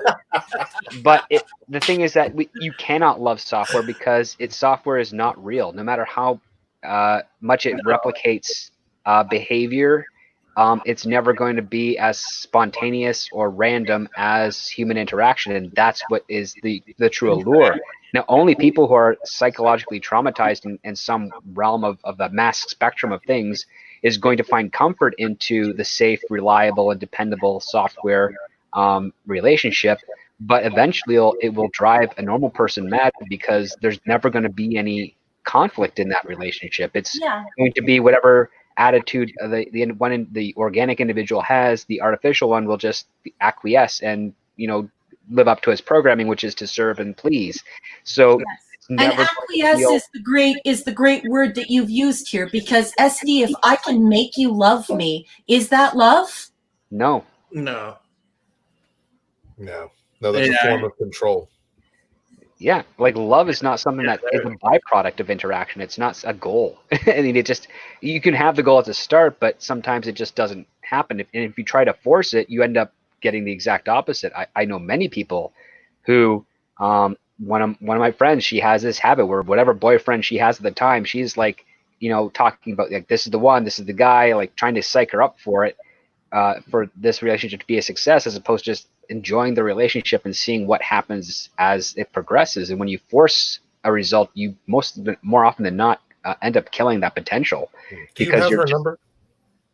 But the thing is that you cannot love software because software is not real. No matter how much it replicates behavior, it's never going to be as spontaneous or random as human interaction, and that's what is the true allure. Now, only people who are psychologically traumatized in some realm of the mass spectrum of things is going to find comfort into the safe, reliable, and dependable software relationship. But eventually, it will drive a normal person mad because there's never going to be any conflict in that relationship. It's going to be whatever attitude the organic individual has. The artificial one will just acquiesce and live up to its programming, which is to serve and please. So it's never and acquiesce is the great word that you've used here, because SD, if I can make you love me, is that love? No. That's a form of control. Yeah, like love is not something that is a byproduct of interaction. It's not a goal. I mean, you can have the goal at the start, but sometimes it just doesn't happen. And if you try to force it, you end up getting the exact opposite. I know many people who, one of my friends, she has this habit where whatever boyfriend she has at the time, she's like, talking about like, this is the one, this is the guy, like trying to psych her up for it, for this relationship to be a success, as opposed to just enjoying the relationship and seeing what happens as it progresses. And when you force a result, you more often than not end up killing that potential. Do you have her number?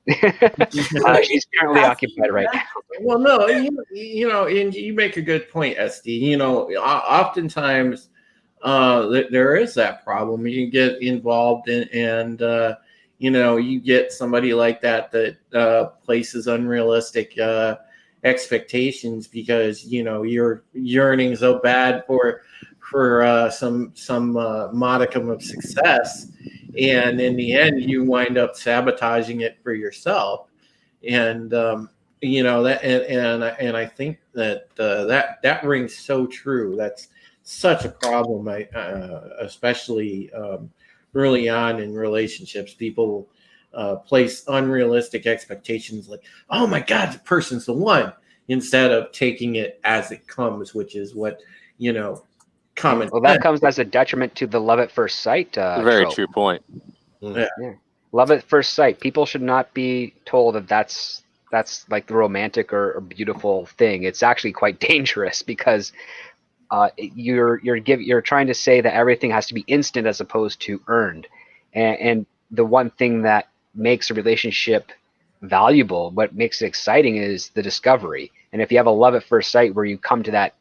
She's currently occupied right now. Well, no, and you make a good point, SD. Oftentimes there is that problem. You can get involved and you get somebody like that places unrealistic expectations because you're yearning so bad for some modicum of success, and in the end you wind up sabotaging it for yourself. And that and I think that rings so true. That's such a problem. Especially early on in relationships, people place unrealistic expectations like, oh my God, the person's the one, instead of taking it as it comes, which is what common. Well, that comes as a detriment to the love at first sight. Very trope. true point. Yeah. Love at first sight. People should not be told that that's like the romantic or beautiful thing. It's actually quite dangerous because you're trying to say that everything has to be instant as opposed to earned. And the one thing that makes a relationship valuable, what makes it exciting, is the discovery. And if you have a love at first sight where you come to that,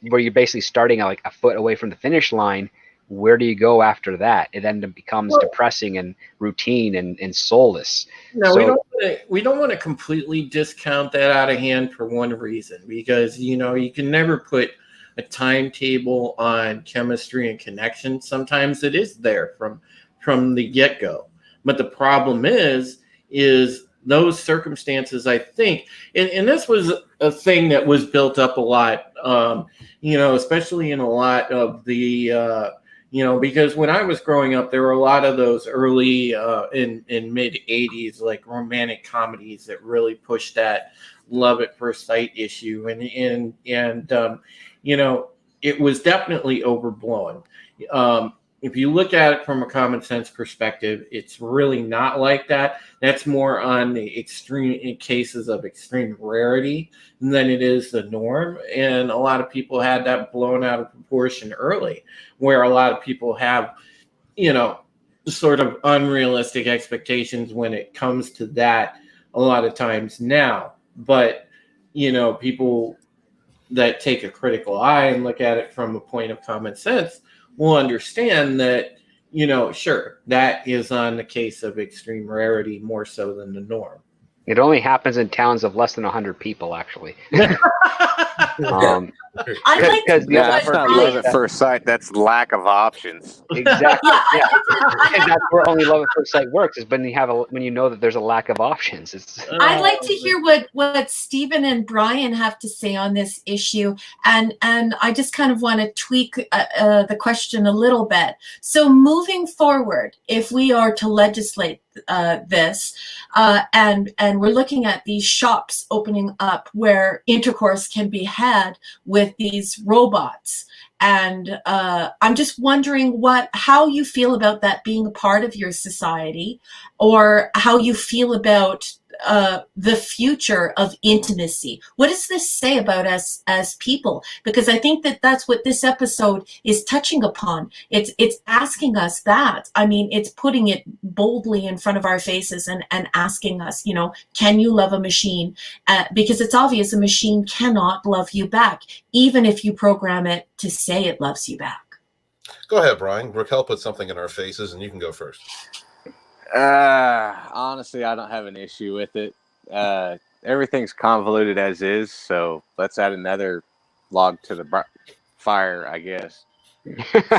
where you're basically starting like a foot away from the finish line, where do you go after that? It then becomes depressing and routine and soulless. No, we don't want to completely discount that out of hand for one reason, because you can never put a timetable on chemistry and connection. Sometimes it is there from the get-go, but the problem is those circumstances, I think, and this was a thing that was built up a lot, especially in a lot of the, because when I was growing up, there were a lot of those early in mid 80s, like romantic comedies that really pushed that love at first sight issue. And it was definitely overblown. If you look at it from a common sense perspective, it's really not like that. That's more on the extreme cases of extreme rarity than it is the norm. And a lot of people had that blown out of proportion early, where a lot of people have, sort of unrealistic expectations when it comes to that a lot of times now. But, people that take a critical eye and look at it from a point of common sense will understand that, sure, that is on the case of extreme rarity more so than the norm. It only happens in towns of less than 100 people, actually. That's not love at first sight. That's lack of options. Exactly. Yeah. And that's where only love at first sight works, is when you know that there's a lack of options. I'd like to hear what Stephen and Brian have to say on this issue, and I just kind of want to tweak the question a little bit. So moving forward, if we are to legislate this, and we're looking at these shops opening up where intercourse can be had with these robots, and I'm just wondering how you feel about that being a part of your society, or how you feel about the future of intimacy. What does this say about us as people? Because I think that's what this episode is touching upon. It's asking us that. I mean, it's putting it boldly in front of our faces and asking us, can you love a machine? Because it's obvious a machine cannot love you back, even if you program it to say it loves you back. Go ahead, Brian. Raquel put something in our faces, and you can go first. Honestly, I don't have an issue with it. Everything's convoluted as is, so let's add another log to the fire, I guess.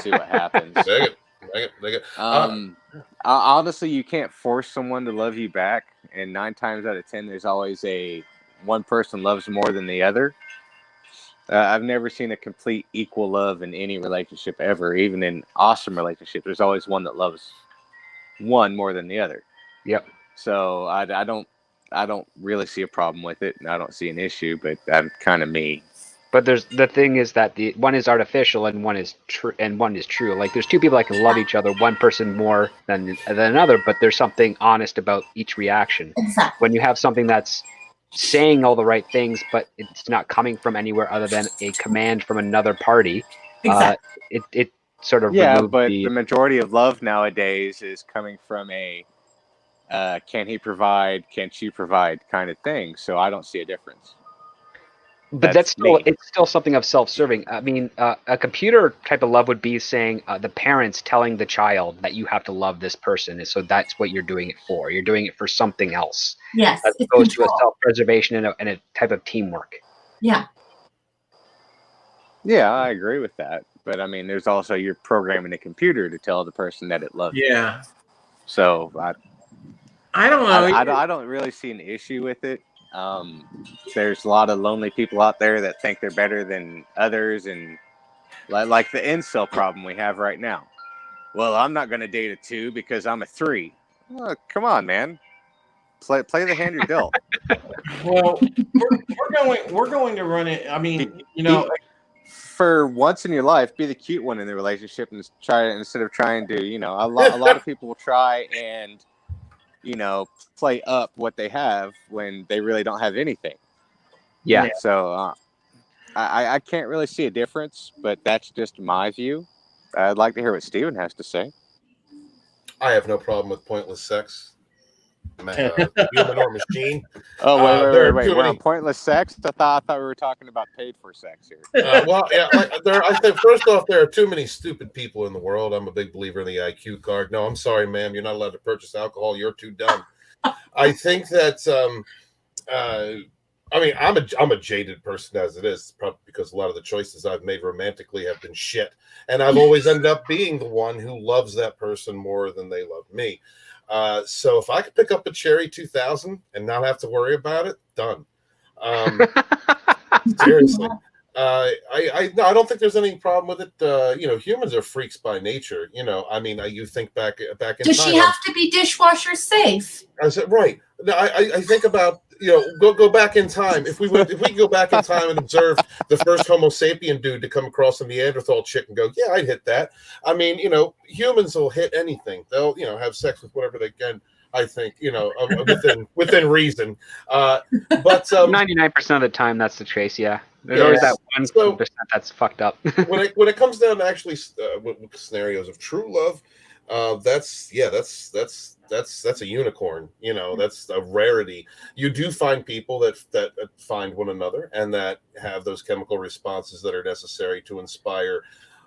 See what happens. Dig it. Honestly, you can't force someone to love you back, and 9 times out of 10, there's always one person loves more than the other. I've never seen a complete equal love in any relationship ever. Even in awesome relationships, there's always one that loves one more than the other. Yep. So I don't really see a problem with it, and I don't see an issue. But I'm kind of me. But the thing is that the one is artificial and one is true, Like there's two people that can love each other, one person more than another, but there's something honest about each reaction. Exactly. When you have something that's saying all the right things, but it's not coming from anywhere other than a command from another party, Exactly. It sort of but the majority of love nowadays is coming from a can he provide, can she provide kind of thing. So I don't see a difference. But it's still something of self-serving. I mean, a computer type of love would be saying the parents telling the child that you have to love this person, and so that's what you're doing it for. You're doing it for something else. Yes, as opposed to a self-preservation and a type of teamwork. Yeah. Yeah, I agree with that. But I mean, there's also you're programming a computer to tell the person that it loves you. Yeah. So I don't know. I don't really see an issue with it. There's a lot of lonely people out there that think they're better than others, and like the incel problem we have right now. Well, I'm not going to date a 2 because I'm a 3. Oh, come on, man. Play the hand you're dealt. Well, we're going to run it. I mean, for once in your life, be the cute one in the relationship and instead of trying to, a lot of people will try and, play up what they have when they really don't have anything. Yeah. So I can't really see a difference, but that's just my view. I'd like to hear what Steven has to say. I have no problem with pointless sex. Human or machine. Oh, wait. We're on pointless sex? I thought we were talking about paid for sex here. I think first off, there are too many stupid people in the world. I'm a big believer in the IQ card. No, I'm sorry, ma'am. You're not allowed to purchase alcohol. You're too dumb. I think that I'm a jaded person as it is, probably because a lot of the choices I've made romantically have been shit. And I've always ended up being the one who loves that person more than they love me. So if I could pick up a Cherry 2000 and not have to worry about it, done. Seriously. I don't think there's any problem with it. Humans are freaks by nature. I mean, you think back in Does time. she have to be dishwasher safe? I said, right. No, I think about, go back in time. If we could go back in time and observe the first Homo sapien dude to come across a Neanderthal chick and go, yeah, I'd hit that. I mean, humans will hit anything. They'll, have sex with whatever they can. I think, within reason. But 99% of the time, that's the case. Yeah, there's always that 1% that's fucked up. when it comes down to actually with scenarios of true love, that's a unicorn. That's a rarity. You do find people that find one another and that have those chemical responses that are necessary to inspire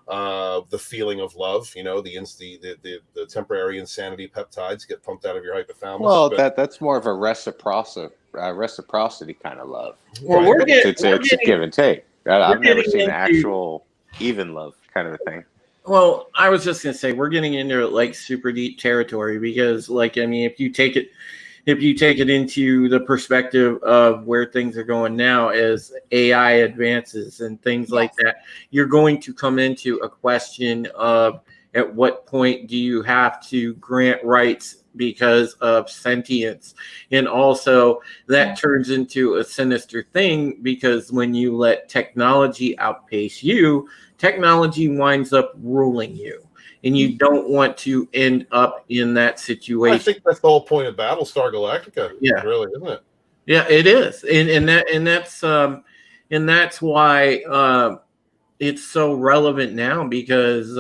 the feeling of love. The temporary insanity peptides get pumped out of your hypothalamus. Well, that's more of a reciprocity kind of love. Well, right? It's a give and take. I've never seen an actual even love kind of a thing. Well, I was just gonna say we're getting into like super deep territory because, if you take it into the perspective of where things are going now as AI advances and things like that, you're going to come into a question of at what point do you have to grant rights because of sentience, and also that turns into a sinister thing because when you let technology outpace you, technology winds up ruling you, and you don't want to end up in that situation. I think that's the whole point of Battlestar Galactica. Yeah, really, isn't it? Yeah, it is, and that's why it's so relevant now because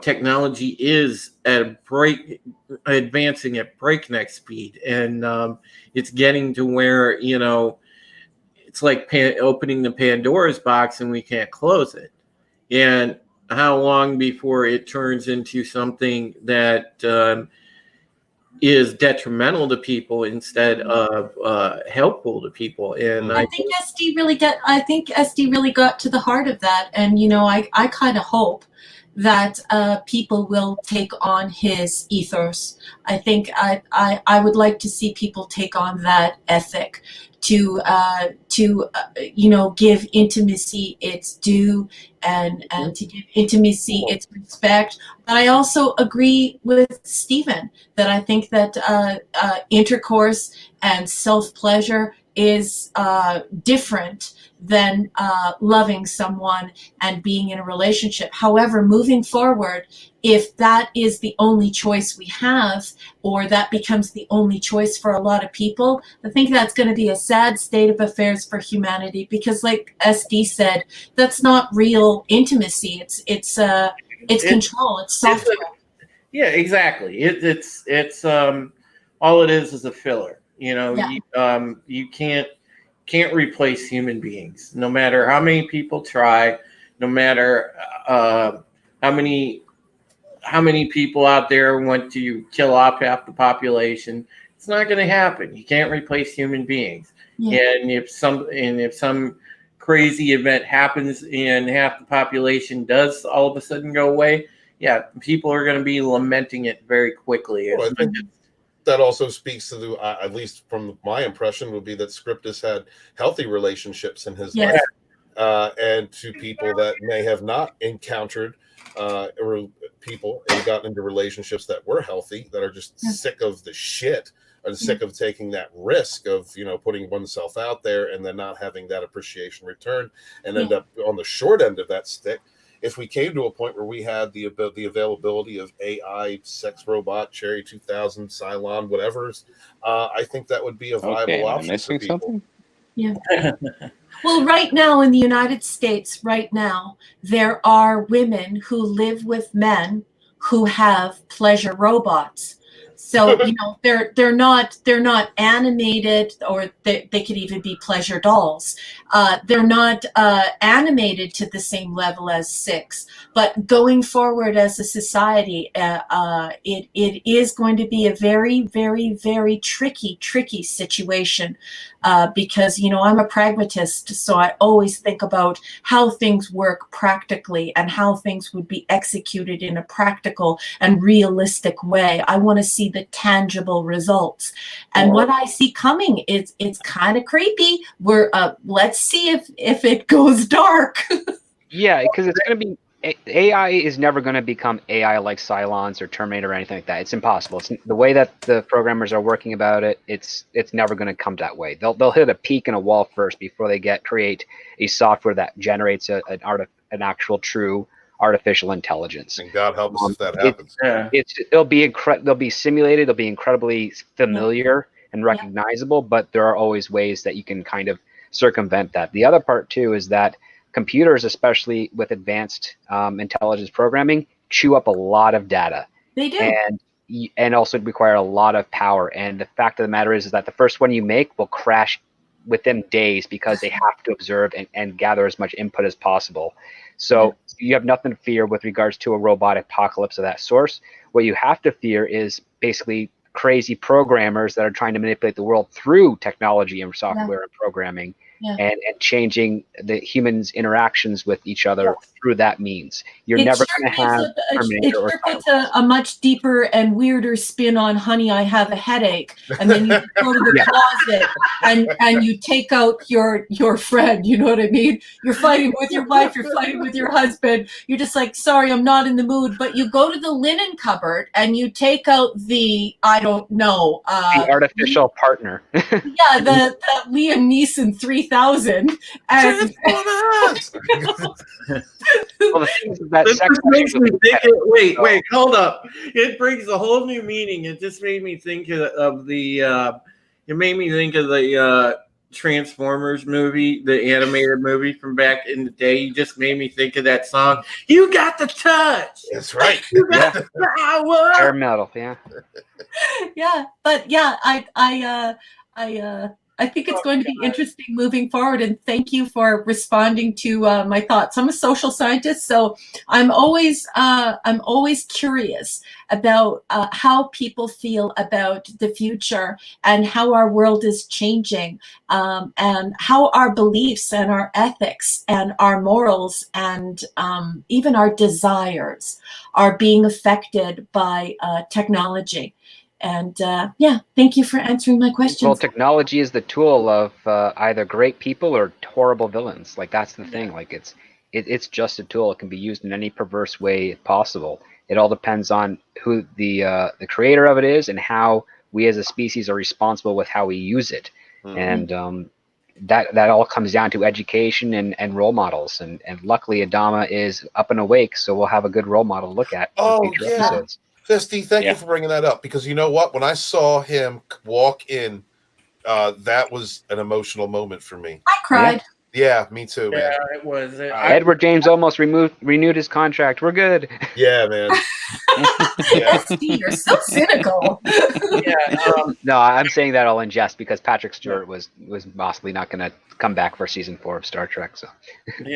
technology is advancing at breakneck speed, and it's getting to where it's like opening the Pandora's box and we can't close it. And how long before it turns into something that is detrimental to people instead of helpful to people? And I think SD really got to the heart of that. And I kind of hope that people will take on his ethos. I think I would like to see people take on that ethic to give intimacy its due and to give intimacy its respect. But I also agree with Stephen that I think that intercourse and self-pleasure is different than loving someone and being in a relationship. However, moving forward, if that is the only choice we have, or that becomes the only choice for a lot of people, I think that's going to be a sad state of affairs for humanity, because like SD said, that's not real intimacy. It's control. It's software. Yeah, exactly. It's all it is a filler. You can't replace human beings, no matter how many people try, no matter how many people out there want to kill off half the population. It's not going to happen. You can't replace human beings. Yeah. And if some crazy event happens and half the population does all of a sudden go away, yeah, people are going to be lamenting it very quickly. Well, I think that also speaks to the, at least from my impression, would be that Scriptus had healthy relationships in his life, and to people that may have not encountered people and gotten into relationships that were healthy, that are just sick of the shit and sick of taking that risk of putting oneself out there and then not having that appreciation return, and end up on the short end of that stick. If we came to a point where we had the availability of AI, sex robot, Cherry 2000, Cylon, whatever's, I think that would be a viable option for people. Something? Yeah. Well, right now in the United States, there are women who live with men who have pleasure robots. So they're not animated, or they could even be pleasure dolls. They're not animated to the same level as Six. But going forward as a society, it is going to be a very, very, very tricky situation. because, you know, I'm a pragmatist, so I always think about how things work practically and how things would be executed in a practical and realistic way. I want to see the tangible results. And what I see coming is it's kind of creepy. Let's see if it goes dark. Yeah, because it's going to be AI is never going to become AI like Cylons or Terminator or anything like that. It's impossible. It's the way that the programmers are working about it. It's never going to come that way. They'll hit a peak and a wall first before they create a software that generates an actual true artificial intelligence. And God help us if that happens. It'll be simulated. It'll be incredibly familiar and recognizable. But there are always ways that you can kind of circumvent that. The other part too is that computers, especially with advanced intelligence programming, chew up a lot of data. They do. And also require a lot of power. And the fact of the matter is that the first one you make will crash within days because they have to observe and gather as much input as possible. So you have nothing to fear with regards to a robot apocalypse of that source. What you have to fear is basically crazy programmers that are trying to manipulate the world through technology and software and programming. And changing the humans' interactions with each other through that means. You're never going to have it sure puts a much deeper and weirder spin on "Honey, I Have a Headache," and then you go to the closet and you take out your friend. You know what I mean? You're fighting with your wife. You're fighting with your husband. You're just like, sorry, I'm not in the mood. But you go to the linen cupboard and you take out the the artificial partner. the Liam Neeson 3000. And well, the thing is that sex makes me think wait, hold up. It brings a whole new meaning. It just made me think of the Transformers movie, the animated movie from back in the day. You just made me think of that song. You got the touch. That's right. You got the power. Air metal, but I think it's going to be interesting moving forward, and thank you for responding to my thoughts. I'm a social scientist, so I'm always curious about how people feel about the future and how our world is changing, and how our beliefs and our ethics and our morals and even our desires are being affected by technology. And thank you for answering my questions. Well, technology is the tool of either great people or horrible villains. Like, that's the thing. Like, it's just a tool. It can be used in any perverse way possible. It all depends on who the creator of it is and how we as a species are responsible with how we use it. And that all comes down to education and role models. And luckily, Adama is up and awake, so we'll have a good role model to look at in future episodes. Fisty, thank you for bringing that up, because you know what? When I saw him walk in, that was an emotional moment for me. I cried. Yeah, me too, man. Yeah, it was. Edward James almost renewed his contract. We're good. Yeah, man. Steve, you're so cynical. No, I'm saying that all in jest because Patrick Stewart was possibly not going to come back for season 4 of Star Trek. So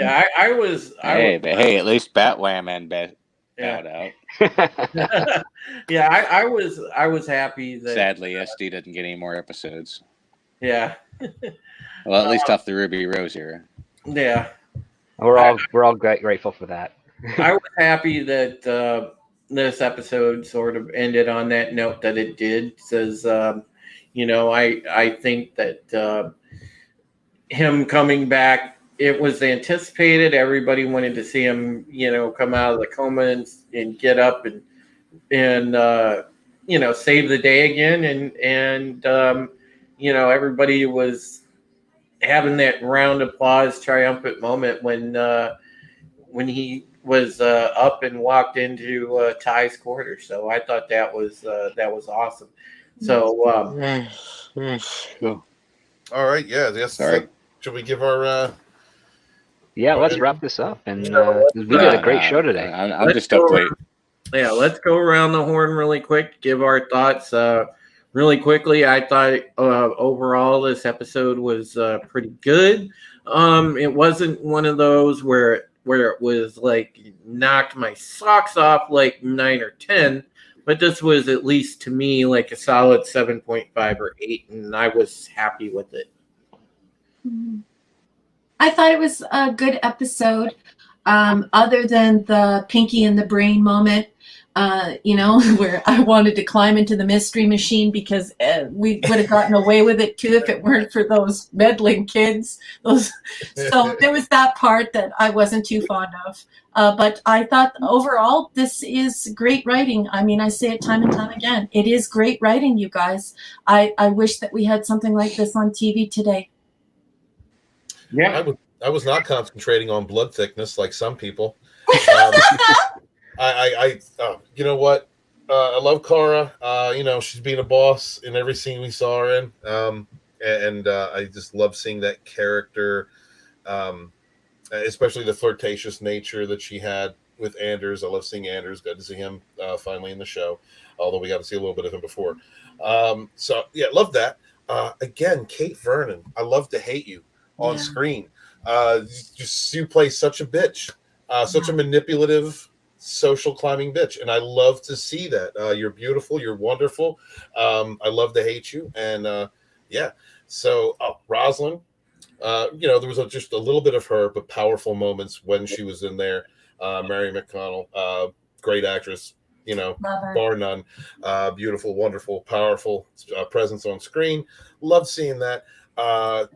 I was. Hey, at least Batwham and bowed out. I was happy that sadly SD doesn't get any more episodes. Yeah. Well, at least off the Ruby Rose era. Yeah. We're all grateful for that. I was happy that this episode sort of ended on that note that it did. Says, I think that him coming back, it was anticipated. Everybody wanted to see him, come out of the coma and get up and save the day again. And everybody was having that round applause, triumphant moment when he was up and walked into Ty's quarters. So I thought that was awesome. So all right, yeah. Sorry. Should we give our? Let's wrap this up. And we did a great show today. I'm just up late. Yeah, let's go around the horn really quick. Give our thoughts really quickly. I thought overall this episode was pretty good. It wasn't one of those where it was like knocked my socks off like 9 or 10, but this was at least to me like a solid 7.5 or 8, and I was happy with it. I thought it was a good episode. Other than the Pinky and the Brain moment, where I wanted to climb into the mystery machine because we would have gotten away with it too if it weren't for those meddling kids. So there was that part that I wasn't too fond of. But I thought overall this is great writing. I mean, I say it time and time again. It is great writing, you guys. I wish that we had something like this on TV today. Yeah. I was not concentrating on blood thickness like some people. You know what? I love Cara. She's being a boss in every scene we saw her in. I just love seeing that character, especially the flirtatious nature that she had with Anders. I love seeing Anders. Good to see him finally in the show, although we got to see a little bit of him before. Love that. Again, Kate Vernon. I love to hate you on screen. You play such a bitch, such a manipulative social climbing bitch, and I love to see that. You're beautiful, you're wonderful. I love to hate you, and So Rosalind, there was just a little bit of her, but powerful moments when she was in there. Mary McConnell, great actress, bar none. Beautiful, wonderful, powerful presence on screen. Love seeing that.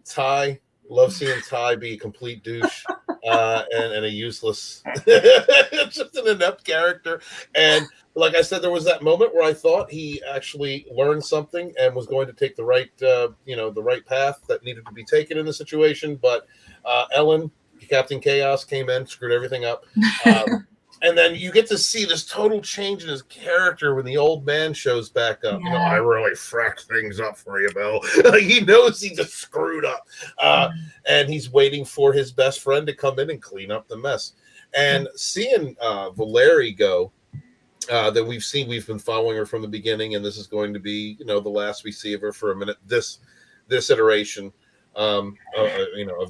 Ty. Love seeing Ty be a complete douche and a useless, just an inept character. And like I said, there was that moment where I thought he actually learned something and was going to take the right, the right path that needed to be taken in the situation. But Ellen, Captain Chaos, came in, screwed everything up. And then you get to see this total change in his character when the old man shows back up. Yeah. I really fracked things up for you, Bill. He knows he just screwed up. And he's waiting for his best friend to come in and clean up the mess. And seeing Valeri go, that we've been following her from the beginning, and this is going to be, the last we see of her for a minute, this iteration, of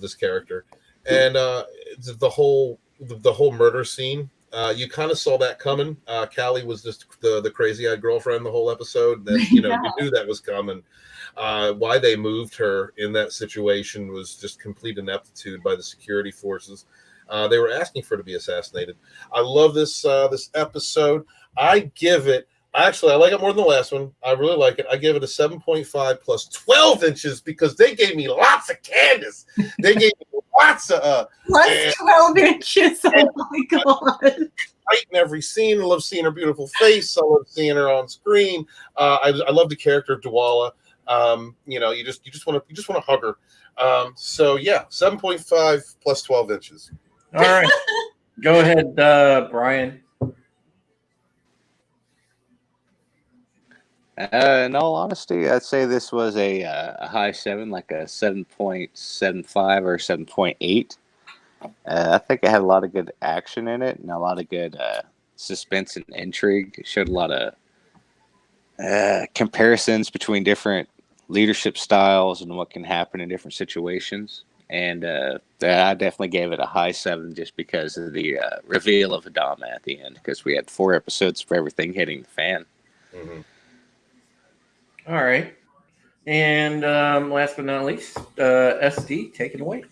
this character. And the whole murder scene, you kind of saw that coming. Callie was just the crazy-eyed girlfriend the whole episode. Then you knew that was coming. Why they moved her in that situation was just complete ineptitude by the security forces. They were asking for her to be assassinated. I love this episode. I give it. Actually, I like it more than the last one. I really like it. I give it a 7.5 plus 12 inches because they gave me lots of Candace. They gave me lots of plus 12 inches. Oh my god! Right in every scene. I love seeing her beautiful face. I love seeing her on screen. I love the character of Dwala. You just want to hug her. 7.5 plus 12 inches. All right, go ahead, Brian. In all honesty, I'd say this was a high 7, like a 7.75 or 7.8. I think it had a lot of good action in it and a lot of good suspense and intrigue. It showed a lot of comparisons between different leadership styles and what can happen in different situations. And I definitely gave it a high 7 just because of the reveal of Adama at the end, because we had 4 episodes for everything hitting the fan. Mm-hmm. All right. And last but not least, SD, take it away.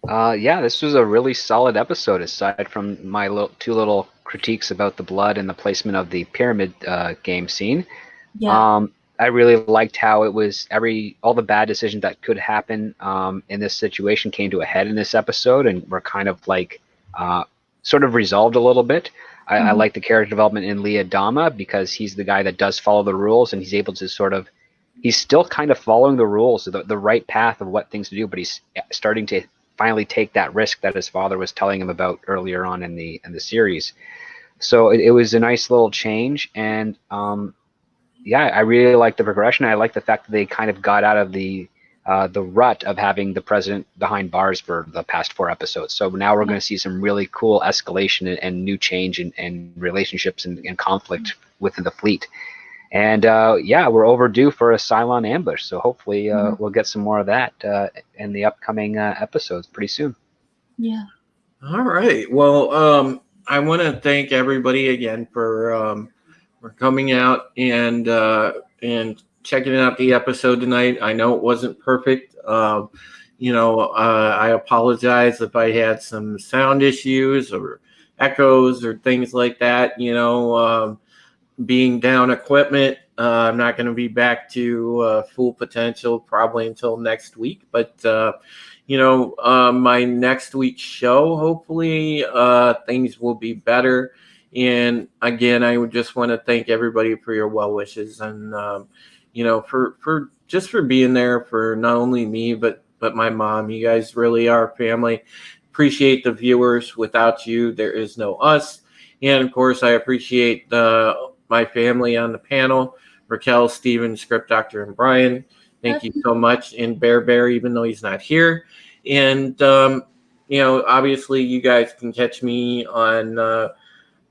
This was a really solid episode, aside from my two little critiques about the blood and the placement of the pyramid game scene. Yeah. I really liked how it was all the bad decisions that could happen in this situation came to a head in this episode and were kind of like sort of resolved a little bit. I like the character development in Lee Adama because he's the guy that does follow the rules, and he's able to he's still kind of following the rules, the right path of what things to do, but he's starting to finally take that risk that his father was telling him about earlier on in the series. So it was a nice little change, and I really like the progression. I like the fact that they kind of got out of the rut of having the president behind bars for the past 4 episodes. So now we're going to see some really cool escalation and new change and relationships and conflict within the fleet. And we're overdue for a Cylon ambush. So hopefully we'll get some more of that in the upcoming episodes pretty soon. Yeah. All right. Well, I want to thank everybody again for coming out and checking out the episode tonight. I know it wasn't perfect. I apologize if I had some sound issues or echoes or things like that. Being down equipment, I'm not going to be back to full potential probably until next week. But my next week's show, hopefully, things will be better. And again, I would just want to thank everybody for your well wishes and for being there for not only me but my mom. You guys really are family. Appreciate the viewers. Without you, there is no us. And of course, I appreciate my family on the panel: Raquel, Steven, Script Doctor, and Brian. Thank you so much. And Bear, even though he's not here. And obviously, you guys can catch me on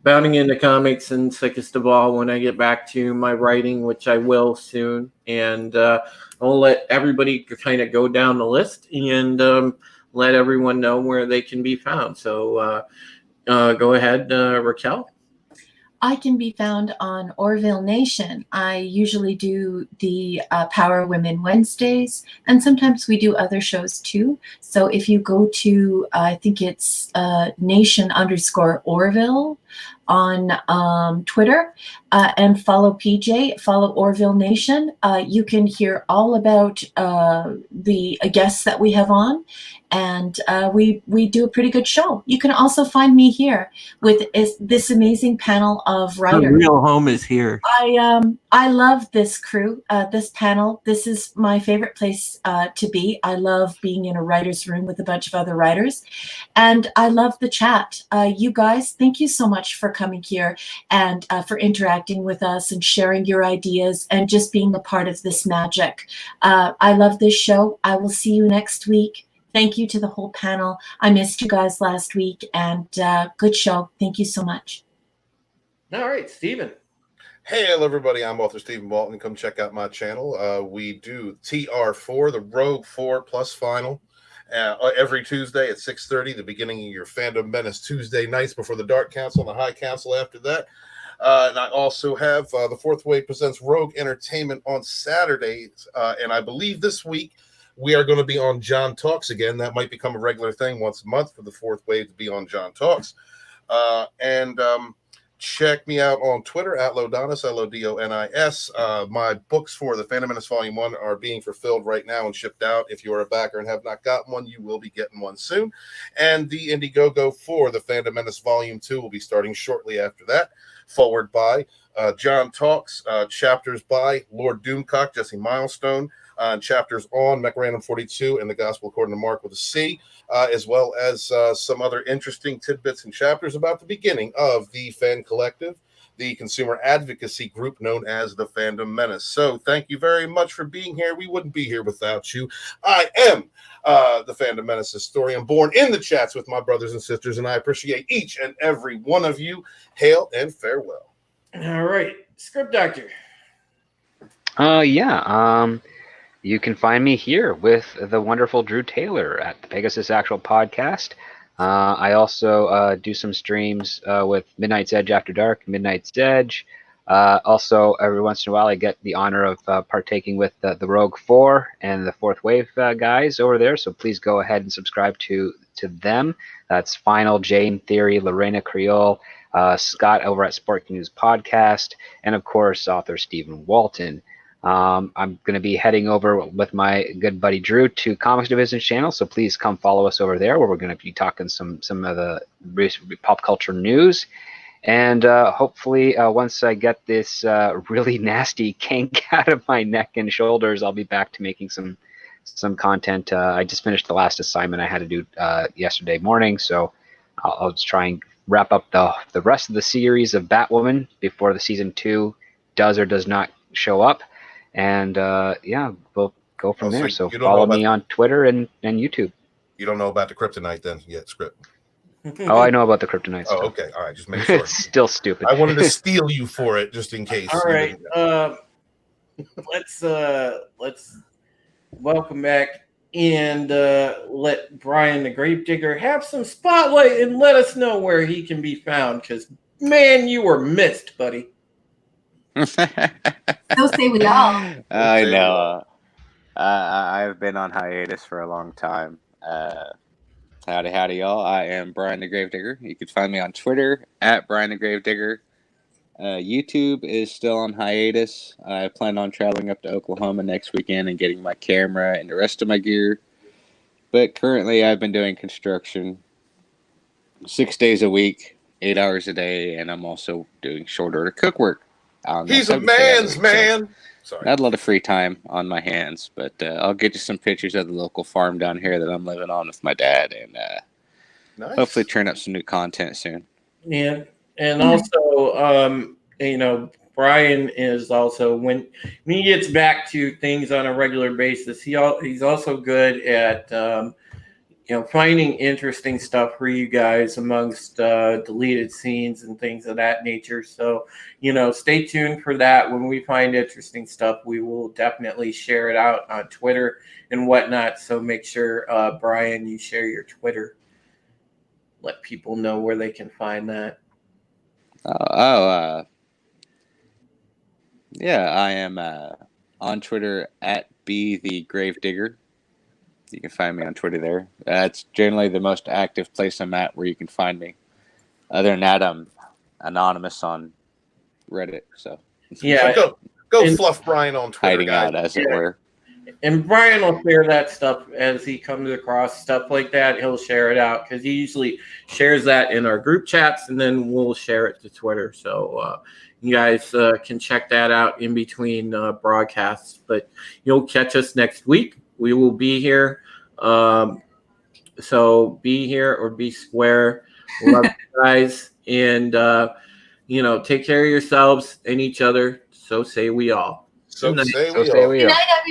Bounding into Comics and Sickest of All when I get back to my writing, which I will soon. And I'll let everybody kind of go down the list and let everyone know where they can be found. So go ahead, Raquel. I can be found on Orville Nation. I usually do the Power Women Wednesdays, and sometimes we do other shows too. So if you go to, I think it's nation_Orville on Twitter and follow PJ, follow Orville Nation, you can hear all about the guests that we have on. And we do a pretty good show. You can also find me here with this amazing panel of writers. The real home is here. I love this crew, this panel. This is my favorite place to be. I love being in a writer's room with a bunch of other writers. And I love the chat. You guys, thank you so much for coming here and for interacting with us and sharing your ideas and just being a part of this magic. I love this show. I will see you next week. Thank you to the whole panel. I missed you guys last week, and good show. Thank you so much. All right, Steven. Hey, hello, everybody. I'm author Stephen Walton. Come check out my channel. We do TR4, the Rogue 4 Plus Final, every Tuesday at 6:30, the beginning of your Fandom Menace Tuesday nights before the Dark Council and the High Council after that. And I also have the Fourth Wave Presents Rogue Entertainment on Saturdays. And I believe this week, we are going to be on John Talks again. That might become a regular thing once a month for the Fourth Wave to be on John Talks. And check me out on Twitter at Lodonis, Lodonis. My books for the Phantom Menace Volume 1 are being fulfilled right now and shipped out. If you are a backer and have not gotten one, you will be getting one soon. And the Indiegogo for the Phantom Menace Volume 2 will be starting shortly after that. Forward by John Talks, chapters by Lord Doomcock, Jesse Milestone, chapters on Mech Random 42 and the Gospel According to Mark with a C, as well as some other interesting tidbits and chapters about the beginning of the Fan Collective, the consumer advocacy group known as the Fandom Menace. So thank you very much for being here. We wouldn't be here without you. I am the Fandom Menace historian, born in the chats with my brothers and sisters, and I appreciate each and every one of you. Hail and farewell. All right, Script Doctor. You can find me here with the wonderful Drew Taylor at the Pegasus Actual Podcast. I also do some streams with Midnight's Edge After Dark, Midnight's Edge. Also, every once in a while, I get the honor of partaking with the Rogue 4 and the Fourth Wave guys over there. So please go ahead and subscribe to them. That's Final, Jane Theory, Lorena Creole, Scott over at Sport News Podcast, and of course, author Stephen Walton. I'm going to be heading over with my good buddy Drew to Comics Division's channel, so please come follow us over there, where we're going to be talking some of the pop culture news. And hopefully, once I get this really nasty kink out of my neck and shoulders, I'll be back to making some content. I just finished the last assignment I had to do yesterday morning, so I'll just try and wrap up the rest of the series of Batwoman before the season 2 does or does not show up. And we'll go from there. So follow me on Twitter and YouTube. You don't know about the kryptonite then yet, Script? Oh, I know about the kryptonite stuff. Oh, okay. All right. Just make sure. It's still stupid. I wanted to steal you for it just in case. All right. Let's welcome back and let Brian the Gravedigger have some spotlight and let us know where he can be found, because man, you were missed, buddy. So say we all. I know. I've been on hiatus for a long time. Howdy, y'all. I am Brian the Gravedigger. You can find me on Twitter at Brian the Gravedigger. YouTube is still on hiatus. I plan on traveling up to Oklahoma next weekend and getting my camera and the rest of my gear. But currently, I've been doing construction 6 days a week, 8 hours a day, and I'm also doing short order cook work. He's a man's man. Sorry. Not a lot of free time on my hands, but I'll get you some pictures of the local farm down here that I'm living on with my dad, and Nice. hopefully turn up some new content soon. Yeah, and also, Brian is also when he gets back to things on a regular basis. He's also good at finding interesting stuff for you guys amongst deleted scenes and things of that nature. So stay tuned for that. When we find interesting stuff, we will definitely share it out on Twitter and whatnot. So make sure, Brian, you share your Twitter. Let people know where they can find that. Yeah, I am on Twitter at @BTheGravedigger. You can find me on Twitter there. It's generally the most active place I'm at where you can find me. Other than that, I'm anonymous on Reddit. So Yeah, So go fluff Brian on Twitter, hiding guys. out, as it were. and Brian will share that stuff as he comes across stuff like that. He'll share it out because he usually shares that in our group chats, and then we'll share it to Twitter. So you guys can check that out in between broadcasts. But you'll catch us next week. We will be here. So be here or be square. Love you guys. And, take care of yourselves and each other. So say we all. So say So we say all. we Good are. night, everyone.